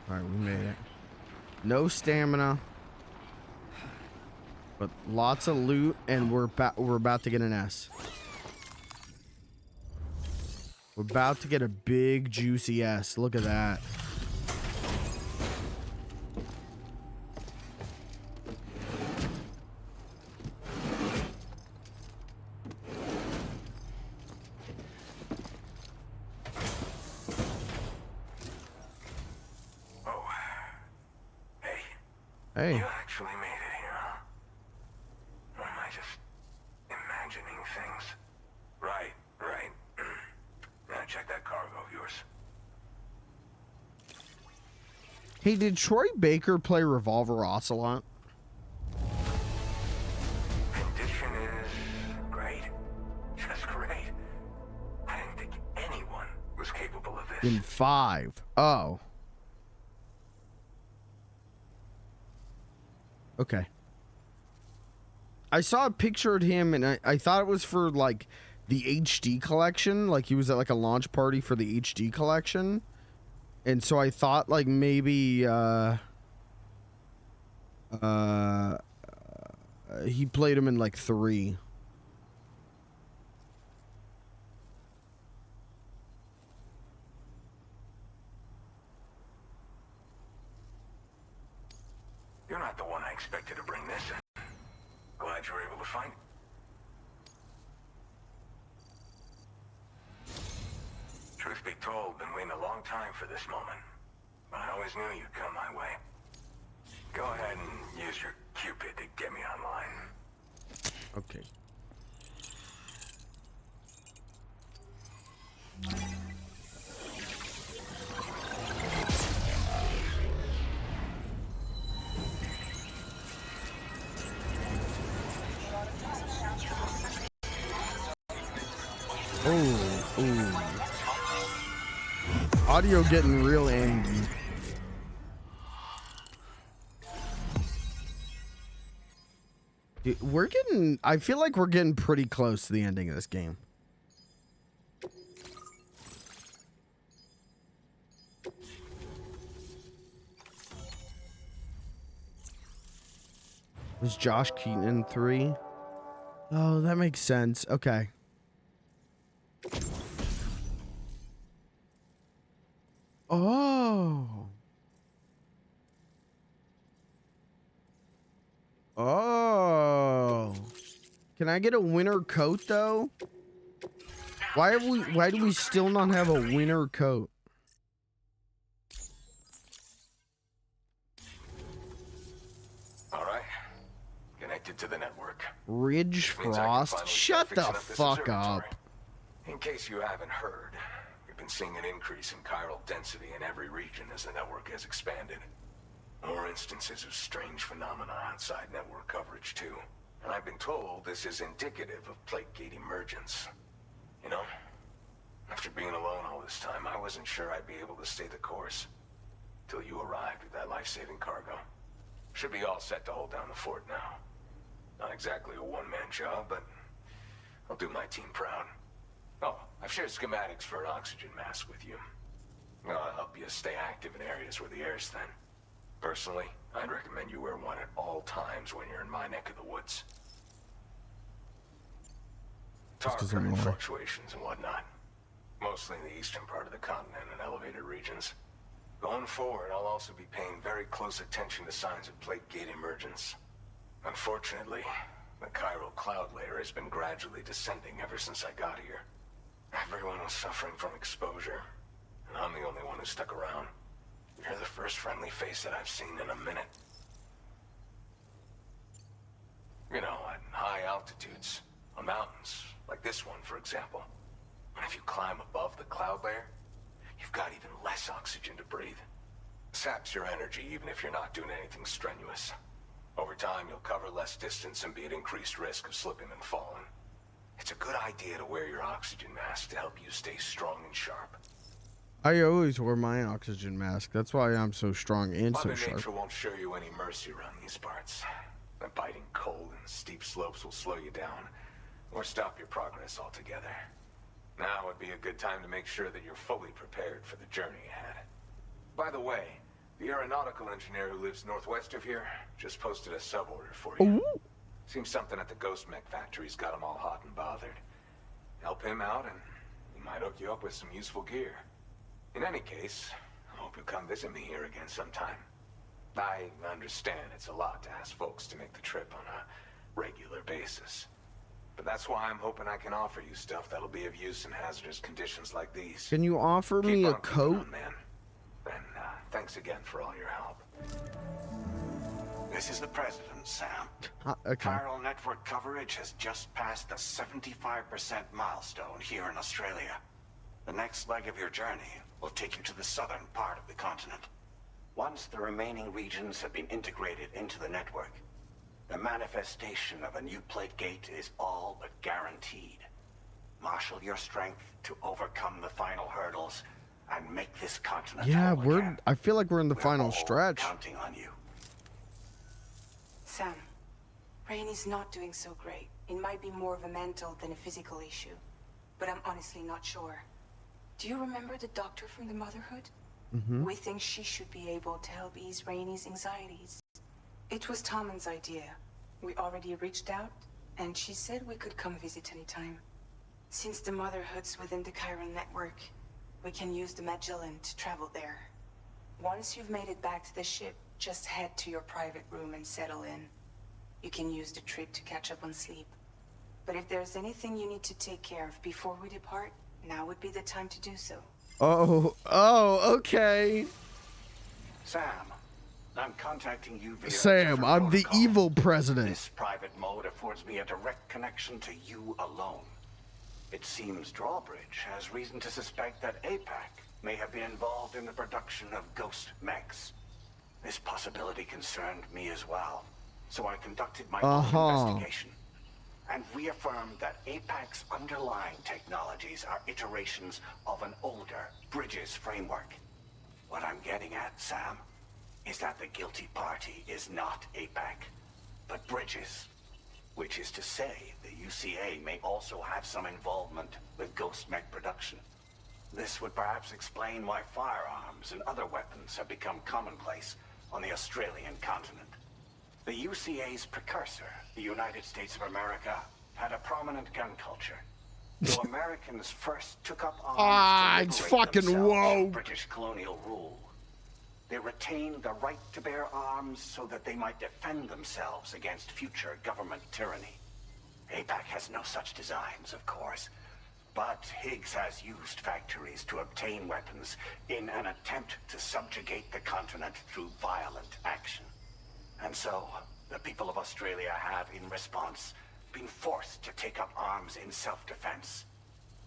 All right, we made it. No stamina, but lots of loot, and we're about to get an S. We're about to get a big juicy S. Look at that. Hey. You actually made it here, huh? Or am I just imagining things? Right. Now check that cargo of yours. Hey, did Troy Baker play Revolver Ocelot? Condition is great. Just great. I didn't think anyone was capable of this. In 5. Oh. Okay. I saw a picture of him and I thought it was for like the HD collection. Like he was at like a launch party for the HD collection. And so I thought like maybe he played him in like 3. You're not the one I expected to bring this in. Glad you were able to find it. Truth be told, been waiting a long time for this moment. But I always knew you'd come my way. Go ahead and use your Cupid to get me online. Okay. Ooh. Audio getting real angry. Dude, I feel like we're getting pretty close to the ending of this game. Was Josh Keaton in 3? Oh, that makes sense. Okay. Oh. Can I get a winter coat though? Why do we still not have a winter coat? connected to the network. Ridge Means I can Frost? finally Shut start the fixing up this fuck up. observatory. In case you haven't heard, we've been seeing an increase in chiral density in every region as the network has expanded. More instances of strange phenomena outside network coverage too. And I've been told this is indicative of plate gate emergence. You know, after being alone all this time, I wasn't sure I'd be able to stay the course. Till you arrived with that life-saving cargo. Should be all set to hold down the fort now. Not exactly a one-man job, but I'll do my team proud. Oh, I've shared schematics for an oxygen mask with you. I'll help you stay active in areas where the air's thin. Personally, I'd recommend you wear one at all times when you're in my neck of the woods. Tar current fluctuations and whatnot. Mostly in the eastern part of the continent and elevated regions. Going forward, I'll also be paying very close attention to signs of plate gate emergence. Unfortunately, the chiral cloud layer has been gradually descending ever since I got here. Everyone was suffering from exposure, and I'm the only one who stuck around. You're the first friendly face that I've seen in a minute. You know, at high altitudes, on mountains, like this one, for example. And if you climb above the cloud layer, you've got even less oxygen to breathe. Saps your energy even if you're not doing anything strenuous. Over time, you'll cover less distance and be at increased risk of slipping and falling. It's a good idea to wear your oxygen mask to help you stay strong and sharp. I always wear my oxygen mask. That's why I'm so strong and so Mother sharp. Nature won't show you any mercy around these parts. The biting cold and steep slopes will slow you down, or stop your progress altogether. Now would be a good time to make sure that you're fully prepared for the journey ahead. By the way, the aeronautical engineer who lives northwest of here just posted a sub-order for you. Ooh. Seems something at the Ghost Mech factory's got him all hot and bothered. Help him out and he might hook you up with some useful gear. In any case, I hope you'll come visit me here again sometime. I understand it's a lot to ask folks to make the trip on a regular basis. But that's why I'm hoping I can offer you stuff that'll be of use in hazardous conditions like these. Can you offer me a coat? On, man. And thanks again for all your help. This is the President, Sam. Okay. Chiral network coverage has just passed the 75% milestone here in Australia. The next leg of your journey will take you to the southern part of the continent. Once the remaining regions have been integrated into the network, the manifestation of a new plate gate is all but guaranteed. Marshal your strength to overcome the final hurdles and make this continent whole again. I feel like we're in the final all stretch. Counting on you. Sam, Rainey's not doing so great. It might be more of a mental than a physical issue, but I'm honestly not sure. Do you remember the doctor from the Motherhood? We think she should be able to help ease Rainey's anxieties. It was Tommen's idea. We already reached out, and she said we could come visit anytime. Since the Motherhood's within the chiral network, we can use the Magellan to travel there. Once you've made it back to the ship, just head to your private room and settle in. You can use the trip to catch up on sleep. But if there's anything you need to take care of before we depart, now would be the time to do so. Okay. Sam, I'm contacting you via Sam, I'm the protocol. evil president. This private mode affords me a direct connection to you alone. It seems Drawbridge has reason to suspect that APAC may have been involved in the production of ghost mechs. This possibility concerned me as well, so I conducted my own investigation and reaffirmed that APAC's underlying technologies are iterations of an older Bridges framework. What I'm getting at, Sam, is that the guilty party is not APAC, but Bridges. Which is to say, the UCA may also have some involvement with ghost mech production. This would perhaps explain why firearms and other weapons have become commonplace on the Australian continent. The UCA's precursor, the United States of America, had a prominent gun culture. Though Americans first took up arms it's to liberate fucking themselves from woke. British colonial rule, they retained the right to bear arms so that they might defend themselves against future government tyranny. APAC has no such designs, of course, but Higgs has used factories to obtain weapons in an attempt to subjugate the continent through violent action. And so, The people of Australia have, in response, been forced to take up arms in self-defense.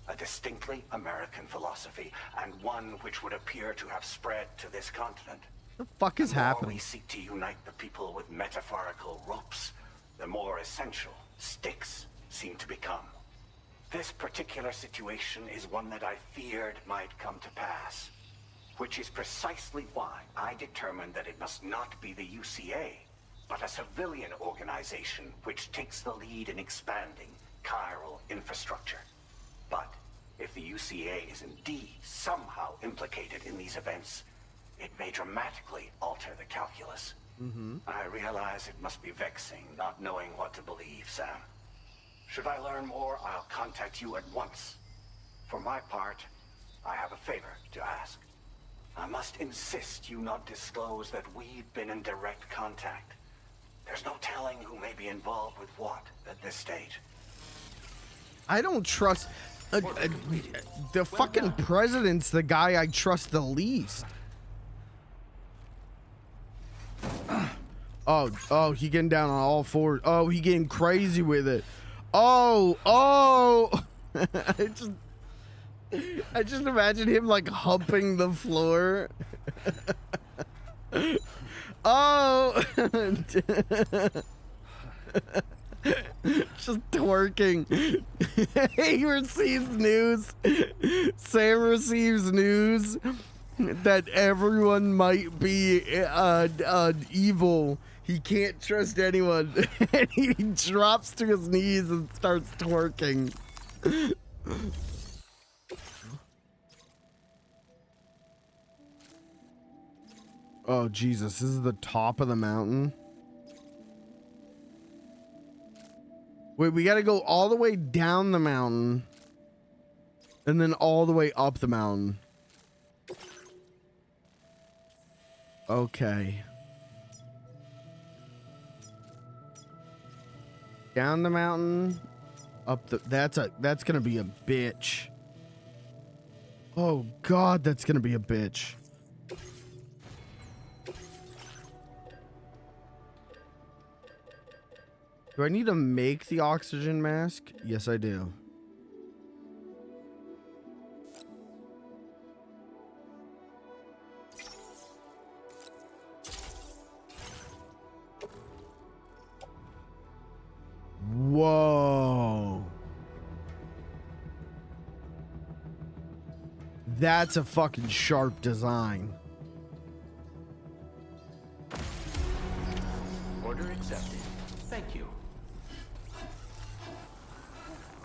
A distinctly American philosophy, and one which would appear to have spread to this continent. The fuck is The more happening? we seek to unite the people with metaphorical ropes, the more essential sticks seem to become. This particular situation is one that I feared might come to pass, which is precisely why I determined that it must not be the UCA, but a civilian organization which takes the lead in expanding chiral infrastructure. But if the UCA is indeed somehow implicated in these events, it may dramatically alter the calculus. I realize it must be vexing not knowing what to believe, Sam. Should I learn more, I'll contact you at once. For my part, I have a favor to ask. I must insist you not disclose that we've been in direct contact. There's no telling who may be involved with what at this stage. I don't trust the fucking president's the guy I trust the least. Oh, he getting down on all fours. Oh, he getting crazy with it. Oh. I just imagine him like humping the floor. Oh. Just twerking. He receives news. Sam receives news that everyone might be evil. He can't trust anyone. And he drops to his knees and starts twerking. Oh, Jesus. This is the top of the mountain. Wait, we gotta go all the way down the mountain. And then all the way up the mountain. Okay. Down the mountain. Up the... That's gonna be a bitch. Oh, God, that's gonna be a bitch. Do I need to make the oxygen mask? Yes, I do. Whoa. That's a fucking sharp design. Order accepted. Thank you.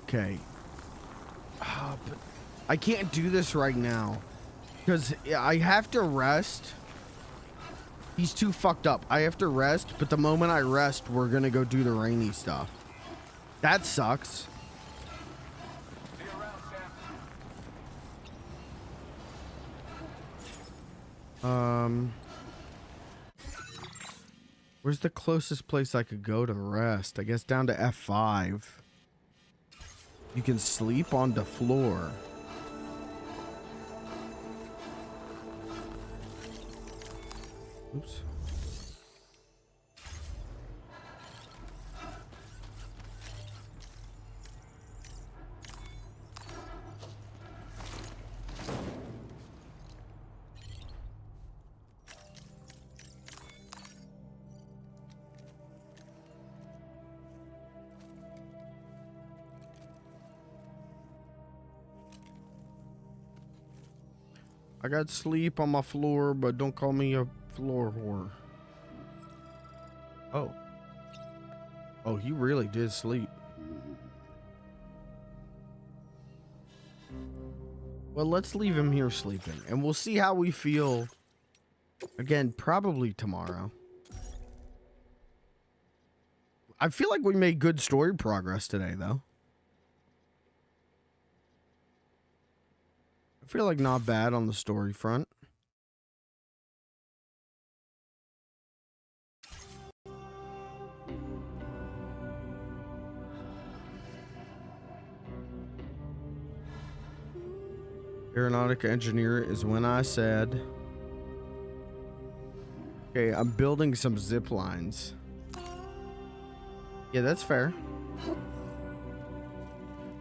Okay. But I can't do this right now. Because I have to rest. He's too fucked up. I have to rest, but the moment I rest, we're gonna go do the rainy stuff. That sucks. Where's the closest place I could go to rest? I guess down to F5. You can sleep on the floor. Oops. I got sleep on my floor, but don't call me a floor whore. Oh. Oh, he really did sleep. Well, let's leave him here sleeping, and we'll see how we feel again, probably tomorrow. I feel like we made good story progress today, though. I feel like not bad on the story front. Aeronautic engineer is when I said. Okay, I'm building some zip lines. Yeah, that's fair.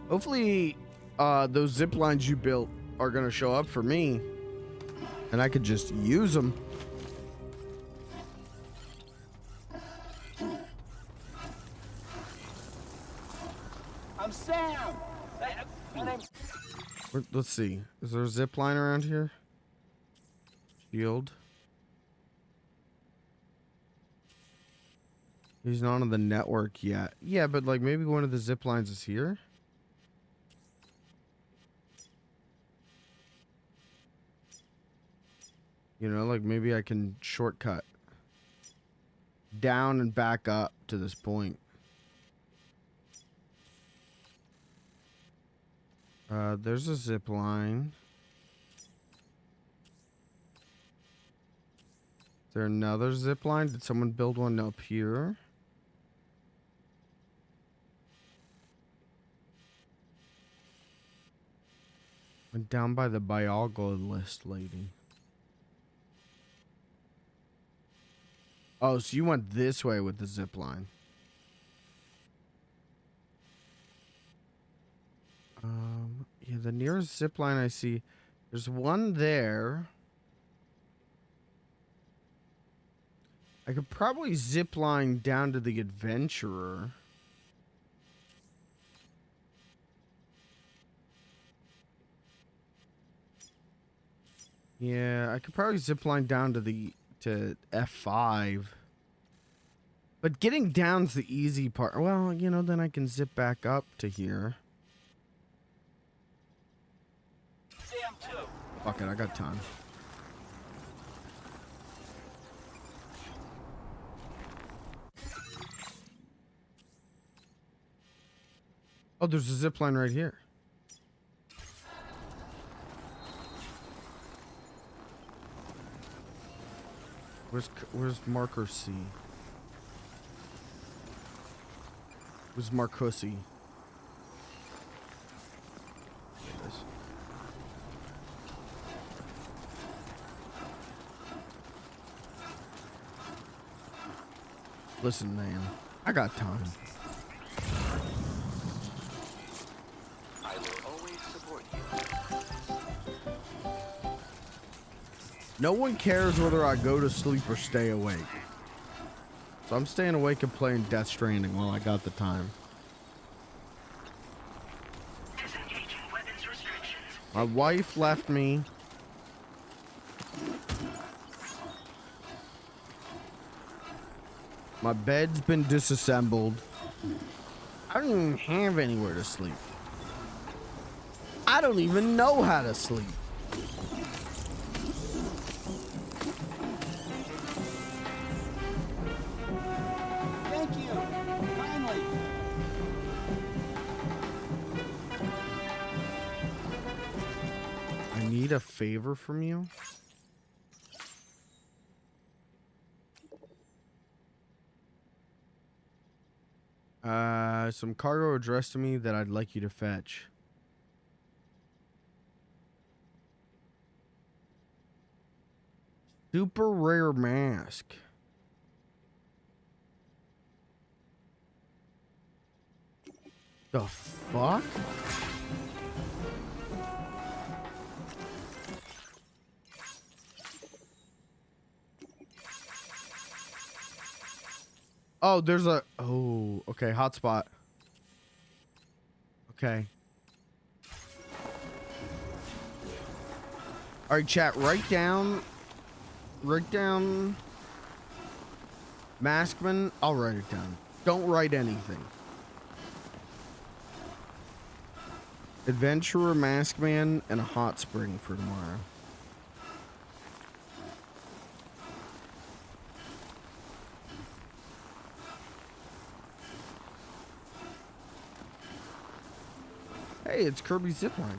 Hopefully, those zip lines you built are gonna show up for me, and I could just use them. I'm Sam. My name's. Let's see. Is there a zip line around here? Shield. He's not on the network yet. Yeah, but like maybe one of the zip lines is here. You know, like maybe I can shortcut down and back up to this point. There's a zip line. Is there another zip line? Did someone build one up here? Went down by the biologist lady. Oh, so you went this way with the zip line. Yeah, the nearest zip line I see, there's one there. I could probably zip line down to the adventurer. Yeah, I could probably zip line down to F5. But getting down's the easy part. Well, you know, then I can zip back up to here. Fuck it, I got time. Oh, there's a zip line right here. Where's marker C? Where's Marcosi? Listen, man, I got time. I will always support you. No one cares whether I go to sleep or stay awake. So I'm staying awake and playing Death Stranding while I got the time. My wife left me. My bed's been disassembled. I don't even have anywhere to sleep. I don't even know how to sleep. Thank you. Finally. I need a favor from you. Some cargo addressed to me that I'd like you to fetch. Super rare mask. The fuck? Oh, there's a... Oh, okay, hotspot. Okay. All right, chat, write down... Maskman. I'll write it down. Don't write anything. Adventurer, Maskman, and a hot spring for tomorrow. Hey, it's Kirby's zipline.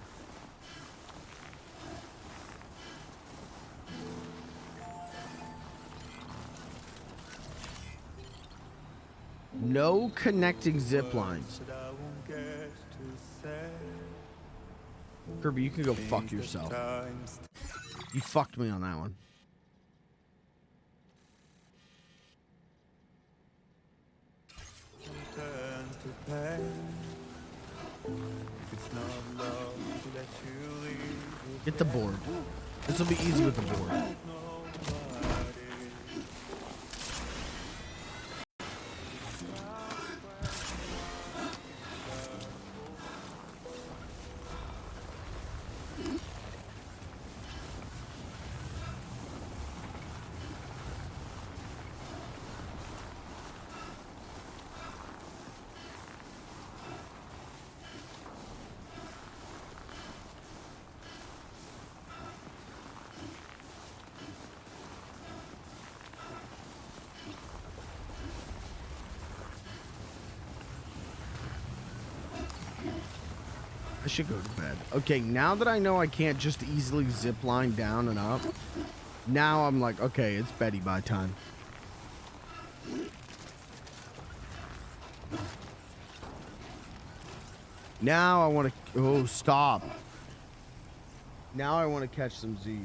No connecting zip lines. Kirby, you can go fuck yourself. You fucked me on that one. Get the board. This will be easy with the board. I should go to bed. Okay, now that I know I can't just easily zip line down and up, now I'm like, okay, it's Betty by time. Now I want to, oh, stop. Now I want to catch some Z's.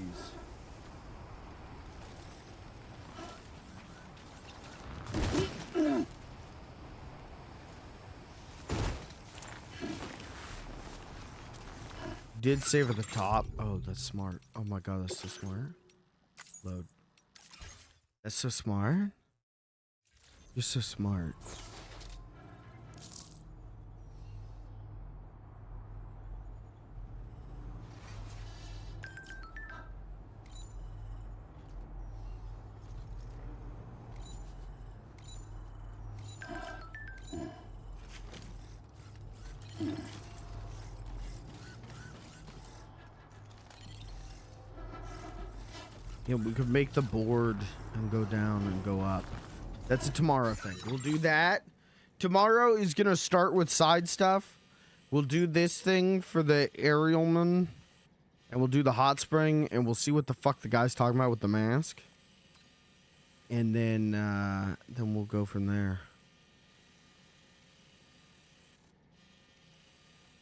Did save at the top. Oh, that's smart. Oh my god, that's so smart. Load. That's so smart. You're so smart. Yeah, we could make the board and go down and go up. That's a tomorrow thing. We'll do that. Tomorrow is going to start with side stuff. We'll do this thing for the aerialman. And we'll do the hot spring. And we'll see what the fuck the guy's talking about with the mask. And then we'll go from there.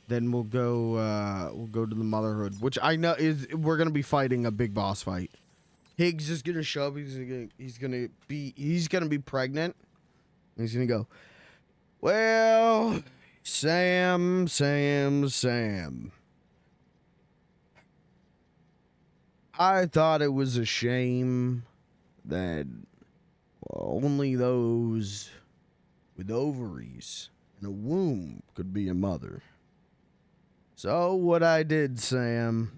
Then we'll go to the motherhood. Which I know is we're going to be fighting a big boss fight. Higgs is gonna show up. He's gonna be pregnant. And he's gonna go, well, Sam. I thought it was a shame that only those with ovaries and a womb could be a mother. So what I did, Sam,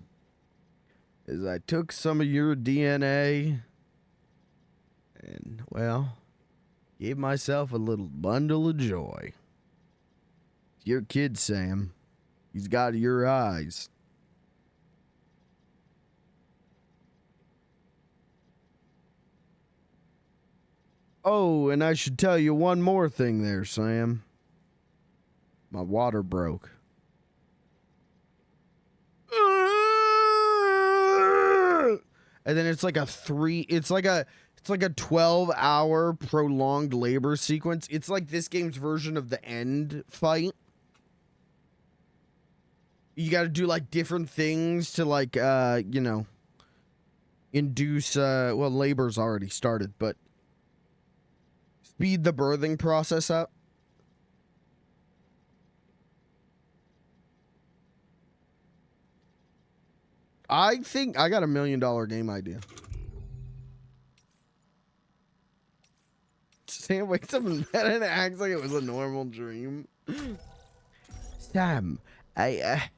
is I took some of your DNA and, well, gave myself a little bundle of joy. Your kid, Sam. He's got your eyes. Oh, and I should tell you one more thing there, Sam. My water broke. And then it's like a 12-hour prolonged labor sequence. It's like this game's version of the end fight. You got to do like different things to like induce well, labor's already started, but speed the birthing process up. I think I got $1 million game idea. Sam wakes up in bed and acts like it was a normal dream. Sam, it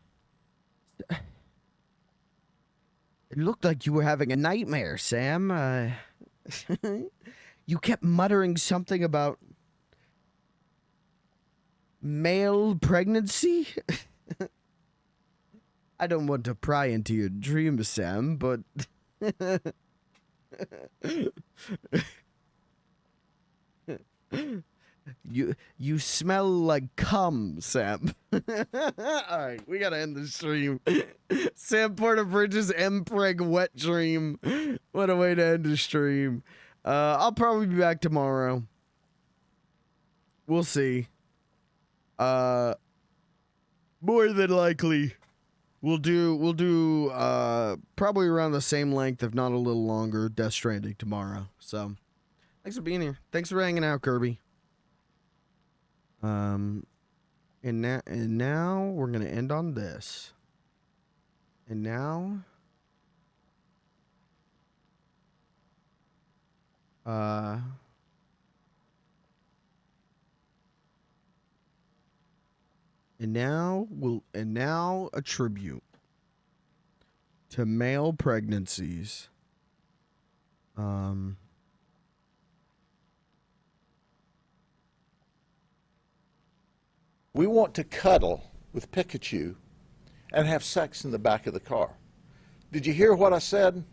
looked like you were having a nightmare, Sam. You kept muttering something about male pregnancy. I don't want to pry into your dreams, Sam, but you smell like cum, Sam. Alright, we gotta end the stream. Sam Porter Bridges Mpreg wet dream. What a way to end the stream. I'll probably be back tomorrow. We'll see. More than likely. We'll do probably around the same length, if not a little longer, Death Stranding tomorrow. So, thanks for being here. Thanks for hanging out, Kirby. And now we're gonna end on this. And now And now a tribute to male pregnancies. We want to cuddle with Pikachu and have sex in the back of the car. Did you hear what I said?